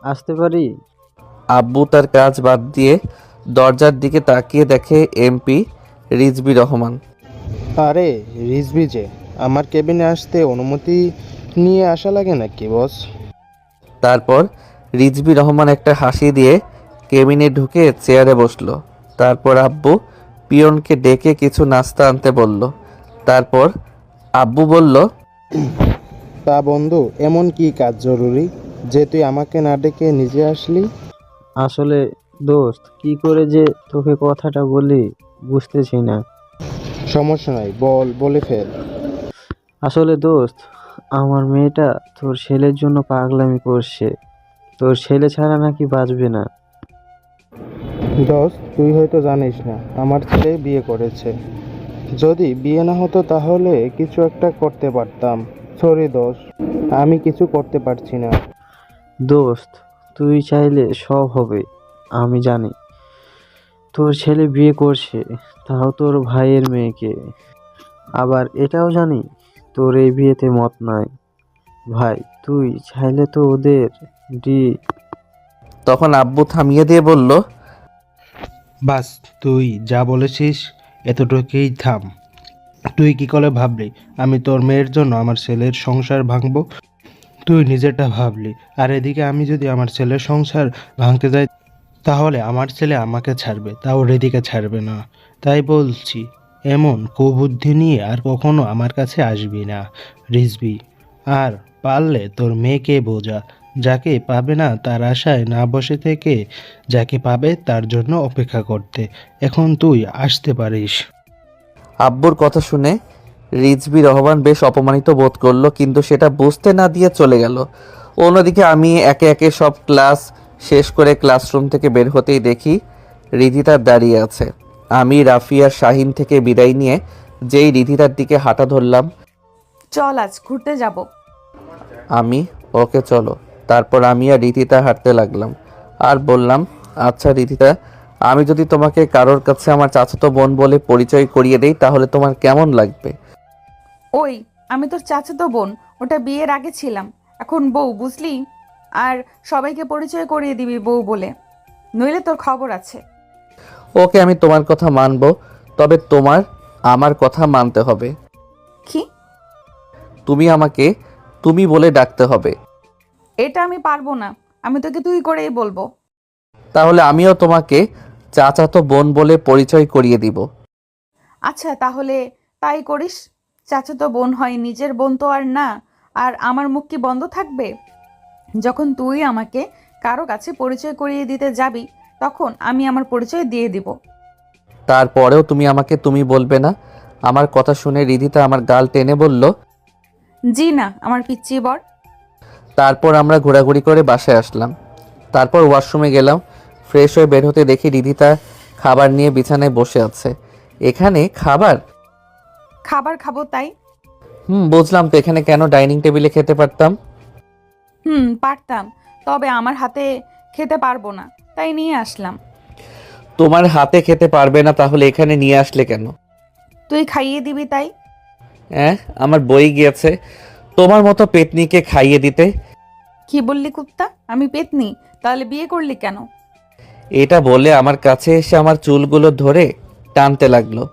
আসতে পারি? আব্বু তার কাজ বাদ দিয়ে দরজার দিকে তাকিয়ে দেখে এমপি রিজভী রহমান। আরে রিজভি যে, আমার কেবিনে আসতে অনুমতি নিয়ে আসা লাগে নাকি বস? তারপর রিজভী রহমান একটা হাসি দিয়ে কেবিনে ঢুকে চেয়ারে বসলো। তারপর আব্বু পিয়নকে ডেকে কিছু নাস্তা আনতে বলল। তারপর আব্বু বলল, তা বন্ধু, এমন কি কাজ জরুরি যে তুই আমাকে না ডেকে নিজে আসলি? আসলে দোস্ত, কি করে যে তোকে কথাটা বলি বুঝতেছি না। সমস্যা নাই, বলে ফেল। আসলে দোস্ত, আমার মেয়েটা তোর ছেলের জন্য পাগলামি করছে। তোর ছেলে ছাড়া নাকি বাঁচবে না। দোস্ত, তুই হয়তো জানিস না, আমার ছেলে বিয়ে করেছে। যদি বিয়ে না হতো তাহলে কিছু একটা করতে পারতাম। সরি দোস্ত, আমি কিছু করতে পারছি না। দোস্ত, তুই চাইলে সব হবে, আমি জানি। তোর ছেলে বিয়ে করছে, তাও তোর ভাইয়ের মেয়েকে। আবার এটাও জানি তোর এই বিয়েতে মত নাই। ভাই, তুই চাইলে তো ওদের তখন আব্বু থামিয়ে দিয়ে বলল, বাস, তুই যা বলেছিস এতটুকুই থাম। তুই কি করে ভাবলি আমি তোর মেয়ের জন্য আমার ছেলের সংসার ভাঙবো? তুই নিজেরটা ভাবলি, আর এদিকে আমি যদি আমার ছেলের সংসার ভাঙতে যাই তাহলে আমার ছেলে আমাকে ছাড়বে, তাও রেদিকে ছাড়বে না। তাই বলছি, এমন কুবুদ্ধি নিয়ে আর কখনো আমার কাছে আসবি না রিজবি। আর পারলে তোর মেয়েকে বোঝা, যাকে পাবে না তার আশায় না বসে থেকে যাকে পাবে তার জন্য অপেক্ষা করতে। এখন তুই আসতে পারিস। আব্বুর কথা শুনে রিজবি রহমান বেশ অপমানিত বোধ করলো, কিন্তু সেটা বুঝতে না দিয়ে চলে গেল। অন্যদিকে আমি একে একে সব ক্লাস শেষ করে ক্লাসরুম থেকে বের হতেই দেখি রিধিতা দাঁড়িয়ে আছে। আমি রাফি আর শাহিন থেকে বিদায় নিয়ে যেই রিধিতার দিকে হাঁটা ধরলাম, চল আজ ঘুরতে যাব। আমি ওকে চলো। তারপর আমি আর রিধিতা হাঁটতে লাগলাম আর বললাম, আচ্ছা রিধিতা, আমি যদি তোমাকে কারোর কাছে আমার চাচাতো বোন বলে পরিচয় করিয়ে দেই তাহলে তোমার কেমন লাগবে? ওই, আমি তোর চাচাতো বোন, ওটা বিয়ের আগে ছিলাম, এখন বউ, বুঝলি? আর সবাইকে পরিচয় করিয়ে দিবি বউ বলে, নইলে তোর খবর আছে। ওকে, আমি তোমার কথা মানবো, তবে তোমার আমার কথা মানতে হবে। কি? তুমি আমাকে তুমি বলে ডাকতে হবে। এটা আমি পারবো না, আমি তোকে তুই করেই বলবো। তাহলে আমিও তোমাকে চাচাতো বোন বলে পরিচয় করিয়ে দিব। আচ্ছা তাহলে তাই করিস। চাচাতো বোন হয়, নিজের বোন তো আর না। আর আমার মুখ কি বন্ধ থাকবে? যখন তুই আমাকে কারো কাছে পরিচয় করিয়ে দিতে যাবি তখন আমি আমার পরিচয় দিয়ে দিব। তারপরেও তুমি আমাকে তুমি বলবে না? আমার কথা শুনে রিধিতা আমার গাল টেনে বলল, জি না, আমার পিচ্চি বর। তারপর আমরা ঘোরাঘুরি করে বাসায় আসলাম। তারপর ওয়াশরুমে গেলাম। ফ্রেশ হয়ে বের হতে দেখি রিধিতা খাবার নিয়ে বিছানায় বসে আছে। এখানে খাবার? খাবার খাবো তাই। বুঝলাম তো, এখানে কেন ডাইনিং টেবিলে খেতে পারতাম। পারতাম, তবে আমার হাতে খেতে পারবো না, তাই নিয়ে আসলাম। তোমার হাতে খেতে পারবে না তাহলে এখানে নিয়ে আসলে কেন? তুই খাইয়ে দিবি তাই। আমার বই গিয়েছে তোমার মতো পেতনিকে খাইয়ে দিতে। কি বললি কুত্তা? আমি পেতনি? তাহলে বিয়ে করলি কেন? এটা বলে আমার কাছে এসে আমার চুলগুলো ধরে টানতে লাগলো।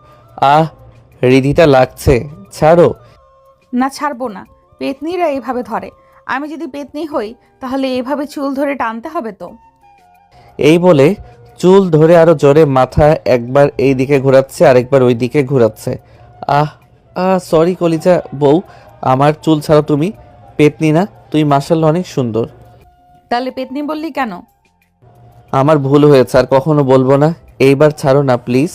রিধিতা লাগছে, ছাড়ো। না, ছাড়বো না। পেতনিরা এইভাবে ধরে, আমি যদি পেতনি হই তাহলে এইভাবে চুল ধরে টানতে হবে তো। এই বলে চুল ধরে আরো জোরে মাথা একবার এই দিকে ঘোরাচ্ছে আরেকবার ওই দিকে ঘোরাচ্ছে। সরি কলিজা বউ, আমার চুল ছাড়ো তুমি। পেতনি না, তুই মাশাআল্লাহ অনেক সুন্দর। তাহলে পেতনি বললি কেন? আমার ভুল হয়েছে, আর কখনো বলবো না। এইবার ছাড়ো না প্লিজ।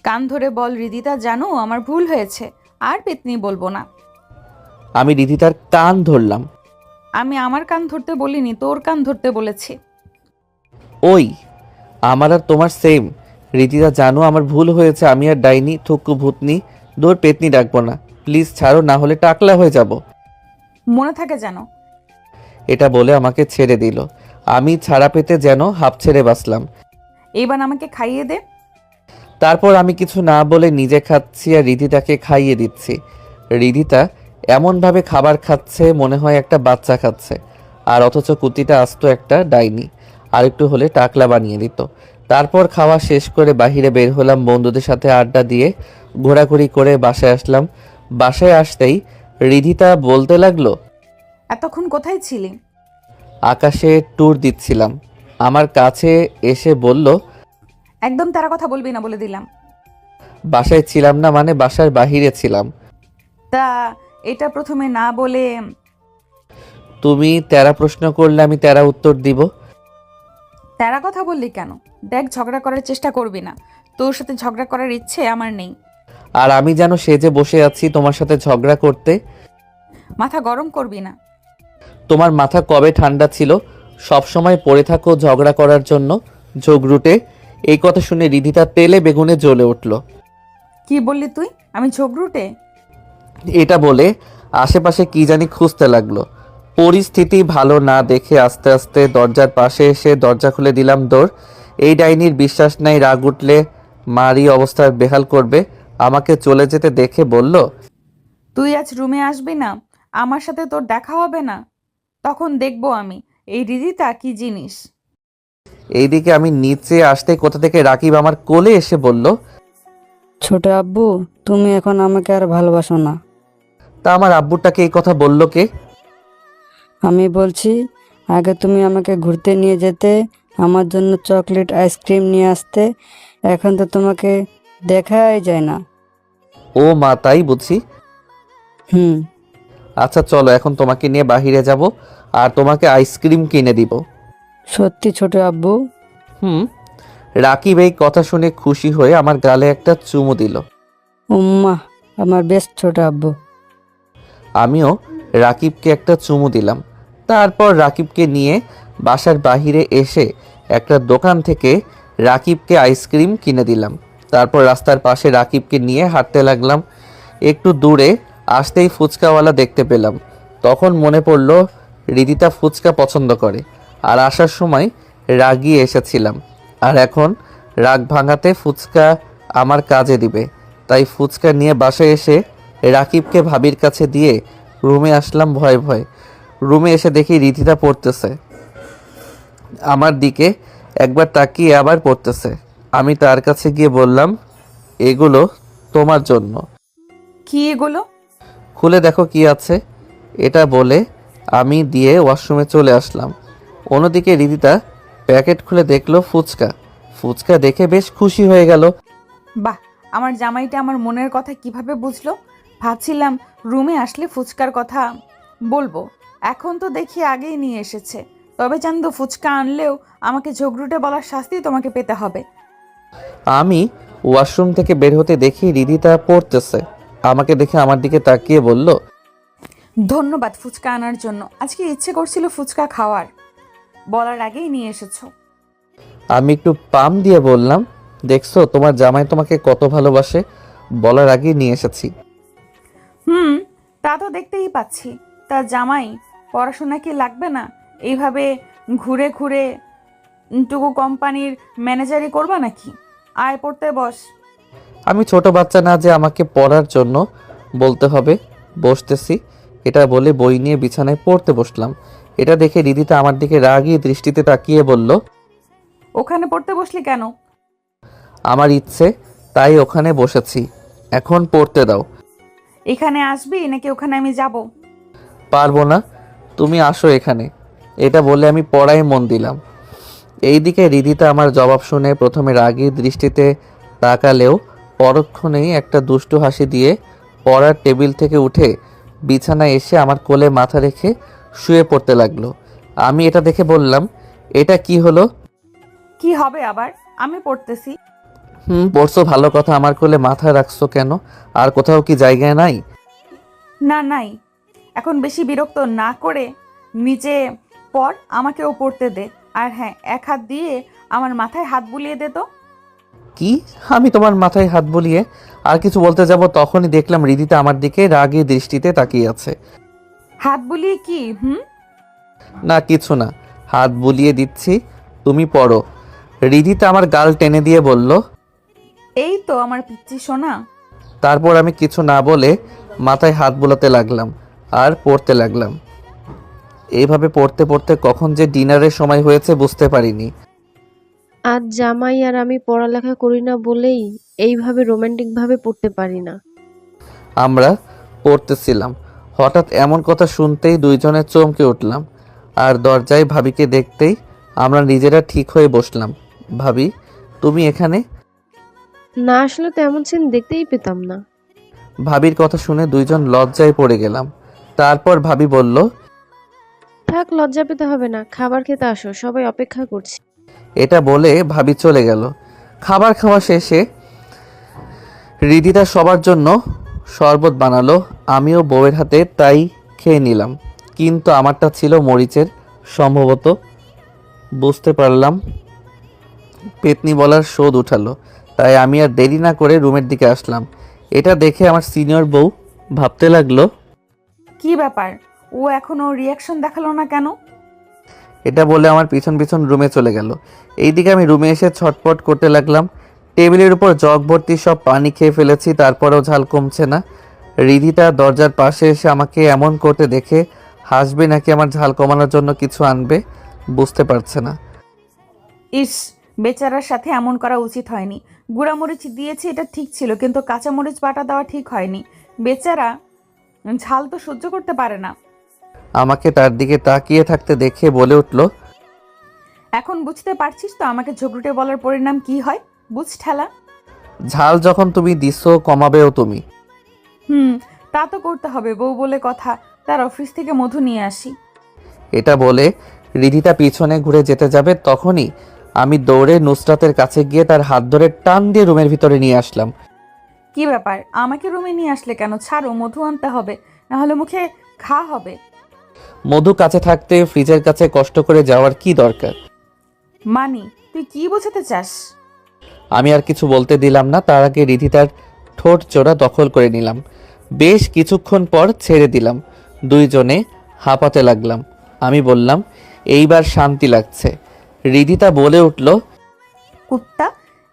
কান ধরে বল রিদিতা, জানো আমার ভুল হয়েছে, আর পেতনি বলবো না। আমি রিধিতার কান ধরলাম। আমি আমার কান ধরতে বলিনি, তোর কান ধরতে বলেছি। ওই, আমার আর তোমার সেম। রিধিতা জানো আমার ভুল হয়েছে, আমি আর ডাইনি থুক্কু ভূতনি দূর পেতনি ডাকবো না। প্লিজ ছাড়ো, না হলে টাকলা হয়ে যাব। মনে থাকে যেন। এটা বলে আমাকে ছেড়ে দিল। আমি ছাড়া পেতে যেন হাঁপ ছেড়ে বাঁচলাম। এইবার আমাকে খাইয়ে দে। তারপর আমি কিছু না বলে নিজে খাচ্ছি আর রিধিতাকে খাইয়ে দিচ্ছি। রিধিতা এমনভাবে খাবার খাচ্ছে মনে হয় একটা বাচ্চা খাচ্ছে, আর অথচ কুতিটা আস্ত একটা ডাইনি, আর একটু হলে টাকলা বানিয়ে দিত। তারপর খাওয়া শেষ করে বাহিরে বের হলাম, বন্ধুদের সাথে আড্ডা দিয়ে ঘোরাঘুরি করে বাসায় আসলাম। বাসায় আসতেই রিধিতা বলতে লাগলো, এতক্ষণ কোথায় ছিলি? আকাশে ট্যুর দিচ্ছিলাম। আমার কাছে এসে বলল, একদম তারা কথা বলবি না বলে দিলাম। বাসায় ছিলাম না মানে বাসার বাহিরে ছিলাম। তা এটা প্রথমে না বলে? তুমি তেরা প্রশ্ন করলে আমি তেরা উত্তর দিব। তেরা কথা বললি কেন? দেখ, ঝগড়া করার চেষ্টা করবি না, তোর সাথে ঝগড়া করার ইচ্ছে আমার নেই। আর আমি যেন সেজে বসে আছি তোমার সাথে ঝগড়া করতে। মাথা গরম করবি না। তোমার মাথা কবে ঠান্ডা ছিল? সব সময় পড়ে থাকো ঝগড়া করার জন্য, ঝগড়ুটে। এই কথা শুনে রিধিতা তেলে বেগুনে জ্বলে উঠল। কি বললি তুই? আমি ঝগড়ুটে? এটা বলে আশেপাশে কি জানি খুঁজতে লাগলো। পরিস্থিতি ভালো না দেখে আস্তে আস্তে দরজার পাশে এসে দরজা খুলে দিলাম দৌড়। এই ডাইনির বিশ্বাস নাই, রাগ উঠলে মারি অবস্থা বেহাল করবে। আমাকে চলে যেতে দেখে বলল, তুই আজ রুমে আসবি না? আমার সাথে তোর দেখা হবে না? তখন দেখবো আমি এই রিদিতা কি জিনিস। এইদিকে আমি নিচে আসতে কোথা থেকে রাকিব আমার কোলে এসে বলল, ছোট আব্বু, তুমি এখন আমাকে আর ভালোবাসো না। তা আমার আব্বুটাকে এই কথা বললো কে? আমি বলছি, আগে তুমি আমাকে ঘুরতে নিয়ে যেতে, আমার জন্য চকলেট আইসক্রিম নিয়ে আসতে, এখন তো তোমাকে দেখাই যায় না। ও মা, তাই বুঝি। হুম। আচ্ছা চলো, এখন তোমাকে নিয়ে বাহিরে যাব আর তোমাকে আইসক্রিম কিনে দিব। সত্যি ছোট আব্বু? হুম। রাকিব এই কথা শুনে খুশি হয়ে আমার গালে একটা চুমু দিল। উম্মা, আমার বেস্ট ছোট আব্বু। আমিও রাকিবকে একটা চুমু দিলাম। তারপর রাকিবকে নিয়ে বাসার বাহিরে এসে একটা দোকান থেকে রাকিবকে আইসক্রিম কিনে দিলাম। তারপর রাস্তার পাশে রাকিবকে নিয়ে হাঁটতে লাগলাম। একটু দূরে আসতেই ফুচকাওয়ালা দেখতে পেলাম। তখন মনে পড়ল রিদিতা ফুচকা পছন্দ করে, আর আসার সময় রাগিয়ে এসেছিলাম, আর এখন রাগ ভাঙাতে ফুচকা আমার কাজে দিবে। তাই ফুচকা নিয়ে বাসায় এসে রাকিবকে ভাবির কাছে দিয়ে রুমে আসলাম ভয়ে ভয়ে। রুমে এসে দেখি রিদিতা পড়তেছে, আমার দিকে একবার তাকিয়ে আবার পড়তেছে। আমি তার কাছে গিয়ে বললাম, এগুলো তোমার জন্য। কি এগুলো? খুলে দেখো কি আছে। এটা বলে আমি দিয়ে ওয়াশরুমে চলে আসলাম। অন্যদিকে রিদিতা প্যাকেট খুলে দেখলো ফুচকা। ফুচকা দেখে বেশ খুশি হয়ে গেল। বাহ, আমার জামাইটা আমার মনের কথা কিভাবে বুঝলো? ভাবছিলাম রুমে আসলে ফুচকার কথা বলবো, এখন তো দেখি আগেই নিয়ে এসেছে। তবে চান্দু, ফুচকা আনলেও আমাকে ঝগড়ুটে বলার শাস্তি তোমাকে পেতে হবে। আমি ওয়াশরুম থেকে বের হতে দেখি রিদিতা পড়তেছে। আমাকে দেখে আমার দিকে তাকিয়ে বলল, ধন্যবাদ ফুচকা আনার জন্য। আজকে ইচ্ছে করছিল ফুচকা খাওয়ার, বলার আগেই নিয়ে এসেছো। আমি একটু পাম দিয়ে বললাম, দেখছো তোমার জামাই তোমাকে কত ভালোবাসে, বলার আগেই নিয়ে এসেছি। হুম, তা তো দেখতেই পাচ্ছি। তার জামাই পড়াশোনা কি লাগবে না? এইভাবে ঘুরে ঘুরে টুকু কোম্পানির ম্যানেজারই করবা নাকি? আয় পড়তে বস। আমি ছোট বাচ্চা না যে আমাকে পড়ার জন্য বলতে হবে। বসতেছি, এটা বলে বই নিয়ে বিছানায় পড়তে বসলাম। এটা দেখে রিদিতা আমার দিকে রাগী দৃষ্টিতে তাকিয়ে বলল, ওখানে পড়তে বসলি কেন? আমার ইচ্ছে তাই ওখানে বসেছি, এখন পড়তে দাও। এখানে আসবি নাকি ওখানে আমি যাব? পারবো না, তুমি আসো এখানে। এটা বলে আমি পড়ায় মন দিলাম। এইদিকে রিদিতা আমার জবাব শুনে প্রথমে রাগী দৃষ্টিতে তাকালেও পরক্ষণেই একটা দুষ্টু হাসি দিয়ে পড়ার টেবিল থেকে উঠে বিছানায় এসে আমার কোলে মাথা রেখে শুয়ে পড়তে লাগলো। আমি এটা দেখে বললাম, এটা কি হলো? কি হবে আবার? আমি পড়তেছি। পড়ছো ভালো কথা, আমার কোলে মাথা রাখছো কেন? আর কোথাও কি জায়গায় নাই? না, নাই। এখন বেশি বিরক্ত না করে নিচে পড়, আমাকেও পড়তে দে। আর হ্যাঁ, এক হাত দিয়ে আমার মাথায় হাত বুলিয়ে দে তো। কি? আমি তোমার মাথায় হাত বুলিয়ে আর কিছু বলতে যাব, তখনই দেখলাম রিদিতা আমার দিকে রাগী দৃষ্টিতে তাকিয়ে আছে। হাত বুলিয়ে কি? না কিছু না, হাত বুলিয়ে দিচ্ছি, তুমি পড়ো। রিদিতা আমার গাল টেনে দিয়ে বলল, এই তো আমার পিচ্চি সোনা। তারপর আমি কিছু না বলে মাথায় হাত বুলাতে লাগলাম আর পড়তে লাগলাম। এইভাবে পড়তে পড়তে কখন যে ডিনারের সময় হয়েছে বুঝতে পারিনি। আজ জামাই আর আমি পড়ালেখা করি না বলেই এইভাবে রোমান্টিক ভাবে পড়তে পারি না। আমরা পড়তেছিলাম, হঠাৎ এমন কথা শুনতেই দুইজনে চমকে উঠলাম, আর দরজায় ভাবিকে দেখতেই আমরা নিজেরা ঠিক হয়ে বসলাম। ভাবি, তুমি এখানে? না আসলে তো এমন সিন দেখতেই পেতাম না। ভাবির কথা শুনে দুইজন লজ্জায় পড়ে গেলাম। তারপর ভাবি বলল, থাক, লজ্জা পেতে হবে না, খাবার খেতে আসো, সবাই অপেক্ষা করছি। এটা বলে ভাবি চলে গেল। খাবার খাওয়া শেষে রিদিতা সবার জন্য শরবত বানালো, আমিও বউয়ের হাতে তাই খেয়ে নিলাম। কিন্তু আমারটা ছিল মরিচের। সম্ভবত বুঝতে পারলাম পেতনি বলার শোধ উঠালো, তাই আমি আর দেরি না করে রুমের দিকে আসলাম। এটা দেখে আমার সিনিয়র বউ ভাবতে লাগলো, কি ব্যাপার, ও এখনো রিয়াকশন দেখালো না কেন? এটা বলে আমার পিছন পিছন রুমে চলে গেল। এইদিকে আমি রুমে এসে ছটপট করতে লাগলাম। টেবিলের উপর জগ ভর্তি সব পানি খেয়ে ফেলেছি, তারপরেও ঝাল কমছে না। রিদিতা দরজার পাশে এসে আমাকে এমন করতে দেখে হাসবে নাকি আমার ঝাল কমানোর জন্য কিছু আনবে বুঝতে পারছে না। ইস, বেচারার সাথে এমন করা উচিত হয়নি। গুঁড়ামরিচ দিয়েছি এটা ঠিক ছিল, কিন্তু কাঁচামরিচ বাটা দেওয়া ঠিক হয়নি। বেচারা ঝাল তো সহ্য করতে পারে না। আমাকে তার দিকে তাকিয়ে থাকতে দেখে বলে উঠল, এখন বুঝতে পারছিস তো আমাকে ঝগড়ুটে বলার পরিণাম কি হয়? বুঝ ঠেলা। ঝাল যখন তুমি দিছো কমাবেও তুমি। তা তো করতে হবে, বউ বলে কথা। তার অফিস থেকে মধু নিয়ে আসি। এটা বলে রিধিতা পিছনে ঘুরে যেতে যাবে, তখনই আমি দৌড়ে নুসরাতের কাছে গিয়ে তার হাত ধরে টান দিয়ে রুমের ভিতরে নিয়ে আসলাম। কি ব্যাপার, আমাকে রুমে নিয়ে আসলে কেন? ছাড়ো, মধু আনতে হবে, নাহলে মুখে ঘা হবে। মধু কাছে থাকতে ফ্রিজের কাছে কষ্ট করে যাওয়ার কি দরকার? মানি, তুই কি বোঝাতে চাস? আমি আর কিছু বলতে দিলাম না, তার আগে রিধিতার ঠোঁট জোড়া দখল করে নিলাম। বেশ কিছুক্ষণ পর ছেড়ে দিলাম। দুইজনে হাঁপাতে লাগলাম। আমি বললাম, এইবার শান্তি লাগছে। রিধিতা বলে উঠল, কুত্তা,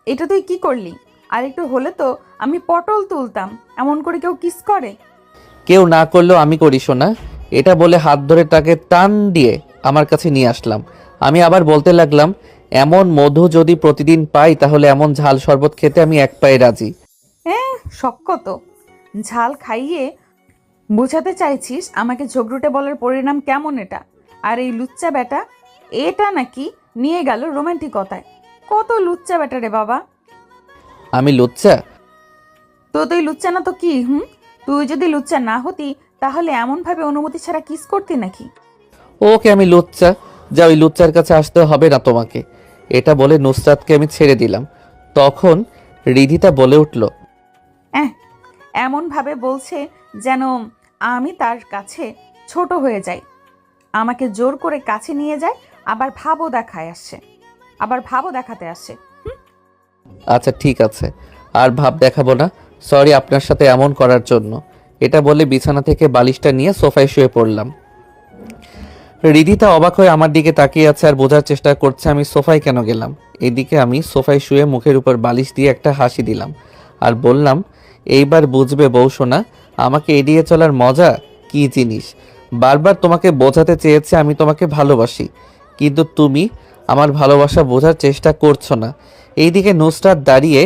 এটা তুই কি করলি? আর একটু হলে তো আমি পটল তুলতাম। এমন করে কেউ কিস করে? কেউ না করলেও আমি করি শোনা। এটা বলে হাত ধরে তাকে টান দিয়ে আমার কাছে নিয়ে আসলাম। আমি আবার বলতে লাগলাম, এমন মধু যদি প্রতিদিন পাই তাহলে এমন ঝাল শরবত খেতে আমি এক পায়ে রাজি। শক্ক তো। ঝাল খাইয়ে বোঝাতে চাইছিস আমাকে ঝগড়ুটে বলার পরিণাম কেমন এটা? আর এই লুচ্চা বেটা, এটা নাকি নিয়ে গেল রোমান্টিকতায়। কত লুচ্চা বেটা রে বাবা। আমি লুচ্চা? তো তুই লুচ্চা না তো কি? তুই যদি লুচ্চা না হতি তাহলে এমনভাবে অনুমতি ছাড়া কিস করতি নাকি? ওকে, আমি লুচ্চা? যা, ওই লুচ্চার কাছে আসতে হবে না তোমাকে। এটা বলে নুসরাতকে আমি ছেড়ে দিলাম। তখন রিধিতা বলে উঠল, এমনভাবে বলছে যেন আমি তার কাছে ছোট হয়ে যাই। আমাকে জোর করে কাছে নিয়ে যায়, আবার ভাবও দেখাতে আসছে। আচ্ছা ঠিক আছে, আর ভাব দেখাবো না। সরি আপনার সাথে এমন করার জন্য। এটা বলে বিছানা থেকে বালিশটা নিয়ে সোফায় শুয়ে পড়লাম। রিধিতা অবাক হয়ে আমার দিকে তাকিয়ে আছে আর বোঝার চেষ্টা করছে আমি সোফায় কেন গেলাম। এদিকে আমি সোফায় শুয়ে মুখের উপর বালিশ দিয়ে একটা হাসি দিলাম আর বললাম, এইবার বুঝবে বউ সোনা, আমাকে এড়িয়ে চলার মজা কি জিনিস। বারবার তোমাকে বোঝাতে চেয়েছে আমি তোমাকে ভালোবাসি, কিন্তু তুমি আমার ভালোবাসা বোঝার চেষ্টা করছো না। এইদিকে নুসরাত দাঁড়িয়ে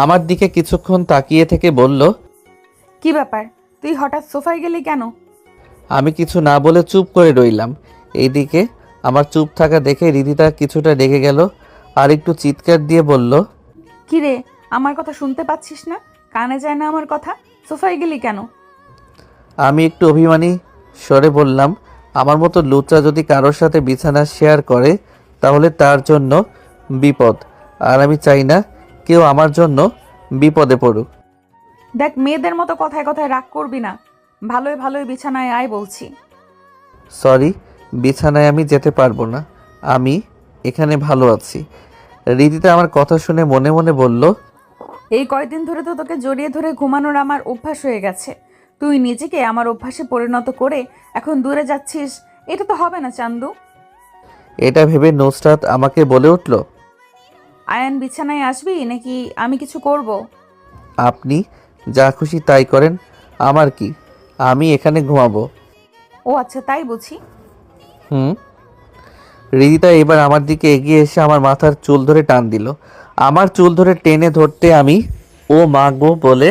আমার দিকে কিছুক্ষণ তাকিয়ে থেকে বলল, কি ব্যাপার, তুই হঠাৎ সোফায় গেলি কেন? আমি কিছু না বলে চুপ করে রইলাম। এইদিকে আমার চুপ থাকা দেখে রিধিতা কিছুটা রেগে গেল আর একটু চিৎকার দিয়ে বলল, কি রে, আমার কথা শুনতে পাচ্ছিস না? কানে যায় না আমার কথা? সোফায় গেলি কেন? আমি একটু অভিমানী স্বরে বললাম, আমার মতো লুচ্চা যদি কারোর সাথে বিছানা শেয়ার করে তাহলে তার জন্য বিপদ, আর আমি চাই না কেউ আমার জন্য বিপদে পড়ুক। দেখ, মেয়েদের মতো কথায় কথায় রাগ করবি না। ভালোই ভালোই বিছানায় আয় বলছি। সরি, বিছানায় আমি যেতে পারবো না, আমি এখানে ভালো আছি। রিদিতা আমার কথা শুনে মনে মনে বলল, এই কয়দিন ধরে তো তোকে জড়িয়ে ধরে ঘুমানোর আমার অভ্যাস হয়ে গেছে। তুই নিজেকে আমার অভ্যাসে পরিণত করে এখন দূরে যাচ্ছিস, এটা তো হবে না চান্দু। এটা ভেবে নুসরাত আমাকে বলে উঠল, আয়ান বিছানায় আসবি নাকি আমি কিছু করব? আপনি যা খুশি তাই করেন, আমার কি, আমি এখানে ঘুমাবো। ও আচ্ছা, তাই বুঝি। রিদিতা এবার আমার দিকে এগিয়ে এসে আমার মাথার চুল ধরে টান দিল। আমার চুল ধরে টেনে ধরতে আমি ও মাগবো বলে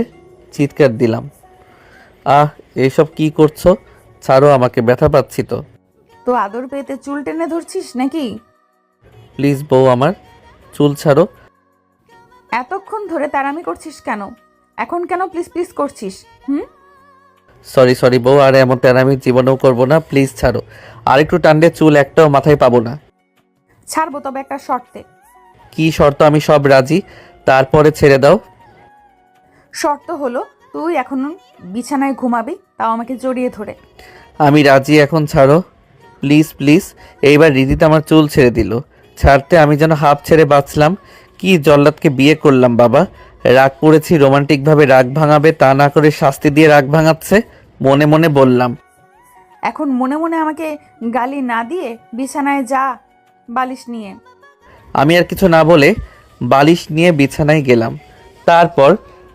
চিৎকার দিলাম। এইসব কি করছো? ছাড়ো আমাকে, ব্যথা পাচ্ছি তো। তো আদর পেতে চুল টেনে ধরছিস নাকি? প্লিজ বউ, আমার চুল ছাড়ো। এতক্ষণ ধরে তাড়ামি করছিস কেন? এখন কেন প্লিজ প্লিজ করছিস? সরি বউ, আর এমন তেরামি জীবনেও করবো না, প্লিজ ছাড়ো। আর একটু টানলে চুল একটাও মাথায় পাবো না। ছাড়বো, তবে একটা শর্তে। কি শর্ত? আমি সব রাজি, তারপরে ছেড়ে দাও। শর্ত হলো তুই এখন বিছানায় ঘুমাবি, তাও আমাকে জড়িয়ে ধরে। আমি রাজি, এখন ছাড়ো প্লিজ। এইবার রিদিতা আমার চুল ছেড়ে দিল। ছাড়তে আমি যেন হাফ ছেড়ে বাঁচলাম। কি জল্লাদকে বিয়ে করলাম বাবা। রাগ করেছি, রোমান্টিকভাবে রাগ ভাঙাবে, তা না করে শাস্তি দিয়ে রাগ ভাঙাচ্ছে। মনে মনে বললাম, এখন মনে মনে আমাকে গালি না দিয়ে বিছানায় যা বালিশ নিয়ে। আমি আর কিছু না বলে বালিশ নিয়ে বিছানায় গেলাম। তারপর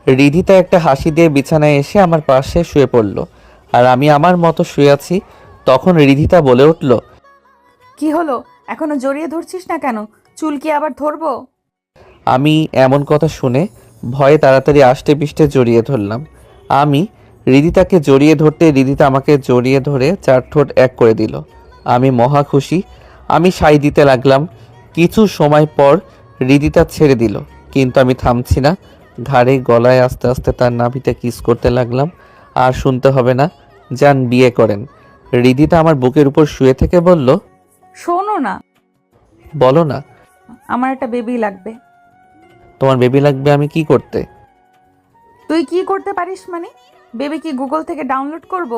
রিধিতা একটা হাসি দিয়ে বিছানায় এসে আমার পাশে শুয়ে পড়ল আর আমি আমার মতো শুয়ে আছি। তখন রিধিতা বলে উঠল, কি হলো, এখনো জড়িয়ে ধরছিস না কেন? চুল কি আবার ধরবো? আমি এমন কথা শুনে ভয়ে তাড়াতাড়ি আষ্টে পিষ্টে জড়িয়ে ধরলাম। আমি হৃদিতাকে জড়িয়ে ধরতে হৃদিতা আমাকে জড়িয়ে ধরে 4 ঠোঁট এক করে দিল। আমি মহা খুশি। আমি সাই দিতে লাগলাম। কিছু সময় পর হৃদিতা ছেড়ে দিল, কিন্তু আমি থামছি না। ঘাড়ে গলায় আস্তে আস্তে তার নাভিতে কিস করতে লাগলাম। আর শুনতে হবে না, যান বিয়ে করেন। হৃদিতা আমার বুকের উপর শুয়ে থেকে বলল, শোনো না, বলো না। আমার একটা বেবি লাগবে। তোমার বেবি লাগবে আমি কি করতে? তুই কি করতে পারিস মানে? বেবি কি গুগল থেকে ডাউনলোড করব?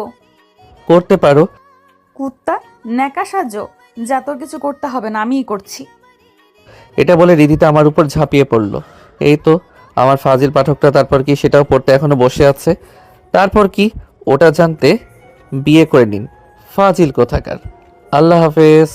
করতে পারো। কুত্তা ন্যাকা সাজ, যা তোর কিছু করতে হবে না, আমিই করছি। এটা বলে হৃদিতা আমার উপর ঝাঁপিয়ে পড়ল। এই তো আমার ফাজিল পাঠকটা, তারপর কি সেটাও পড়তে এখনো বসে আছে। তারপর কি ওটা জানতে বিয়ে করে নিন, ফাজিল কোথাকার। আল্লাহ হাফেজ।